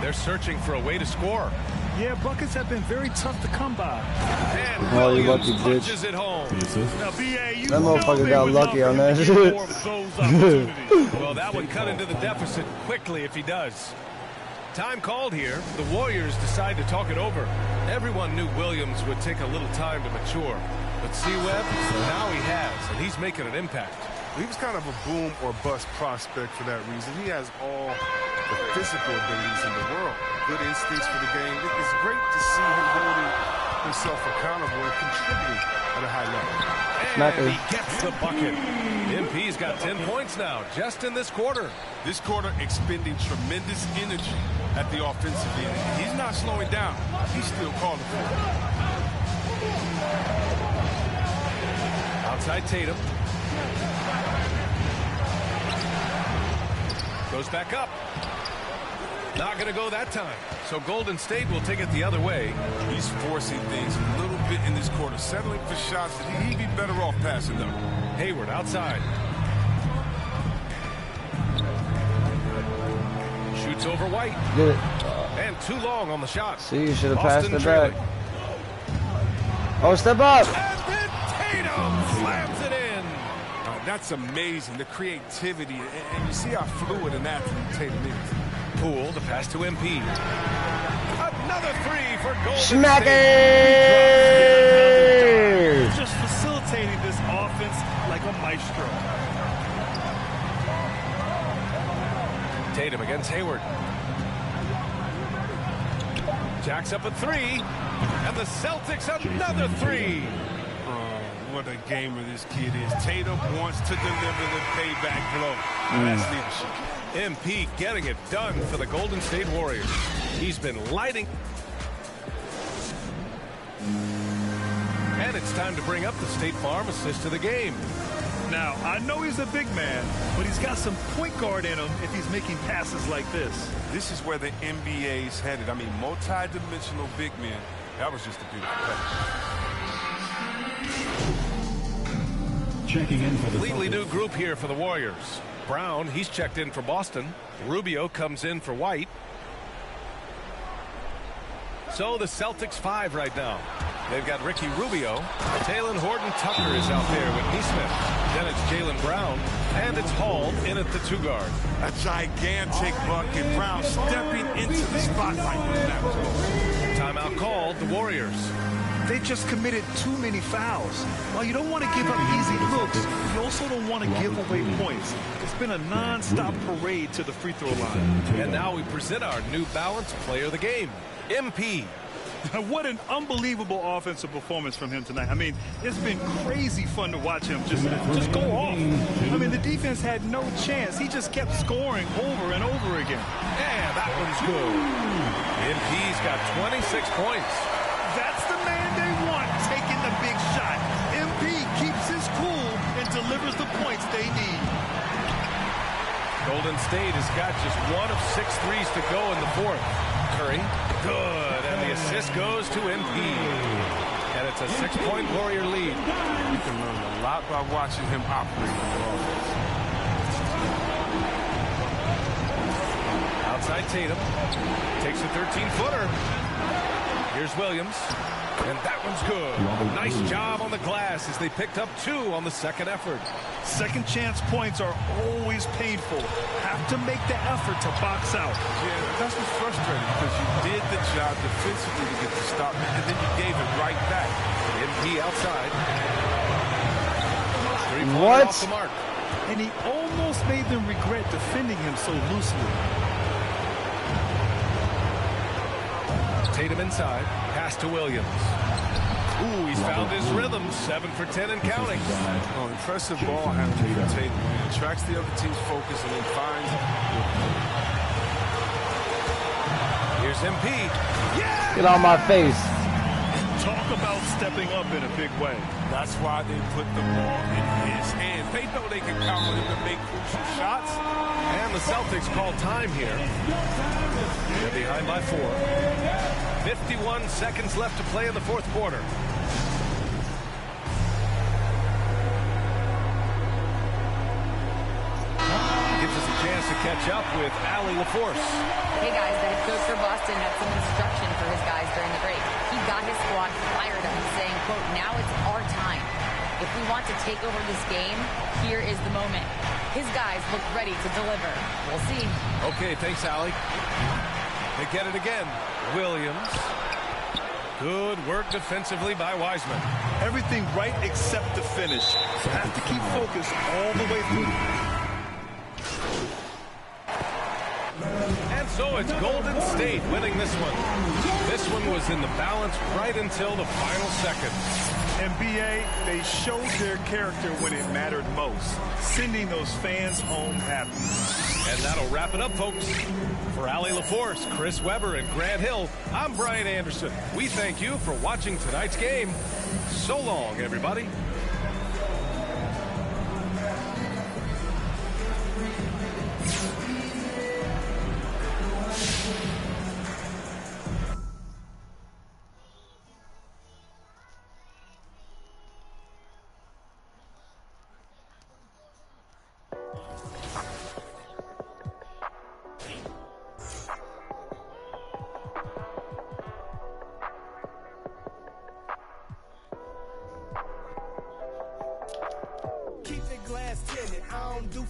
They're searching for a way to score. Yeah, buckets have been very tough to come by. And Oh, you Williams lucky punches bitch. it home. Now, BA, you That motherfucker got lucky on that shit. Well, that would cut into the deficit quickly if he does. Time called here. The Warriors decide to talk it over. Everyone knew Williams would take a little time to mature. But C-Web, now he has, and he's making an impact. He was kind of a boom or bust prospect for that reason. He has all the physical abilities in the world. good instincts for the game. It's great to see him holding himself accountable and contributing at a high level. And he gets the bucket. MP's got 10 points now, just in this quarter. This quarter expending tremendous energy at the offensive end. He's not slowing down. He's still calling for it. Outside Tatum. Goes back up. Not going to go that time. So Golden State will take it the other way. He's forcing things a little bit in this quarter, settling for shots that he'd be better off passing them. Hayward outside. Shoots over White. Good. And too long on the shot. See, you should have passed it back. Oh, step up. And then Tatum slams it in. That's amazing, the creativity. And you see how fluid an athlete Tatum is. Poole, the pass to MP. Another three for Golden Smack State. it! Just facilitating this offense like a maestro. Tatum against Hayward. Jacks up a three. And the Celtics another three. What a gamer this kid is. Tatum wants to deliver the payback blow. That's leadership. MP getting it done for the Golden State Warriors. He's been lighting. And it's time to bring up the State Farm assist to the game. Now, I know he's a big man, but he's got some point guard in him if he's making passes like this. This is where the NBA's headed. I mean, multi-dimensional big men. That was just a beautiful play. Checking in for the Completely new group here for the Warriors. Brown, he's checked in for Boston. Rubio comes in for White. So the Celtics 5 right now. They've got Ricky Rubio. Talen Horton-Tucker is out there with Neesmith. Then it's Jaylen Brown. And it's Hall in at the 2 guard. A gigantic bucket. Brown stepping into the spotlight when that was going. Timeout called, the Warriors. They just committed too many fouls. While you don't want to give up easy looks, you also don't want to give away points. It's been a non-stop parade to the free throw line. And now we present our New Balance player of the game, MP. What an unbelievable offensive performance from him tonight. I mean, it's been crazy fun to watch him just go off. I mean, the defense had no chance. He just kept scoring over and over again. Yeah, that one's good. MP's got 26 points. That's the man they want, taking the big shot. MP keeps his cool and delivers the points they need. Golden State has got just 1 of 6 threes to go in the 4th. Curry, good, and the assist goes to MP. And it's a 6-point Warrior lead. You can learn a lot by watching him operate on the offense. Outside Tatum, takes a 13-footer. Here's Williams, and that one's good. Nice job on the glass as they picked up 2 on the second effort. Second chance points are always painful. Have to make the effort to box out. Yeah, that's what's frustrating because you did the job defensively to get the stop, and then you gave it right back. MP outside. What? Off the mark. And he almost made them regret defending him so loosely. Tatum inside, pass to Williams. Ooh, he's found his rhythm, 7 for 10 and counting. Oh, impressive ball handling for Tatum. He attracts the other team's focus and then finds. Here's MP. Yeah! Get on my face. Talk about stepping up in a big way. That's why they put the ball in his hands. They know they can count on him to make crucial shots. And the Celtics call time here. They're behind by 4. 51 seconds left to play in the 4th quarter. Gives us a chance to catch up with Allie LaForce. Hey guys, the head coach for Boston had some instruction for his guys during the break. He got his squad fired up, saying, quote, "Now it's our time. If we want to take over this game, here is the moment." His guys look ready to deliver. We'll see. Okay, thanks, Allie. They get it again. Williams. Good work defensively by Wiseman. Everything right except the finish. So have to keep focused all the way through. And So it's Golden State winning this one. This one was in the balance right until the final seconds. NBA, they showed their character when it mattered most, sending those fans home happy. And that'll wrap it up, folks. For Allie LaForce, Chris Webber, and Grant Hill, I'm Brian Anderson. We thank you for watching tonight's game. So long, everybody.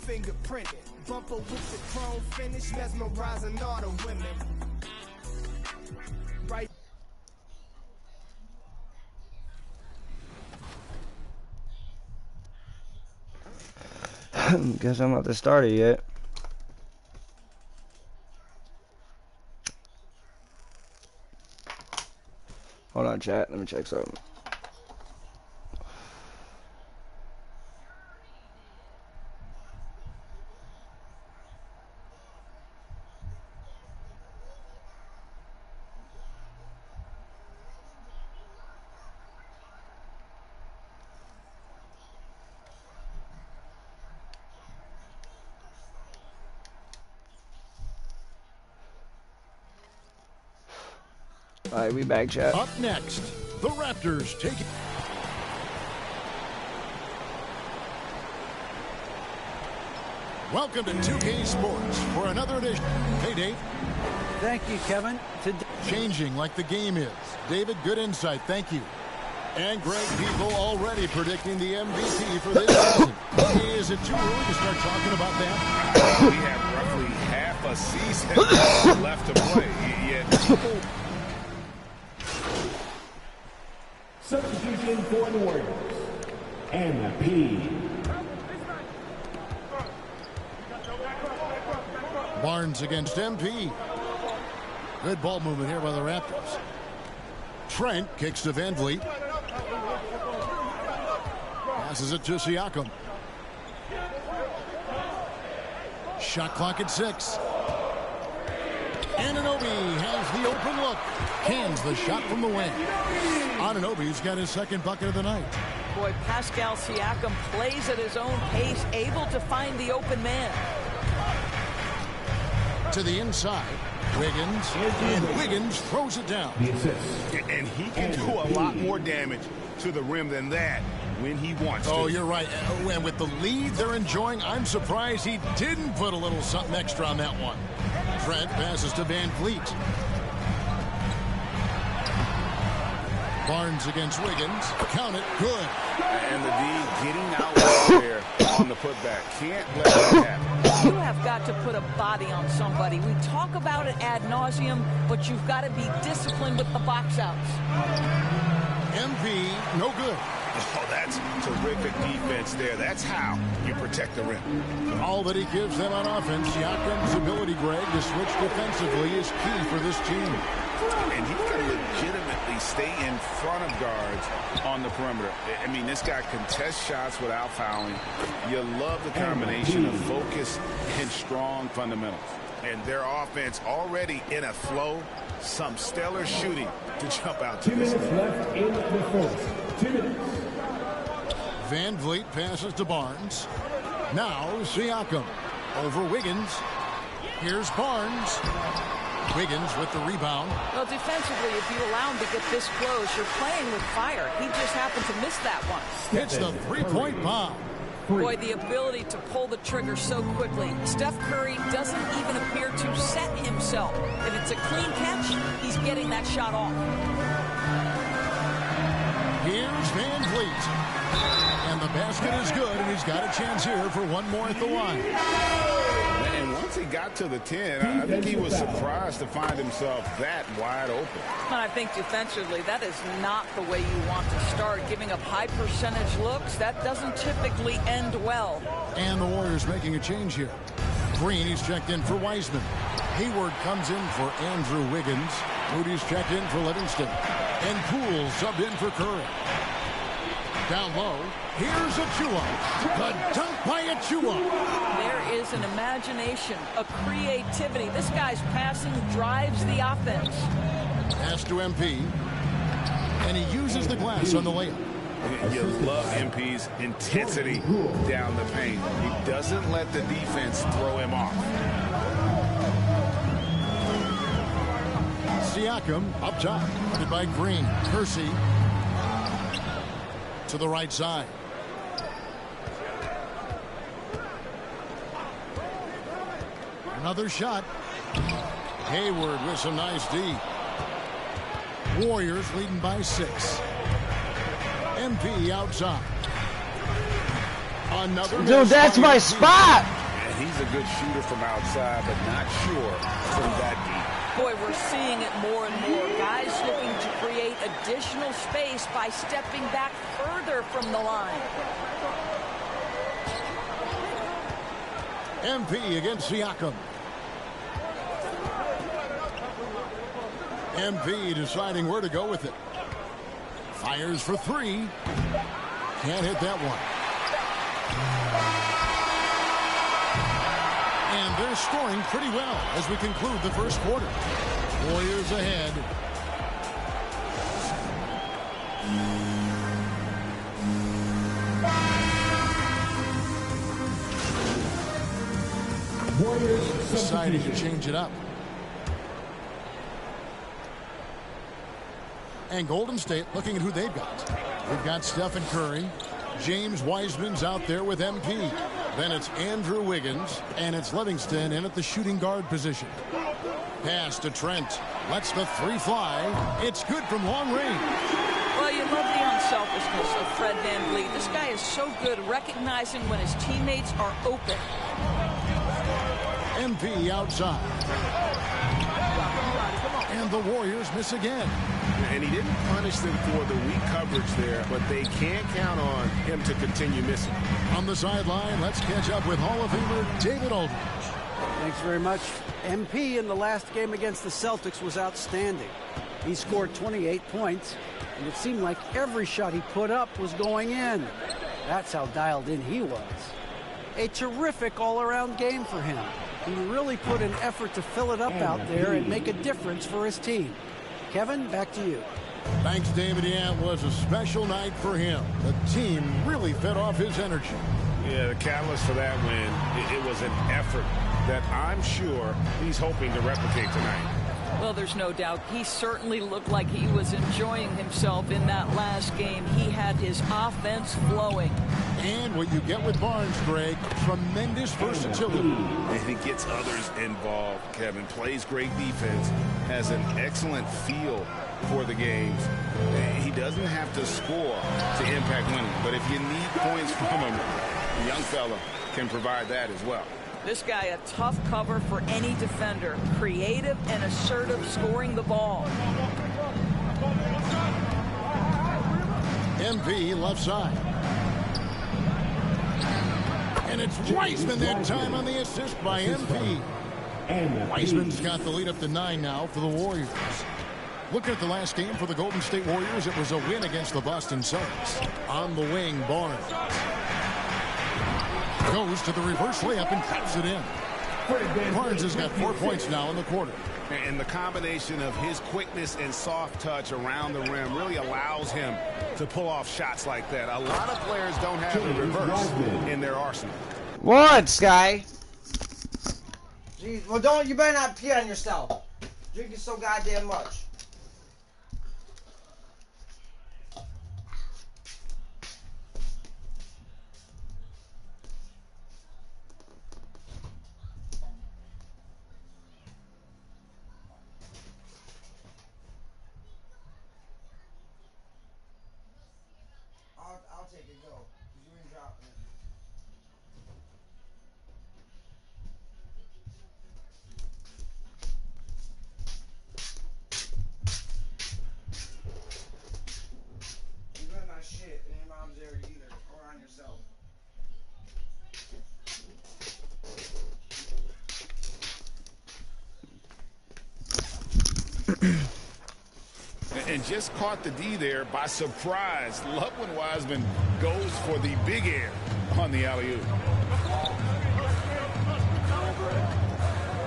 Fingerprinted, bumper with the chrome finish, mesmerizing all the women. Right. Guess I'm not the starter yet. Hold on, chat. Let me check something. All right, we back, chat. Up next, the Raptors take it. Welcome to 2K Sports for another edition. Hey, Dave. Thank you, Kevin. Changing like the game is. David, good insight. Thank you. And Greg, people already predicting the MVP for this season. Is it too early to start talking about that? We have roughly half a season left to play. Yet people... Substitution for the Warriors. MP. Barnes against MP. Good ball movement here by the Raptors. Trent kicks to Van Vliet. Passes it to Siakam. Shot clock at 6. Anunoby has the open look. Cans the shot from the wing. Anunoby's got his second bucket of the night. Boy, Pascal Siakam plays at his own pace, able to find the open man. To the inside. Wiggins. And Wiggins throws it down. And he can do a lot more damage to the rim than that when he wants to. Oh, you're right. And with the lead they're enjoying, I'm surprised he didn't put a little something extra on that one. Trent passes to Van Vliet. Barnes against Wiggins. Count it. Good. And the D getting out there on the putback. Can't let that happen. You have got to put a body on somebody. We talk about it ad nauseum, but you've got to be disciplined with the box outs. MP, no good. Oh, that's terrific defense there. That's how you protect the rim. All that he gives them on offense, Siakam's ability, Greg, to switch defensively is key for this team. And he can legitimately stay in front of guards on the perimeter. I mean, this guy contests shots without fouling. You love the combination of focus and strong fundamentals. And their offense already in a flow. Some stellar shooting to jump out to 2 this. minutes left in the first. 2 minutes. Van Vliet passes to Barnes. Now Siakam over Wiggins. Here's Barnes. Wiggins with the rebound. Well, defensively, if you allow him to get this close, you're playing with fire. He just happened to miss that one. It's the three-point bomb. Boy, the ability to pull the trigger so quickly. Steph Curry doesn't even appear to set himself. If it's a clean catch, he's getting that shot off. Here's Van Vliet. And the basket is good, and he's got a chance here for one more at the line. And once he got to the 10, I think he was surprised to find himself that wide open. And I think defensively, that is not the way you want to start. Giving up high percentage looks, that doesn't typically end well. And the Warriors making a change here. Green, he's checked in for Wiseman. Hayward comes in for Andrew Wiggins. Moody's checked in for Livingston. And Poole subbed in for Curry. Down low, here's Achua. The dunk by Achua. There is an imagination, a creativity. This guy's passing drives the offense. Pass to MP. And he uses the glass on the layup. You love MP's intensity down the paint. He doesn't let the defense throw him off. Siakam up top, guarded by Green. Kersey to the right side. Another shot. Hayward with some nice D. Warriors leading by 6. MP outside. Another dude, that's my spot. And he's a good shooter from outside, but not sure from that deep. Boy, we're seeing it more and more. Guys looking to create additional space by stepping back further from the line. MP against Siakam. MP deciding where to go with it. Fires for 3. Can't hit that one. And they're scoring pretty well as we conclude the first quarter. Warriors ahead. Warriors deciding to change it up. And Golden State looking at who they've got. We've got Stephen Curry. James Wiseman's out there with MP. Then it's Andrew Wiggins. And it's Livingston in at the shooting guard position. Pass to Trent. Lets the 3 fly. It's good from long range. Well, you love the unselfishness of Fred VanVleet. This guy is so good recognizing when his teammates are open. MP outside. And the Warriors miss again. And he didn't punish them for the weak coverage there, but they can't count on him to continue missing. On the sideline, let's catch up with Hall of Famer David Aldridge. Thanks very much. MP in the last game against the Celtics was outstanding. He scored 28 points, and it seemed like every shot he put up was going in. That's how dialed in he was. A terrific all-around game for him. He really put an effort to fill it up out there and make a difference for his team. Kevin, back to you. Thanks, David. Yeah, it was a special night for him. The team really fed off his energy. Yeah, the catalyst for that win, it was an effort that I'm sure he's hoping to replicate tonight. Well, there's no doubt. He certainly looked like he was enjoying himself in that last game. He had his offense flowing. And what you get with Barnes, Greg, tremendous versatility. And he gets others involved, Kevin. Plays great defense, has an excellent feel for the games. He doesn't have to score to impact winning, but if you need points from him, the young fella can provide that as well. This guy, a tough cover for any defender. Creative and assertive scoring the ball. MP left side. And it's Wiseman that time on the assist by MP. Wiseman's got the lead up to 9 now for the Warriors. Looking at the last game for the Golden State Warriors, it was a win against the Boston Celtics. On the wing, Barnes goes to the reverse layup and taps it in. Barnes has got 4 points now in the quarter. And the combination of his quickness and soft touch around the rim really allows him to pull off shots like that. A lot of players don't have the reverse in their arsenal. What, Sky? Jeez, well, you better not pee on yourself. Drinking so goddamn much. I'll take it, go. You ain't dropping it. And just caught the D there by surprise. Love when Wiseman goes for the big air on the alley-oop.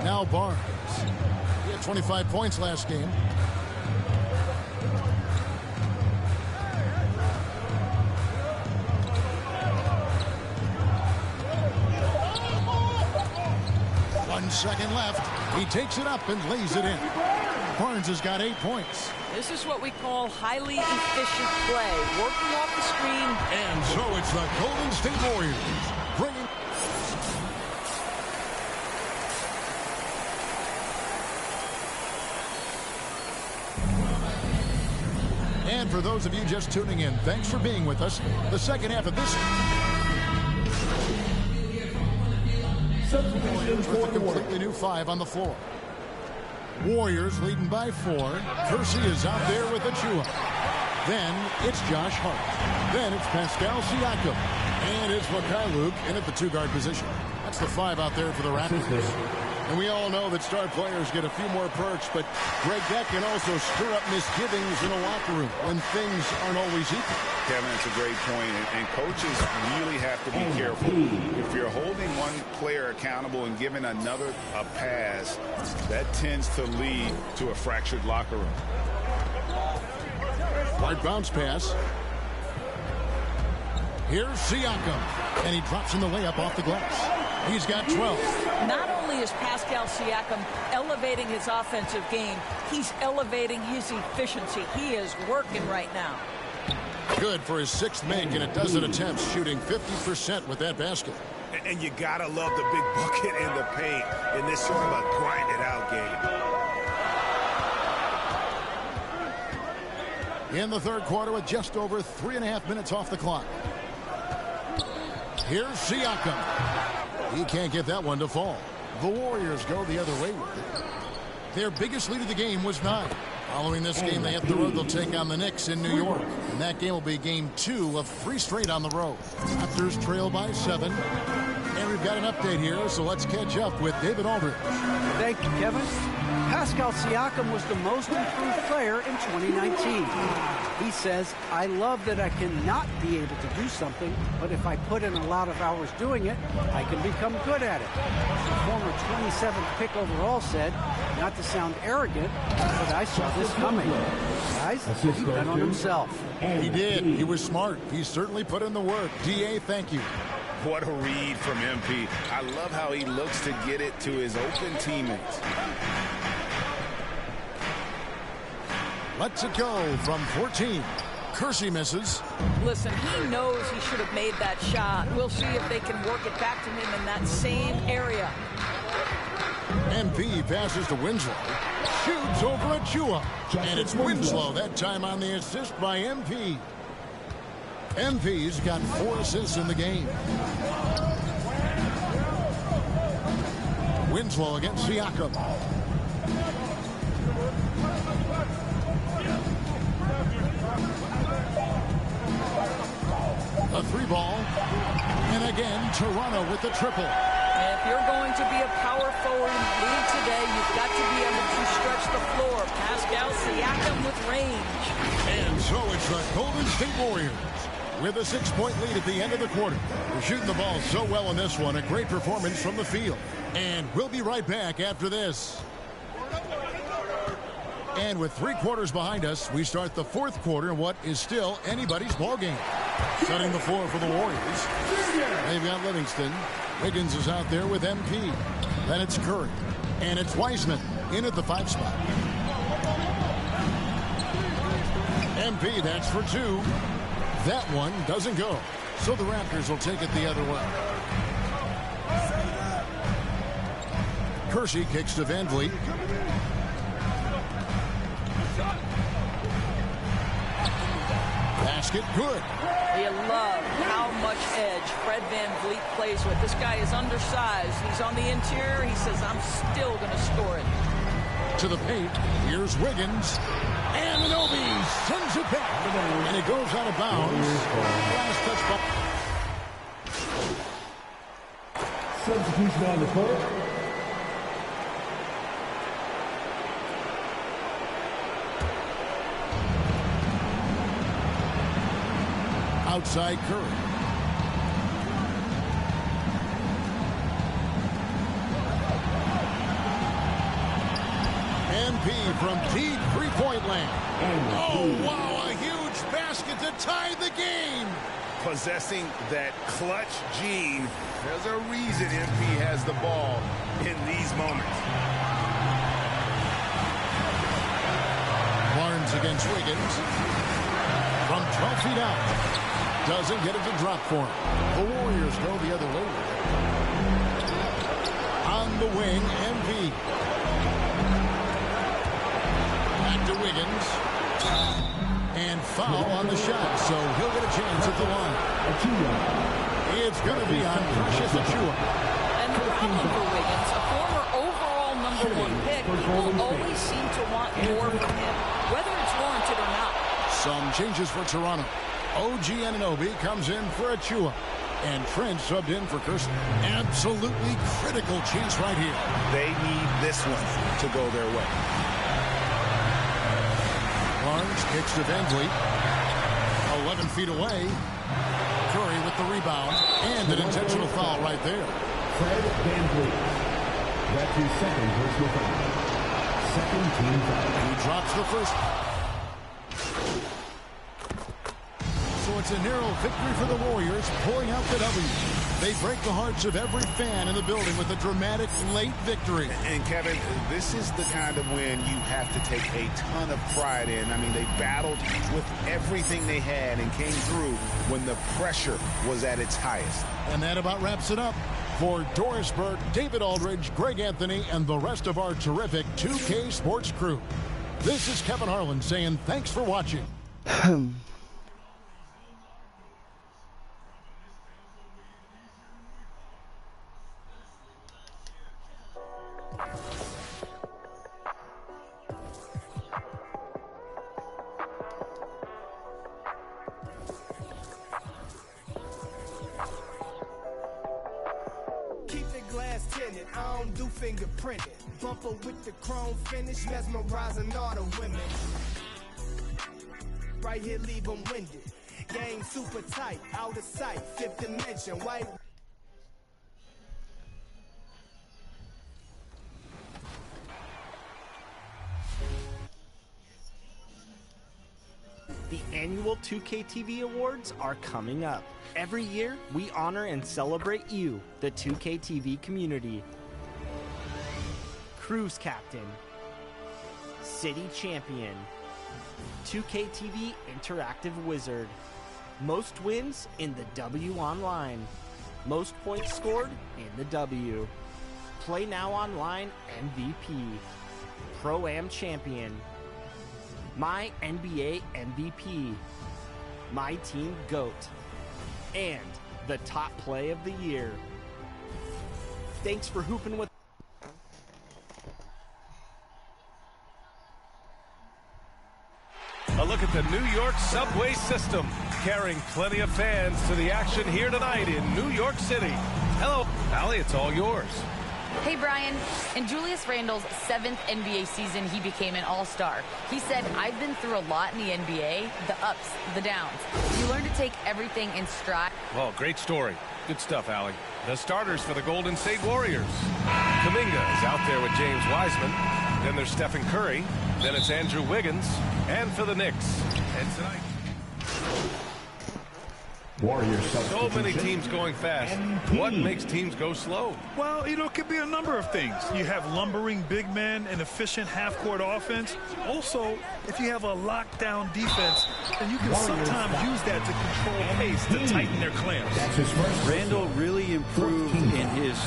Now Barnes. He had 25 points last game. One second left. He takes it up and lays it in. Barnes has got 8 points. This is what we call highly efficient play. Working off the screen. And so it's the Golden State Warriors bringing... And for those of you just tuning in, thanks for being with us. The second half of this... Warriors with a completely new 5 on the floor. Warriors leading by 4. Kersey is out there with Achua. Then it's Josh Hart. Then it's Pascal Siakam. And it's Mikal Luke in at the 2-guard position. That's the 5 out there for the Raptors. And we all know that star players get a few more perks, but Greg, that can also stir up misgivings in a locker room when things aren't always equal. Kevin, it's a great point, and coaches really have to be careful. If you're holding one player accountable and giving another a pass, that tends to lead to a fractured locker room. Hard bounce pass. Here's Siakam, and he drops in the layup off the glass. He's got 12. Not only is Pascal Siakam elevating his offensive game, he's elevating his efficiency. He is working right now. Good for his 6th make in a dozen attempts, shooting 50% with that basket. And you gotta love the big bucket in the paint in this sort of a grind-it-out game. In the third quarter with just over 3.5 minutes off the clock. Here's Siakam. He can't get that one to fall. The Warriors go the other way with it. Their biggest lead of the game was 9. Following this game, they hit the road. They'll take on the Knicks in New York. And that game will be game 2 of 3 straight on the road. Raptors trail by 7. And we've got an update here, so let's catch up with David Aldridge. Thank you, Kevin. Pascal Siakam was the most improved player in 2019. He says, I love that I cannot be able to do something, but if I put in a lot of hours doing it, I can become good at it. The former 27th pick overall said, not to sound arrogant, but I saw this coming. Guys, he bet on himself. He did. He was smart. He certainly put in the work. D.A., thank you. What a read from MP. I love how he looks to get it to his open teammates. Let's it go from 14. Kersey misses. Listen, he knows he should have made that shot. We'll see if they can work it back to him in that same area. MP passes to Winslow. Shoots over Achua. And it's Winslow that time on the assist by MP. MP's got 4 assists in the game. Winslow against Siakam. A 3-ball. And again, Toronto with the triple. And if you're going to be a power forward in the league today, you've got to be able to stretch the floor. Pascal Siakam with range. And so it's the Golden State Warriors with a 6-point lead at the end of the quarter. They're shooting the ball so well in this one. A great performance from the field. And we'll be right back after this. And with 3 quarters behind us, we start the 4th quarter in what is still anybody's ball game. Setting the floor for the Warriors. They've got Livingston. Wiggins is out there with MP. Then it's Curry. And it's Wiseman in at the 5 spot. MP, that's for 2. That one doesn't go. So the Raptors will take it the other way. Kersey kicks to Van Vliet. Basket good. You love how much edge Fred Van Vliet plays with. This guy is undersized. He's on the interior. He says, I'm still going to score it. To the paint. Here's Wiggins. And Anunoby sends it back. And it goes out of bounds. Last touch by... Substitution on the court. Outside Curry. MP from deep three-point land. Oh, wow, a huge basket to tie the game. Possessing that clutch gene, there's a reason MP has the ball in these moments. Barnes against Wiggins. From 12 feet out. Doesn't get it to drop for him. The Warriors go the other way. On the wing, MP. Back to Wiggins. And foul on the shot, so he'll get a chance at the line. It's going to be on Precious Achiuwa. And the problem for Wiggins, a former overall #1 pick, will always seem to want more from him, whether it's warranted or not. Some changes for Toronto. OG Anunoby comes in for Achiuwa. And Trent subbed in for Kirsten. Absolutely critical chance right here. They need this one to go their way. Barnes kicks to Van Vliet. 11 feet away. Curry with the rebound. And an intentional foul right there. Fred Van Vliet. That's his second personal foul. Second team foul. He drops the first. So it's a narrow victory for the Warriors, pulling out the W. They break the hearts of every fan in the building with a dramatic late victory. And Kevin, this is the kind of win you have to take a ton of pride in. I mean, they battled with everything they had and came through when the pressure was at its highest. And that about wraps it up. For Doris Burke, David Aldridge, Greg Anthony, and the rest of our terrific 2K Sports crew. This is Kevin Harlan saying thanks for watching. I don't do fingerprinting. Bumper with the chrome finish, mesmerizing all the women. Right here, leave them winded. Game super tight, out of sight, fifth dimension, white. The annual 2K TV Awards are coming up. Every year, we honor and celebrate you, the 2K TV community. Cruise Captain, City Champion, 2K TV Interactive Wizard, most wins in the W Online, most points scored in the W, Play Now Online MVP, Pro-Am Champion, My NBA MVP, My Team GOAT, and the top play of the year. Thanks for hooping with. A look at the New York subway system, carrying plenty of fans to the action here tonight in New York City. Hello, Allie, it's all yours. Hey, Brian. In Julius Randle's 7th NBA season, he became an all-star. He said, I've been through a lot in the NBA, the ups, the downs. You learn to take everything in stride. Well, great story. Good stuff, Allie. The starters for the Golden State Warriors. Kuminga is out there with James Wiseman. Then there's Stephen Curry. Then it's Andrew Wiggins. And for the Knicks. And tonight... Warriors. So many teams going fast. What makes teams go slow? Well, you know, it could be a number of things. You have lumbering big men and efficient half-court offense. Also, if you have a lockdown defense, then you can sometimes use that to control pace, to tighten their clamps. Randle really improved in his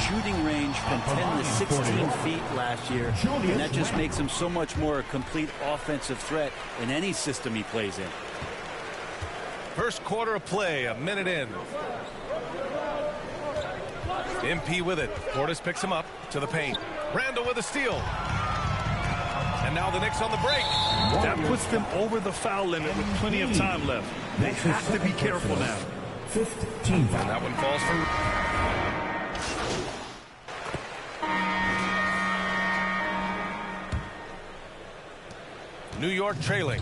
shooting range from 10 to 16 feet last year, and that just makes him so much more a complete offensive threat in any system he plays in. First quarter of play, a minute in. MP with it. Portis picks him up to the paint. Randle with a steal. And now the Knicks on the break. That puts them over the foul limit with plenty of time left. They have to be careful now. 15. And that one falls for New York trailing.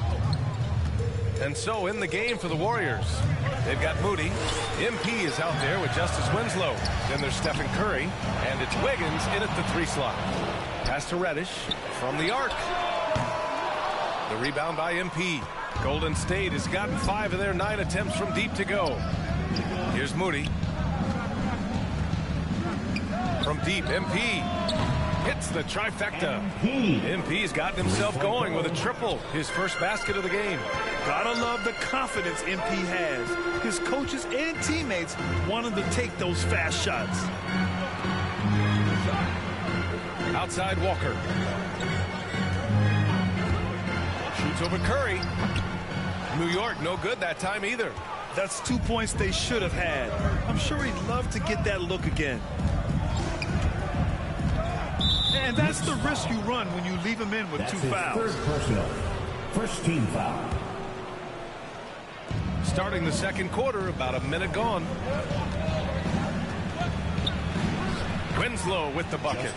And so in the game for the Warriors, they've got Moody. MP is out there with Justice Winslow. Then there's Stephen Curry, and it's Wiggins in at the 3 slot. Pass to Reddish from the arc. The rebound by MP. Golden State has gotten 5 of their 9 attempts from deep to go. Here's Moody. From deep, MP hits the trifecta. MP's gotten himself going with a triple, his first basket of the game. Gotta love the confidence MP has. His coaches and teammates want him to take those fast shots. Outside Walker. Shoots over Curry. New York, no good that time either. That's 2 points they should have had. I'm sure he'd love to get that look again. And that's the risk you run when you leave him in with 2 fouls. Third personal. First team foul. Starting the second quarter, about a minute gone. Winslow with the bucket.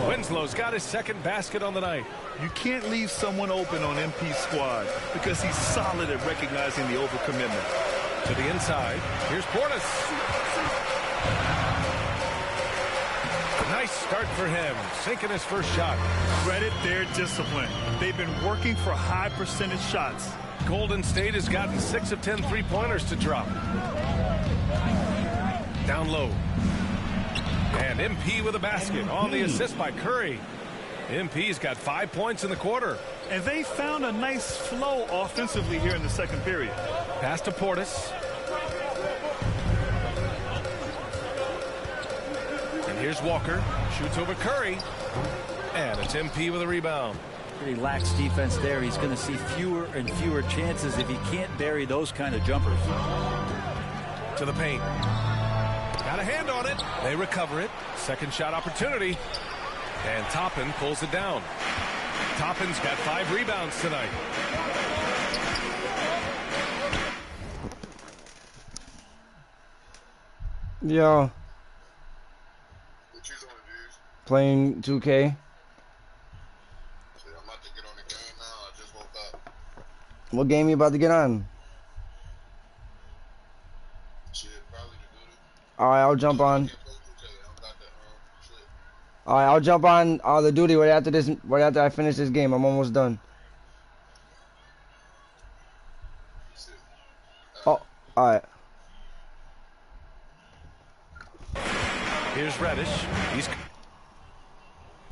Winslow's got his second basket on the night. You can't leave someone open on MP's squad because he's solid at recognizing the overcommitment. To the inside, here's Portis. Nice start for him, sinking his first shot. Credit their discipline. They've been working for high percentage shots. Golden State has gotten 6 of 10 3-pointers to drop. Down low. And MP with a basket on the assist by Curry. MP's got 5 points in the quarter. And they found a nice flow offensively here in the second period. Pass to Portis. And here's Walker. Shoots over Curry. And it's MP with a rebound. Pretty lax defense there. He's going to see fewer and fewer chances if he can't bury those kind of jumpers. To the paint. Got a hand on it. They recover it. Second shot opportunity. And Toppin pulls it down. Toppin's got 5 rebounds tonight. Yo. Playing 2K. What game you about to get on? Alright, I'll jump on. Alright, I'll jump on the duty right after I finish this game. I'm almost done. Oh, alright. Here's Reddish. He's